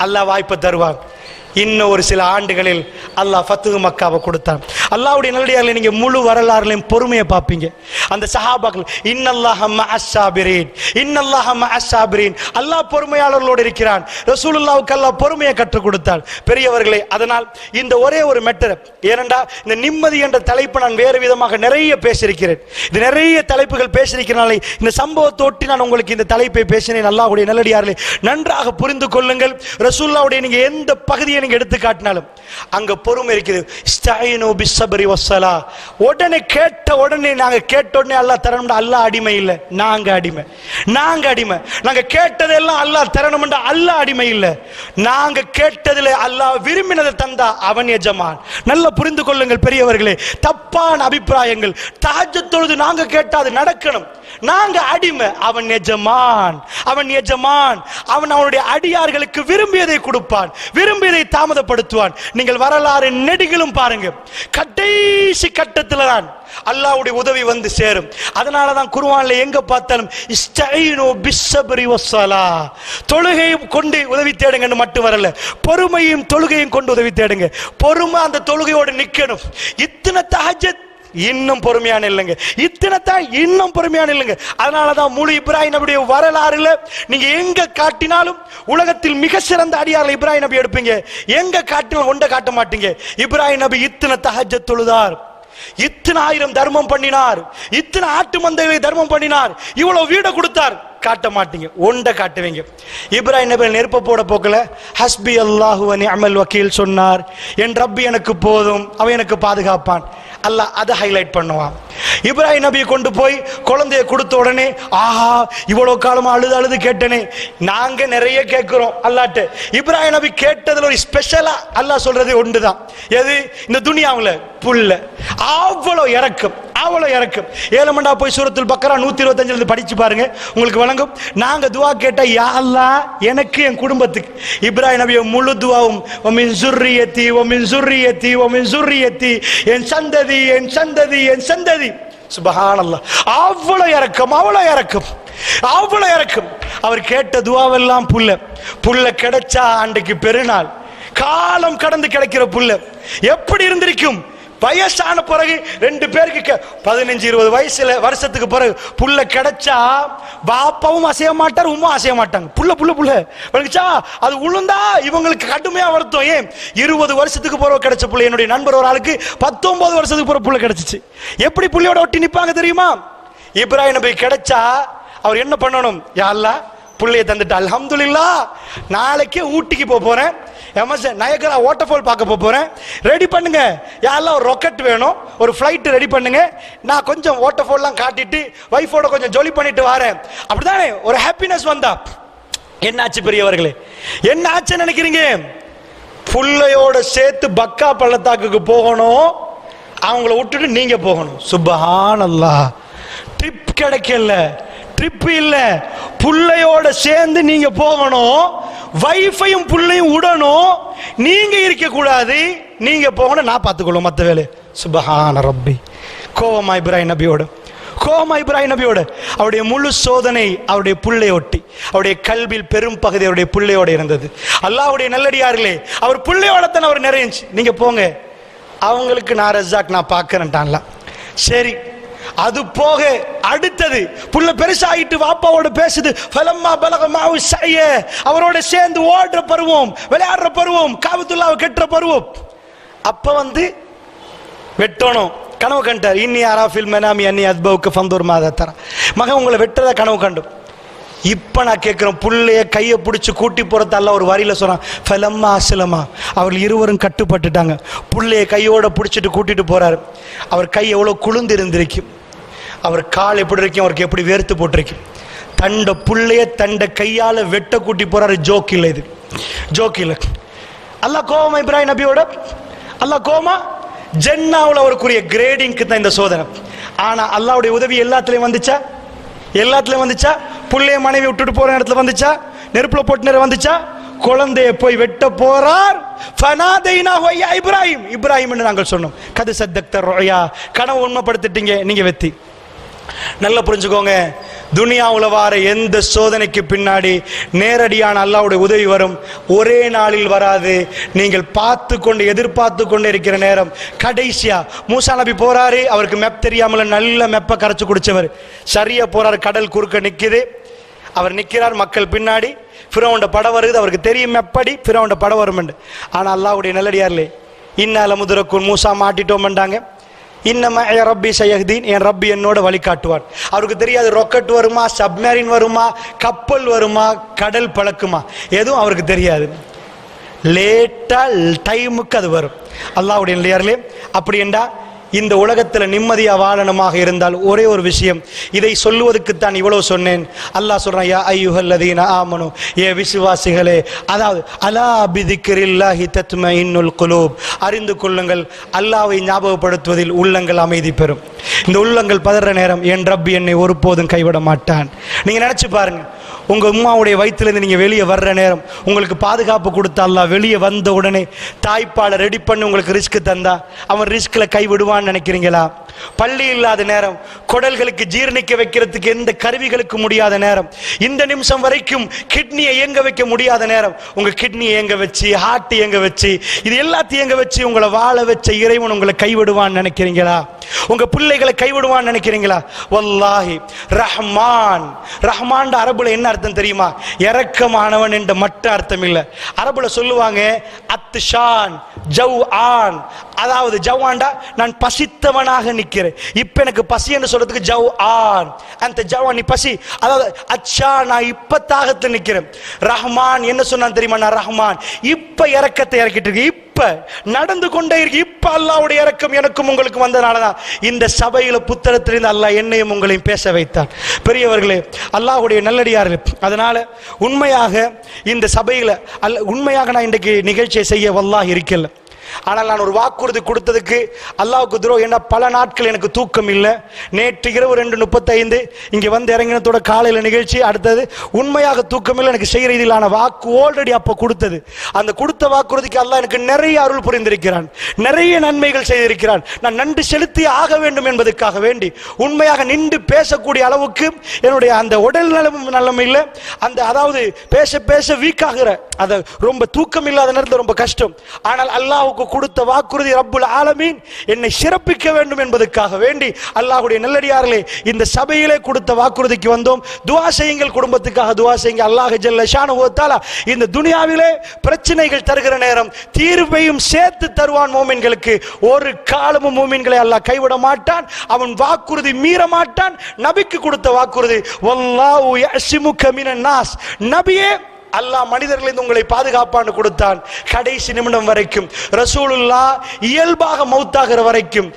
அல்லாஹ் வாய்ப்பை தருவாங்க. இன்னும் ஒரு சில ஆண்டுகளில் அல்லாஹ் ஃபத்ஹு மக்காவை கொடுத்தான். அல்லாஹ்வுடைய நல்லடியார்களை நீங்க முழு வரலாறுலையும் பொறுமையை பார்ப்பீங்க. அந்த சஹாபாக்கள், இன்னல்லாஹ மஅஸ் ஸாபிரீன், இன்னல்லாஹ மஅஸ் ஸாபிரீன், அல்லாஹ் பொறுமையாளர்களோடு இருக்கிறான். ரசூலுல்லாஹ்வுக்கு அல்லாஹ் பொறுமையை கற்றுக் கொடுத்தார். பெரியவர்களே, அதனால் இந்த ஒரே ஒரு மெட்டர், ஏனென்றா இந்த நிம்மதி என்ற தலைப்பு நான் வேறு விதமாக நிறைய பேசியிருக்கிறேன். இது நிறைய தலைப்புகள் பேசியிருக்கிறனாலே இந்த சம்பவத்தை ஒட்டி நான் உங்களுக்கு இந்த தலைப்பை பேசினேன். அல்லாஹ்வுடைய நல்லடியார்களை நன்றாக புரிந்து கொள்ளுங்கள். ரசூலுல்லாஹ்வுடைய நீங்க எந்த பகுதியை எடுத்து காட்டினாலும் அங்க பொறுமை இருக்குது. இஸ்தஈனு பிஸ்ஸப்ரி வஸ்ஸலா. உடனே கேட்ட உடனே நாங்க கேட்ட உடனே அல்லாஹ் தரணும். அல்லாஹ் அடிமை இல்ல, நாங்க அடிமை. நாங்க கேட்டதெல்லாம் அல்லாஹ் தரணும். அல்லாஹ் அடிமை இல்ல. நாங்க கேட்டதில் அல்லாஹ் விரும்பினதை தந்தா அவன் எஜமான். நல்லா புரிந்து கொள்ளுங்கள் பெரியவர்களே. தப்பான அபிப்பிராயங்கள், தஹஜ்ஜத் தொழுது நாங்க கேட்டா அது நடக்கணும். நாங்க அடிமை, அவன் எஜமான். அவன் அவனுடைய அடியார்களுக்கு விரும்பியதை கொடுப்பான், விரும்பியதை தாமதப்படுத்துவான். நீங்கள் வரலாறு நெடுகிலும் பாருங்க, கடைசி கட்டத்தில் தான் அல்லாஹ்வுடைய உதவி வந்து சேரும். அதனாலதான் குர்ஆன்ல எங்க பார்த்தாலும் இஸ்தஈனு பிஸ்ஸப்ரி வஸ்ஸலா, தொழுகையும் கொண்டு உதவி தேடுங்கன்னு மட்டும் வரல, பொறுமையும் தொழுகையும் கொண்டு உதவி தேடுங்க. பொறுமை அந்த தொழுகையோடு நிக்கணும். இத்தனை தஹஜ்ஜத் இன்னும் பொறுமையான இல்லைங்க, இத்தனைத்தான் இன்னும் பொறுமையான இல்லைங்க. அதனாலதான் முழு இப்ராஹிம் நபியுடைய வரலாறுல நீங்க எங்க காட்டினாலும் உலகத்தில் மிக சிறந்த அடியார்கள் இப்ராஹிம் நபி எடுப்பீங்க. எங்க காட்டினாலும் ஒன்றை காட்ட மாட்டீங்க. இப்ராஹிம் நபி இத்தனை தஹஜ்ஜத் தொழுதார், இத்தனை 1000 தர்மம் பண்ணினார், இத்தனை ஆட்டு மந்தைகளை தர்மம் பண்ணினார், இவ்வளவு வீடு கொடுத்தார். காட்ட மாட்டீங்க, ஒன்றை காட்டுவீங்க. இப்ராஹிம் நபி நெருப்ப போட போக்கல ஹஸ்பி அல்லாஹு வ நிஅமல் வக்கீல் சொன்னார், என் ரப்பி எனக்கு போதும், அவன் எனக்கு பாதுகாப்பான். அல்லாஹ் அதை ஹைலைட் பண்ணுவான். இப்ராஹிம் நபியை கொண்டு போய் குழந்தைய கொடுத்த உடனே ஆஹா இவ்வளவு காலமா அழுது அழுது கேட்டனே. நாங்க நிறைய கேட்கிறோம் அல்லாஹ்ட்ட. இப்ராஹிம் நபி கேட்டதுல ஒரு ஸ்பெஷலா அல்லாஹ் சொல்றது ஒன்றுதான். எது? இந்த துனியாவுல புல்ல. அவ்வளவு இறக்கம், அவ்வளவு இறக்கம். 7 மண்டா போய் சூரத்துல் பக்கரா 125 படிச்சு பாருங்க, உங்களுக்கு வழங்கும். நாங்க துவா கேட்டா யா அல்லாஹ் எனக்கு என் குடும்பத்துக்கு. இப்ராஹிம் நபிய முழு துவாவும் வமின் ஸுர்ரியத்தி வமின் ஸுர்ரியத்தி வமின் ஸுர்ரியத்தி, என் சந்ததி என் சந்ததி என் சந்ததி. சுப்ஹானல்லாஹ். அவ்வளவு இறக்கம், அவ்வளவு இறக்கம், அவ்வளவு இறக்கம். அவர் கேட்ட துவாவெல்லாம் புல்ல. புல்ல கிடைச்சா அன்றைக்கு பெருநாள். காலம் கடந்து கிடைக்கிற புல்ல எப்படி இருந்திருக்கும்? வயசான பிறகு 2 பேருக்கு 15-20 வருஷத்துக்கு பிறகு புல்ல கிடைச்சா பாப்பாவும் அசைய மாட்டார், உமா அசைய மாட்டாங்க. புல்ல புல்ல புல்ல கிடைச்சா அது உளுந்தா இவங்களுக்கு கடுமையா வருத்தம். ஏன்? 20 வருஷத்துக்கு பிறகு கிடைச்ச புள்ள. என்னுடைய நண்பர் ஒரு ஆளுக்கு 19 வருஷத்துக்கு பிறகு புல்ல கிடைச்சிச்சு. எப்படி புள்ளையோட ஒட்டி நிப்பாங்க தெரியுமா? இப்ராஹிம் நபி கிடைச்சா அவர் என்ன பண்ணணும்? யா அல்லாஹ் புள்ளைய தந்துட்டு அல்ஹம்துலில்லாஹ், நாளைக்கே ஊட்டிக்கு போறேன், நயகரா வாட்டர்ஃபால் பார்க்க போறேன், ரெடி பண்ணுங்க யா அல்லாஹ், ஒரு ராக்கெட் வேணும், ஒரு ஃப்ளைட் ரெடி பண்ணுங்க, நான் கொஞ்சம் வாட்டர்ஃபால்லாம் காட்டிட்டு வைஃபோட கொஞ்சம் ஜொலி பண்ணிட்டு வரேன். அப்படிதானே ஒரு ஹாப்பினஸ் வந்தா. என்னாச்சு பெரியவர்களே? என்ன ஆச்சு நினைக்கிறீங்க? புள்ளையோட சேர்த்து பக்கா பள்ளத்தாக்குக்கு போகணும், அவங்கள விட்டுட்டு நீங்க போகணும். சுப்ஹானல்லாஹ். ட்ரிப் கிடைக்கல, ட்ரிப் இல்ல, புள்ளையோட சேர்ந்து நீங்க போகணும், வைஃபையும் புள்ளையும் விடணும், நீங்க இருக்க கூடாது, நீங்க போகணும், நான் பார்த்துக்கொள்ளும் மற்ற வேலை. சுப்ஹான ரப்பி. கோவமா இப்ராஹிம் நபியோட, கோவமா இப்ராஹிம் நபியோட. அவருடைய முழு சோதனை அவருடைய புள்ளையொட்டி, அவருடைய கல்வியில் பெரும் பகுதி அவருடைய புள்ளையோட இருந்தது. அல்லாஹ்வுடைய நல்லடியார்களே, அவர் புள்ளையோட தான் அவர் நிறைஞ்சி. நீங்க போங்க, அவங்களுக்கு நான் ரஸாக் நான் பார்க்கறேன்டான்ல. சரி, அது போக அடுத்தது புள்ள பெருசாயிட்டு வாப்பாவோட பேசுது. ஃபலம்மா பலக மாவு ஸய, அவரோட சேர்ந்து ஓடுற பருவம், விளையாடுற பருவம், காபத்துல்லாஹ் கெட்டுற பருவம். அப்ப வெட்டணும் கனவு கண்டார். இன்னி அராஃபில் மனாமி அன்னி அத்பவுக்கு ஃபந்தூர் மாதா தரா. மகன் உங்களை வெட்டுறத கனவு கண்டும். இப்ப நான் கேட்கிறேன், புள்ளைய கையை பிடிச்சி கூட்டி போறதால ஒரு வரியில சொன்னான், ஃபலம்மா அஸ்லமா, அவர்கள் இருவரும் கட்டுப்பட்டுட்டாங்க. புள்ளைய கையோட பிடிச்சிட்டு கூட்டிட்டு போறாரு. அவர் கை எவ்வளவு குளிர்ந்து இருந்திருக்கும், அவர் கால் எப்படி இருக்கும், அவருக்கு எப்படி வேர்த்து போட்டிருக்கும். தண்ட புள்ளைய தண்ட கையால வெட்ட கூட்டி போறாரு. ஜோக் இல்லை, இது ஜோக் இல்லை. அல்லாஹ் கோவமா இப்ராஹிம் நபியோட? அல்லாஹ் கோவமா? ஜன்னாவுல அவருக்குரிய கிரேடிங்க்கு தான் இந்த சோதனை. ஆனா அல்லாஹ்வுடைய உதவி எல்லாத்துலயும் வந்துச்சா? எல்லாத்துலயும் வந்துச்சா? புள்ளைய மனைவி விட்டுட்டு போற இடத்துல வந்துச்சா? நெருப்புல போட்டு நேரம் வந்துச்சா? குழந்தைய போய் வெட்ட போறார். ஃபனாதைனாஹு யா இப்ராஹிம், இப்ராஹிம் என்று நாங்கள் சொன்னோம். கது சத்தக்த ருயா, கனவு உண்மைப்படுத்திட்டீங்க, நீங்க வெத்தி. நல்லா புரிஞ்சுக்கோங்க, துனியாவுல வார எந்த சோதனைக்கு பின்னாடி நேரடியான அல்லாஹ்வுடைய உதவி வரும். ஒரே நாளில் வராது. நீங்கள் பார்த்து கொண்டு எதிர்பார்த்து கொண்டு இருக்கிற நேரம். கடைசியா மூசா நபி போறாரு, அவருக்கு மெப் தெரியாமல நல்ல மெப்ப கரைச்சு குடிச்சவர். சரியா போறாரு, கடல் குறுக்க நிக்குது, அவர் நிக்கிறார், மக்கள் பின்னாடி. ஃபிரௌன்ட படம் வருது, அவருக்கு தெரியும் எப்படி ஃபிரௌன்ட படம் வரும். ஆனா அல்லாஹ்வுடைய நல்லடியார்களே, இன்னால முதரக்குன் மூசா மாட்டிட்டோம்ண்டாங்க. இன்னமா ரப்பி சயஹ்தீன், என் ரப்பி என்னோட வழிகாட்டுவார். அவருக்கு தெரியாது ராக்கெட் வருமா, சப்மரீன் வருமா, கப்பல் வருமா, கடல் பழக்குமா, எதுவும் அவருக்கு தெரியாது. லேட்டா டைமுக்கு அது வரும். அல்லாஹ்வுடைய நல்லடியார்களே, அப்படி என்றா இந்த உலகத்தில் நிம்மதியா வாழணுமாக இருந்தால் ஒரே ஒரு விஷயம், இதை சொல்லுவதற்குத்தான் இவ்வளவு சொன்னேன். அல்லாஹ் சொல்றான், யா அய்யுஹல்லதீன ஆமனு, ஏ விசுவாசிகளே, அதாவது அலா பிதிக்ரில்லாஹி தத்மஇன்னுல் குலூப், அறிந்து கொள்ளுங்கள், அல்லாஹ்வை ஞாபகப்படுத்துவதில் உள்ளங்கள் அமைதி பெறும். இந்த உள்ளங்கள் பதற நேரம் என் ரப்பி என்னை ஒருபோதும் கைவிட மாட்டான். நீங்க நினைச்சு பாருங்க, உங்க உம்மாவுடைய வயிற்றிலிருந்து நீங்க வெளியே வர்ற நேரம் உங்களுக்கு பாதுகாப்பு கொடுத்தா அல்லாஹ், வெளியே வந்த உடனே தாய்ப்பாலை ரெடி பண்ணி உங்களுக்கு ரிஸ்க் தந்தா அவன் ரிஸ்க்ல கை விடுவான்னு நினைக்கிறீங்களா? பள்ளி இல்லாத நேரம், குடல்களுக்கு ஜீரணிக்க வைக்கிறதுக்கு எந்த கருவிகளுக்கு முடியாத நேரம், இந்த நிமிஷம் வரைக்கும் கிட்னியை இயங்க வைக்க முடியாத நேரம், உங்க கிட்னியை இயங்க வச்சு, ஹார்ட் இயங்க வச்சு, இது எல்லாத்தையும் இயங்க வச்சு உங்களை வாழ வச்ச இறைவன் உங்களை கைவிடுவான்னு நினைக்கிறீங்களா? உங்க பிள்ளைகளை கைவிடுவான்னு நினைக்கிறீங்களா? வல்லாஹி ரஹ்மான், ரஹ்மான் அரபுல என்ன அர்த்தம் தெரியுமா? இரக்கமானவன் என்ற மட்டும் அர்த்தம் இல்ல. அரபுல சொல்லுவாங்க அத்ஷான், ஜவ்ஆன், அதாவது ஜவ்ஆன்டா நான் பசித்தவனாக நிக்கிறேன். இப்ப எனக்கு பசி என்று சொல்றதுக்கு ஜவ் ஆன், அந்த ஜவ் நீ பசி, அதாவது அச்சா நான் இப்ப தாகத்தில் நிக்கிறேன். ரஹ்மான் என்ன சொன்னான் தெரியுமா? நான் ரஹ்மான் இப்ப இறக்கத்தை இறக்கிட்டு இருக்கு, இப்ப நடந்து கொண்டே இருக்கு. இப்ப அல்லாஹ்வுடைய இறக்கம் எனக்கும் உங்களுக்கு வந்தனாலதான் இந்த சபையில புத்தகத்திலிருந்து அல்லாஹ் என்னையும் உங்களையும் பேச வைத்தான். பெரியவர்களே, அல்லாஹ்வுடைய நல்லடியார்கள், அதனால உண்மையாக இந்த சபையில உண்மையாக நான் இன்றைக்கு நிகழ்ச்சியை செய்ய வல்லாஹ் இருக்கல. ஆனால் நான் ஒரு வாக்குறுதி கொடுத்ததுக்கு அல்லாஹ்வுக்கு துரோகம். என்ன பல நாட்கள் எனக்கு தூக்கம் இல்லை. நேற்று இரவு 2:35 இங்கே வந்து இறங்கினத்தோட காலையில் நிகழ்ச்சி, அடுத்தது உண்மையாக தூக்கம் இல்லை. எனக்கு செய்கிற இதிலான வாக்கு ஆல்ரெடி அப்போ கொடுத்தது. அந்த கொடுத்த வாக்குறுதிக்கு அல்லாஹ் எனக்கு நிறைய அருள் புரிந்திருக்கிறான், நிறைய நன்மைகள் செய்திருக்கிறான். நான் நன்றி செலுத்தி ஆக வேண்டும் என்பதற்காக வேண்டி உண்மையாக நின்று பேசக்கூடிய அளவுக்கு என்னுடைய அந்த உடல் நலம் இல்லை. அந்த அதாவது பேச பேச வீக் ஆகிற, அது ரொம்ப தூக்கம் இல்லாத நேரத்தில் ரொம்ப கஷ்டம். ஆனால் அல்லாஹ் கொடுத்த வாக்குறுதி ரப்புல் ஆலமீன் என்னை சிறப்பிக்க வேண்டும் என்பதற்காக வேண்டி அல்லாஹ்வுடைய நல்லடியார்களே இந்த சபையிலே கொடுத்த வாக்குறுதிக்கு வந்தோம். துஆ செய்யுங்கள், குடும்பத்துக்காக துஆ செய்யுங்க. அல்லாஹ் ஜல்ல ஷானஹு வ தஆலா இந்த துனியாவிலே பிரச்சனைகள் தருகிற நேரம் தீர்வையும் சேர்த்து தருவான். மோமின்களுக்கு ஒரு காலமும் மோமின்களை அல்லாஹ் கைவிட மாட்டான். அவன் வாக்குறுதி மீற மாட்டான். நபிக்கு கொடுத்த வாக்குறுதி வல்லாஹு யஸ்முக மினன் நாஸ், நபியே அல்லாஹ் மனிதர்களிலிருந்து உங்களை பாதுகாப்பான்னு கொடுத்தான். கடைசி நிமிடம் வரைக்கும் ரசூலுல்லாஹ் இயல்பாக மௌத்தாகிற வரைக்கும்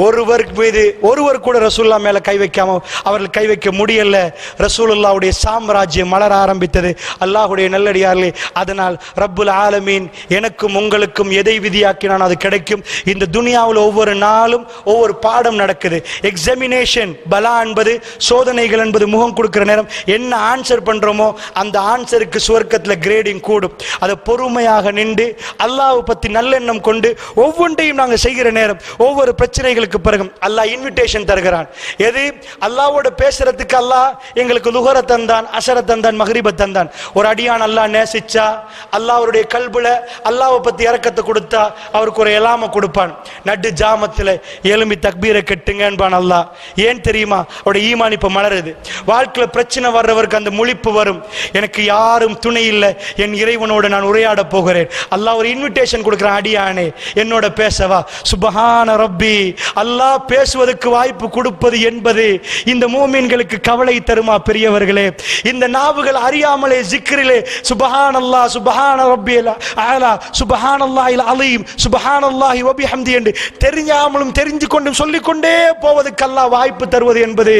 ஒருவர் கூட ரசூலுல்லாஹ் மேல கை வைக்காம அவர்கள் கை வைக்க முடியல. ரசூலுல்லாஹ்வுடைய சாம்ராஜ்யம் மலர ஆரம்பித்தது. அல்லாஹ்வுடைய நல்லடியார்களே, அதனால் ரப்புல் ஆலமீன் எனக்கும் உங்களுக்கும் எதை விதியாக்கினான் அது கிடைக்கும். இந்த துனியாவில் ஒவ்வொரு நாளும் ஒவ்வொரு பாடம் நடக்குது. எக்ஸாமினேஷன், பலா என்பது சோதனைகள் என்பது முகம் கொடுக்கிற நேரம் என்ன ஆன்சர் பண்றோமோ அந்த ஆன்சருக்கு சுவர்க்கத்தில் கிரேடிங் கூடும். அதை பொறுமையாக நின்று அல்லாஹ் பத்தி நல்லெண்ணம் கொண்டு ஒவ்வொன்றையும் நாங்கள் செய்கிற நேரம் ஒவ்வொரு பிரச்சனைகளுக்கு பிறகு அல்லாஹ் இன்விடேஷன் தருகிறான். எது அல்லாஹ்வோட பேசுறதுக்கு அல்லாஹ் எங்களுக்கு லுஹர தந்தான், அசர தந்தான், மக்ரிப தந்தான். ஒரு அடியான் அல்லாஹ் நேசிச்சா அல்லாஹ் அவருடைய கல்புல அல்லாஹ்வை பத்தி இறக்கத்தை கொடுத்தா அவருக்கு ஒரு எலாம கொடுப்பான். நடு ஜாமத்தில் எலும்பி தக்பீரை கட்டுங்க என்பான் அல்லாஹ். ஏன் தெரியுமா? அவருடைய ஈமான் இப்ப மலருது. வாழ்க்கையில பிரச்சனை வர்றவருக்கு அந்த முழிப்பு வரும். எனக்கு யாரும் துணை இல்லை, என் இறைவனோடு நான் உரையாட போகிறேன். அல்லாஹ் ஒரு இன்விடேஷன் கொடுக்கிறான். அடியானே என்னோட பேசவா. சுபஹான ரப்பி, அல்லாஹ் பேசுவதற்கு வாய்ப்பு கொடுப்பது என்பது இந்த மூமின்களுக்கு கவலை தருமா? பெரியவர்களே, இந்த நாவுகள் அறியாமலே ஜிக்ரிலே சுபஹானல்லாஹ், சுபஹான ரப்பியல் அலா, சுபஹானல்லாஹில் அலீம், சுபஹானல்லாஹி வ பிஹம்தி என்று தெரியாமலும் தெரிந்து கொண்டும் சொல்லிக்கொண்டே போவதற்கு அல்லாஹ் வாய்ப்பு தருவது என்பது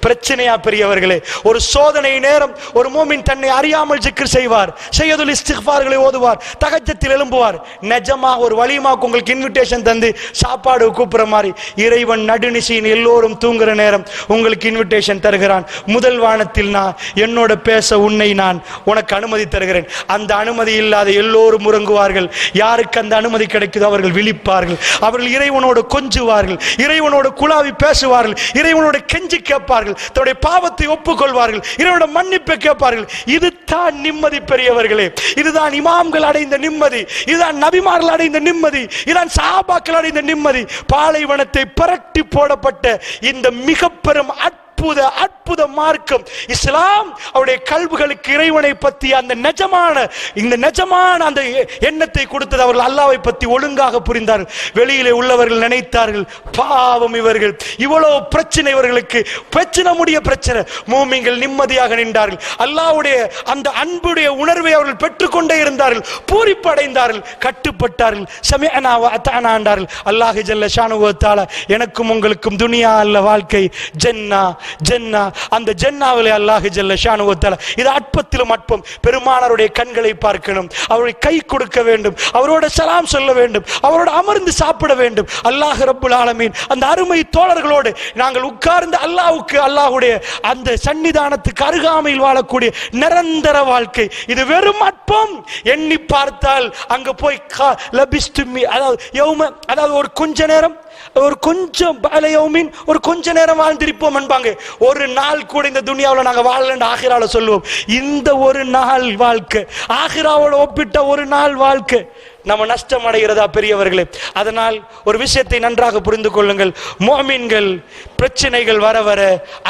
பிரச்சனையா? பெரியவர்களே, ஒரு சோதனை நேரம் ஒரு மூமின் தன்னை அறியாமல் ஜிக்ர் செய்வார், ஷையதுல் இஸ்திக்ஃபார்களை ஓதுவார், தஹஜ்ஜத்தில் எழும்புவார். நிஜமா ஒரு வலிமாக்கு உங்களுக்கு இன்விடேஷன் தந்து சாப்பாடு கூப்பிடுற மாதிரி இறைவன் நடுநிசையின் எல்லோரும் தூங்குற நேரம் உங்களுக்கு இன்விடேஷன் தருகிறான். முதல் வானத்தில் நான் என்னோட பேச உன்னை நான் உனக்கு அனுமதி தருகிறேன். அந்த அனுமதி இல்லாத எல்லோரும் உறங்குவார்கள். யாருக்கு அந்த அனுமதி கிடைக்குதோ அவர்கள் விழிப்பார்கள். அவர்கள் இறைவனோடு கொஞ்சுவார்கள், இறைவனோடு குழாவி பேசுவார்கள், இறைவனோடு கெஞ்சி கேட்பார்கள், தன்னுடைய பாவத்தை ஒப்புக்கொள்வார்கள், இறைவனோட மன்னிப்பை கேட்பார்கள். இதுதான் நிம்மதி பெரியவர்களே. இதுதான் இமாம்கள் அடைந்த நிம்மதி, இதுதான் நபிமார்கள் அடைந்த நிம்மதி, இதுதான் சஹாபாக்கள் அடைந்த நிம்மதி. பாலைவனத்தை புரட்டி போடப்பட்ட இந்த மிக பெரும் அற்புத மார்க்கம் இஸ்லாம் அவருடைய கல்புகளுக்கு இறைவனை பற்றி அந்த நிஜமான அந்த எண்ணத்தை கொடுத்தது. அவர்கள் அல்லாஹ்வை பற்றி ஒழுங்காக புரிந்தார்கள். வெளியிலே உள்ளவர்கள் நினைத்தார்கள், பாவம் இவர்கள், இவ்வளவு பிரச்சனை இவர்களுக்கு, பிரச்சனை முடிய பிரச்சனை. மூமின்கள் நிம்மதியாக நின்றார்கள். அல்லாஹ்வுடைய அந்த அன்புடைய உணர்வை அவர்கள் பெற்றுக்கொண்டே இருந்தார்கள், பூரிப்படைந்தார்கள், கட்டுப்பட்டார்கள், சமிஅனா வ அத்தஅனா என்றார்கள். அல்லாஹ் ஜல்ல ஷானஹு வ தஆலா எனக்கும் உங்களுக்கும் துனியா அல்ல வாழ்க்கை, ஜன்னா ஜன்னா, அந்த ஜன்னாவிலே அல்லாஹ் ஜல்ல ஷானஹு வ தஆலா இது அற்பத்திலும் அற்பம். பெருமானாருடைய கண்களை பார்க்கணும், அவருடைய கை கொடுக்க வேண்டும், அவரோட சலாம் சொல்ல வேண்டும், அவரோட அமர்ந்து சாப்பிட வேண்டும். அல்லாஹ் ரப்புல் ஆலமீன் அந்த அருமை தோழர்களோடு நாங்கள் உட்கார்ந்து அல்லாஹ்வுக்கு, அல்லாஹ்வுடைய அந்த சன்னிதானத்துக்கு அருகாமையில் வாழக்கூடிய நிரந்தர வாழ்க்கை. இது வெறும் அற்பம். எண்ணி பார்த்தால் அங்க போய் அதாவது ஒரு கொஞ்ச நேரம், ஒரு கொஞ்சம் ஒரு கொஞ்ச நேரம் வாழ்ந்திருப்போம் என்பாங்க. ஒரு நாள் கூட இந்த துனியாவில் நாங்கள் வாழல ஆகிரால சொல்லுவோம். இந்த ஒரு நாள் வாழ்க்கை, ஆகிராவோட ஒப்பிட்ட ஒரு நாள் வாழ்க்கை நம்ம நஷ்டம் அடைகிறதா பெரியவர்களே? அதனால் ஒரு விஷயத்தை நன்றாக புரிந்து கொள்ளுங்கள். முஃமின்கள் பிரச்சனைகள் வர வர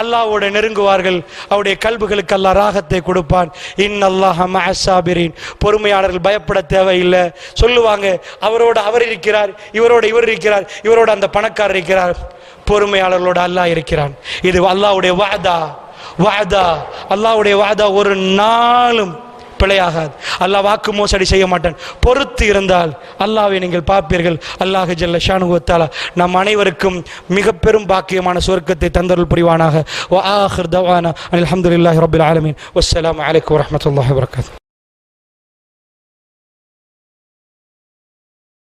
அல்லாஹ்வோடு நெருங்குவார்கள். அவருடைய கல்புகளுக்கு அல்லாஹ் ராகத்தை கொடுப்பான். இன்னல்லாஹ மஅஸ் ஸாபிரீன். பொறுமையாளர்கள் பயப்பட தேவையில்லை. சொல்லுவாங்க, அவரோட அவர் இருக்கிறார், இவரோட இவர் இருக்கிறார், இவரோட அந்த பணக்காரர் இருக்கிறார். பொறுமையாளர்களோட அல்லாஹ் இருக்கிறான். இது அல்லாஹ்வுடைய வஅதா. அல்லாஹ்வுடைய வஅதா ஒரு நாளும் பிழையாகாது. அல்லாஹ் வாக்கு மோசடி செய்ய மாட்டான். பொறுத்து இருந்தால் அல்லாஹ்வை நீங்கள் பார்ப்பீர்கள். அல்லாஹ் ஜல்ல ஷானுஹு வ தஆலா நம் அனைவருக்கும் மிக பெரும் பாக்கியமான சொர்க்கத்தை தந்தருள் புரிவானாக. வ ஆகிர் தவானா அல்ஹம்துலில்லாஹி ரப்பில் ஆலமீன். வஸ்ஸலாமு அலைக்கும் வரஹ்மத்துல்லாஹி வபரகாத்துஹு.